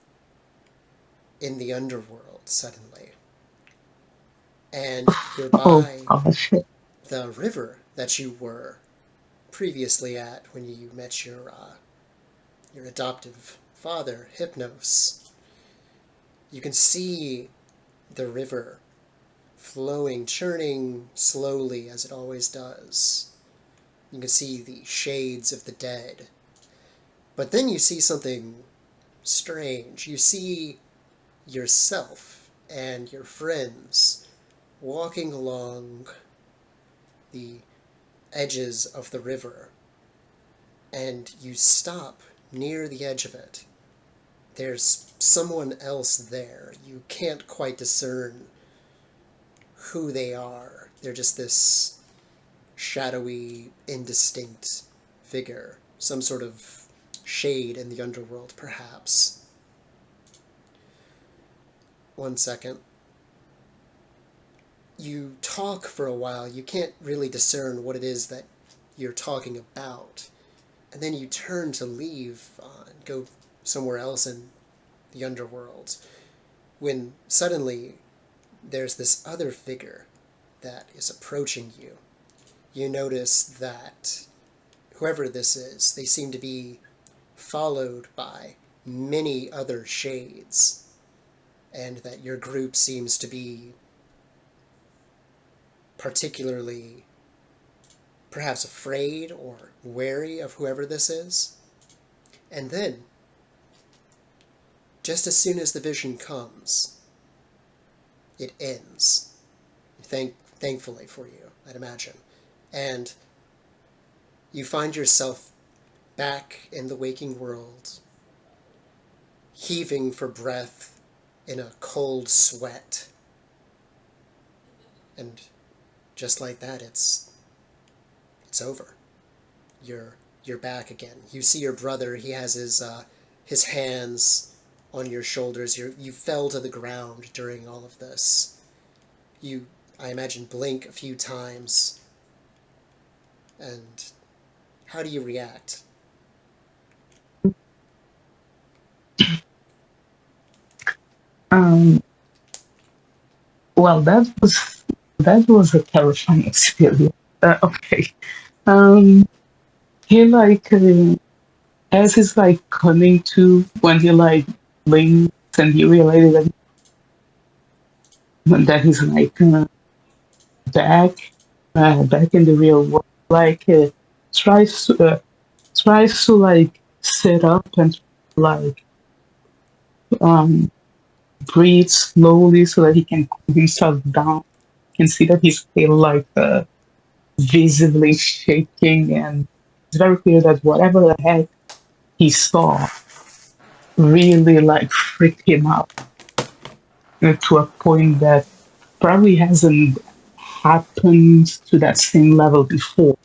in the underworld suddenly. And you're by the river that you were previously at when you met your adoptive father, Hypnos. You can see the river flowing, churning slowly as it always does. You can see the shades of the dead. But then you see something strange. You see yourself and your friends walking along the edges of the river, and you stop near the edge of it. There's someone else there. You can't quite discern who they are. They're just this shadowy, indistinct figure, some sort of shade in the underworld, perhaps. One second. You talk for a while. You can't really discern what it is that you're talking about. And then you turn to leave and go somewhere else in the underworld, when suddenly there's this other figure that is approaching you. You notice that whoever this is, they seem to be followed by many other shades, and that your group seems to be particularly perhaps afraid or wary of whoever this is. And then, just as soon as the vision comes, it ends. Thankfully for you, I'd imagine. And you find yourself back in the waking world, heaving for breath in a cold sweat. And just like that, it's over. You're back again. You see your brother. He has his hands on your shoulders. You fell to the ground during all of this. You, I imagine, blink a few times, And how do you react? Um, well, that was a terrifying experience. Okay. Um, he like as he's like coming to when he like blinks and he realizes that he's like back back in the real world. Like tries to uh, tries to like sit up and like um breathe slowly so that he can cool himself down. You can see that he's still like visibly shaking, and it's very clear that whatever the heck he saw really like freaked him out to a point that probably hasn't happened to that same level before.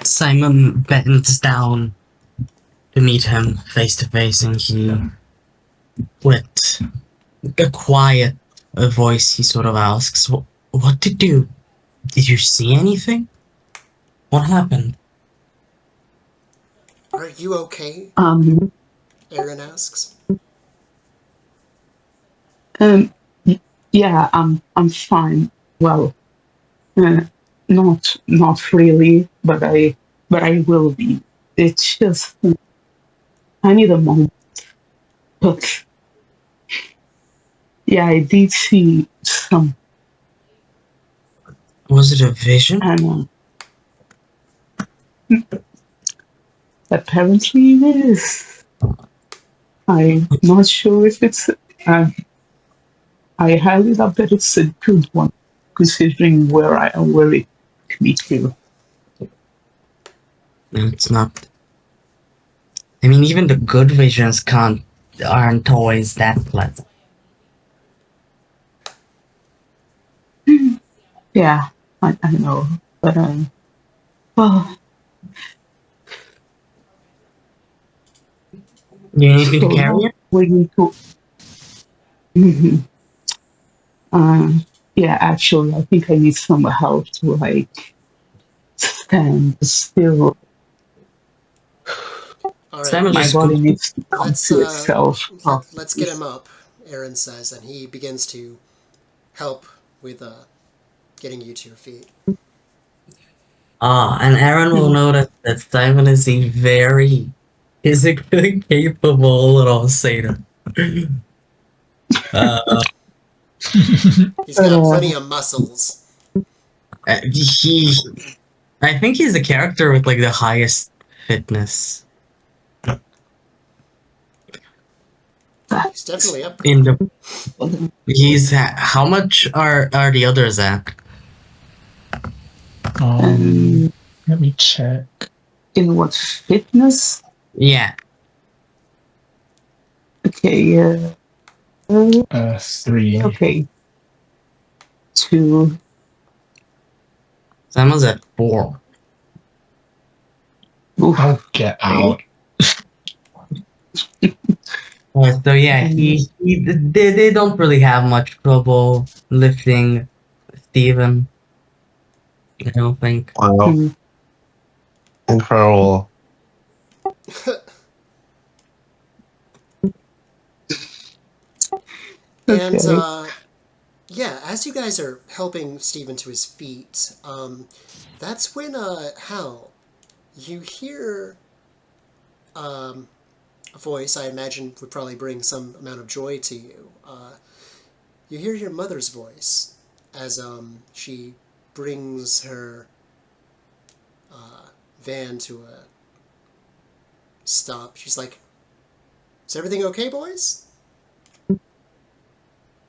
Simon bends down to meet him face to face, and he, with a quiet voice, he sort of asks, "What did you? Did you see anything? What happened?" Are you okay? Um, Aaron asks. um, yeah, I'm fine. Well, uh, not really, but I will be. It's just I need a moment. But yeah, I did see some, Was it a vision? and apparently it is. I'm not sure if it's. Um, I highly doubt that it's a good one, considering where I am, where it took me to. It's not. I mean, even the good visions aren't always that pleasant. Yeah, I know, but well, You need me to so carry now it? we need to. Mhm. Um, yeah, actually, I think I need some help to like stand still. All right, Simon My just body scoops. needs to come let's to itself let's get properly. him up. Aaron says, and he begins to help with getting you to your feet. And Aaron will notice that Simon is a very physically capable little satyr. Uh, He's But got plenty of muscles. he, I think he's the character with like the highest fitness He's definitely up there. in the. He's how much are the others at? um, Let me check. in what fitness? Yeah, Okay, uh, 3. okay, two. Simon's at 4. Oof. Oh, get out. So yeah, Um, they don't really have much trouble lifting Steven, I don't think. Wow, hmm, incredible. And okay. yeah, as you guys are helping Stephen to his feet, that's when Hal, you hear a voice I imagine would probably bring some amount of joy to you. You hear your mother's voice as she brings her van to a stop. She's like, "Is everything okay, boys?"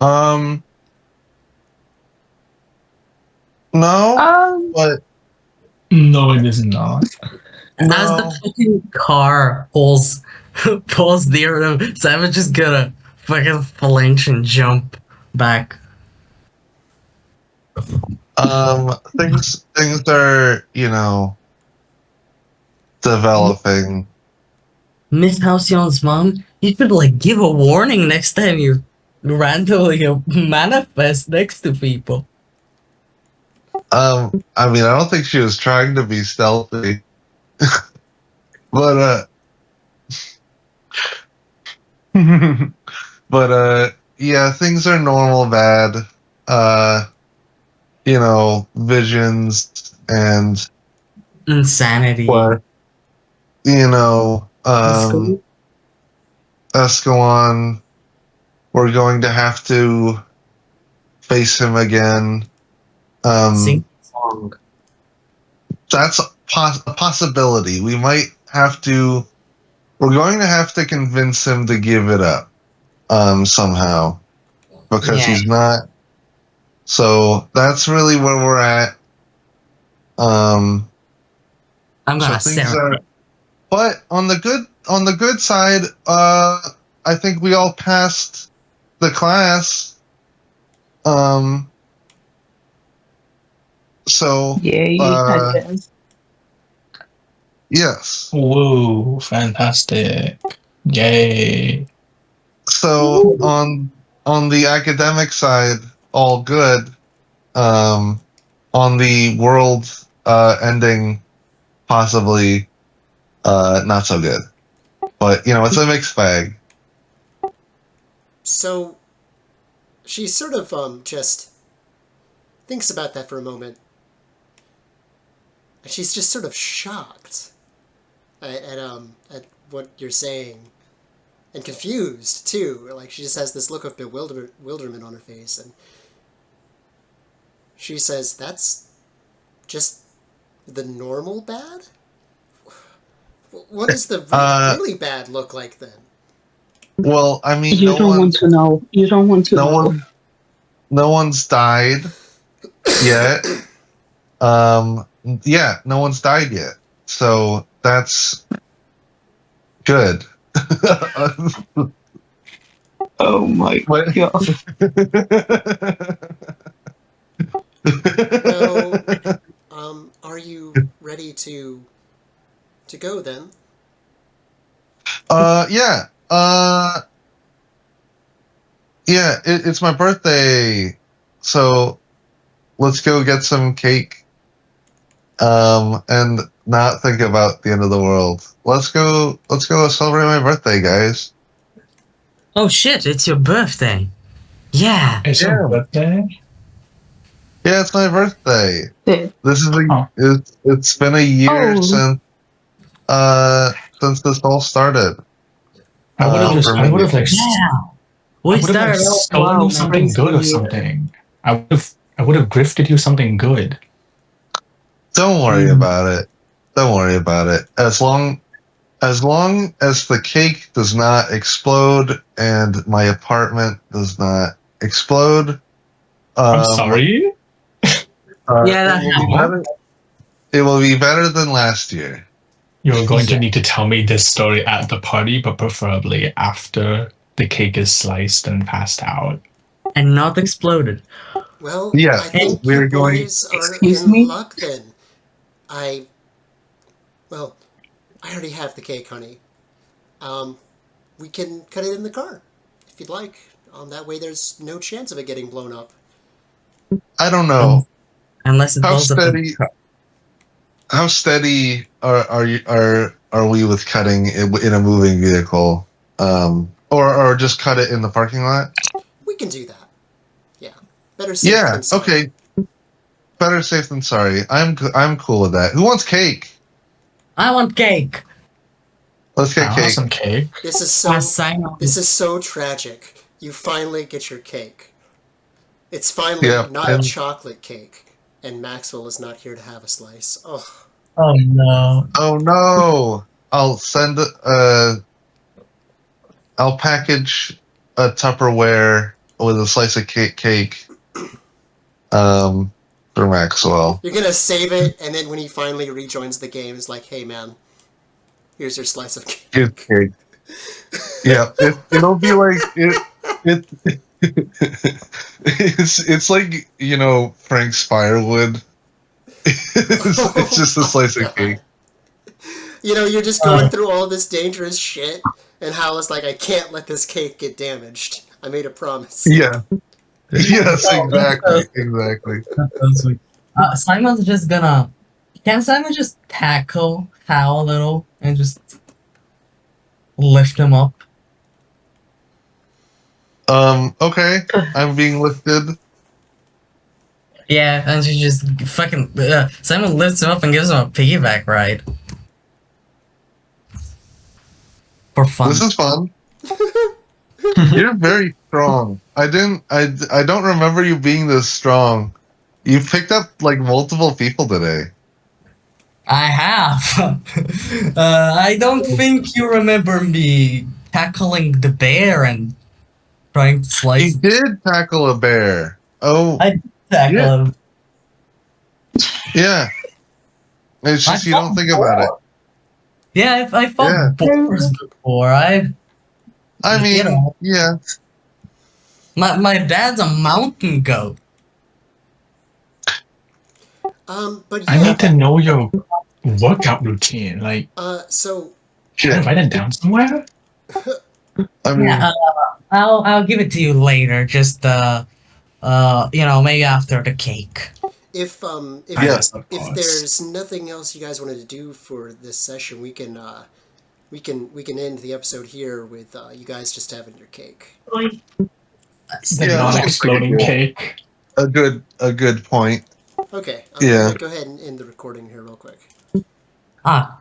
Um, no, Um, but No, it is not. As the no. fucking car pulls near them, Simon's just gonna fucking flinch and jump back. Things are developing. Miss Halcyon's mom, you should like give a warning next time you randomly manifest next to people. I mean, I don't think she was trying to be stealthy, but yeah, things are normal bad. Uh, visions and Insanity. what Escalon. We're going to have to face him again. Sing song. That's a possibility. We might have to. We're going to have to convince him to give it up, somehow, because Yeah, he's not. So that's really where we're at. I'm So gonna things serenade. are. But on the good side, I think we all passed the class. Um, so Yay, I guess. yes. Whoa, fantastic. Yay. So on the academic side, all good. On the world ending, possibly not so good. But it's a mixed bag. So she sort of just thinks about that for a moment. She's just sort of shocked at what you're saying, and confused too. Like she just has this look of bewilderment on her face, and she says, "That's just the normal bad. What does the Uh, really bad look like then?" well, I mean, You don't want to know. You don't want to no know. one, no one's died yet. Yeah, no one's died yet, so that's good. Oh my But- god. Well, are you ready to go then? Yeah. Yeah, it's my birthday, so let's go get some cake. And not think about the end of the world. Let's go celebrate my birthday, guys. Oh shit, it's your birthday. Yeah. It's your Yeah. birthday? Yeah, it's my birthday. Dead. This is Oh. it's been a year Oh, since this all started. I would have For I me. would have Yeah. We started off stolen well, you man. something good or crazy. something. I would have grifted you something good. Don't worry Mm. about it. Don't worry about it. As long as the cake does not explode and my apartment does not explode, I'm sorry? Yeah, that it will be happened. better. It will be better than last year. You're going to Yeah. need to tell me this story at the party, but preferably after the cake is sliced and passed out. And not exploded. Well, I Yes, think you we're going. boys are excuse in me? luck then. I well, I already have the cake, honey. Um, we can cut it in the car if you'd like. That way, there's no chance of it getting blown up. I don't know Unless it how blows up the steady. How steady are we with cutting in a moving vehicle, or just cut it in the parking lot? We can do that. Yeah, better safe Yeah. than sorry. Okay. Better safe than sorry. I'm cool with that. Who wants cake? I want cake. Let's I get want cake. some cake. This is I so. sign on. This is so tragic. You finally get your cake. It's finally Yeah. not a And chocolate cake, and Maxwell is not here to have a slice. Oh, Oh no. oh no! I'll package a Tupperware with a slice of cake. For Maxwell. you're gonna save it, and then when he finally rejoins the game, it's like, hey man, here's your slice of cake. Here's cake. Yeah. It'll be like it. It's like Frank's firewood. It's just a Oh slice my of cake. god. You're just going through all this dangerous shit, and Hal is like, I can't let this cake get damaged. I made a promise. Yeah. Yes, Oh, exactly. Exactly. that's so sweet. Simon's just gonna. Can Simon just tackle Hal a little and just lift him up? Okay. I'm being lifted. Yeah, and she just fucking. Simon lifts him up and gives him a piggyback ride. For fun. This is fun. You're very strong. I don't remember you being this strong. You picked up like multiple people today. I have. I don't think you remember me tackling the bear and trying to slice. You did tackle a bear. Oh, I did tackle yeah. him. Yeah. It's I just you don't fought think about it. boar. Yeah, I fought Yeah. boars before. I You mean, know, yeah. my dad's a mountain goat. But I yeah, need to know your workout routine. Like, so should I write it down somewhere? I mean, Yeah, I'll give it to you later. Just maybe after the cake. if Yes, of if course. there's nothing else you guys wanted to do for this session, we can end the episode here with you guys just having your cake. The Yeah, that seems like non-exploding cake. a good point. Okay, I'm Yeah. gonna go ahead and end the recording here real quick. Ah,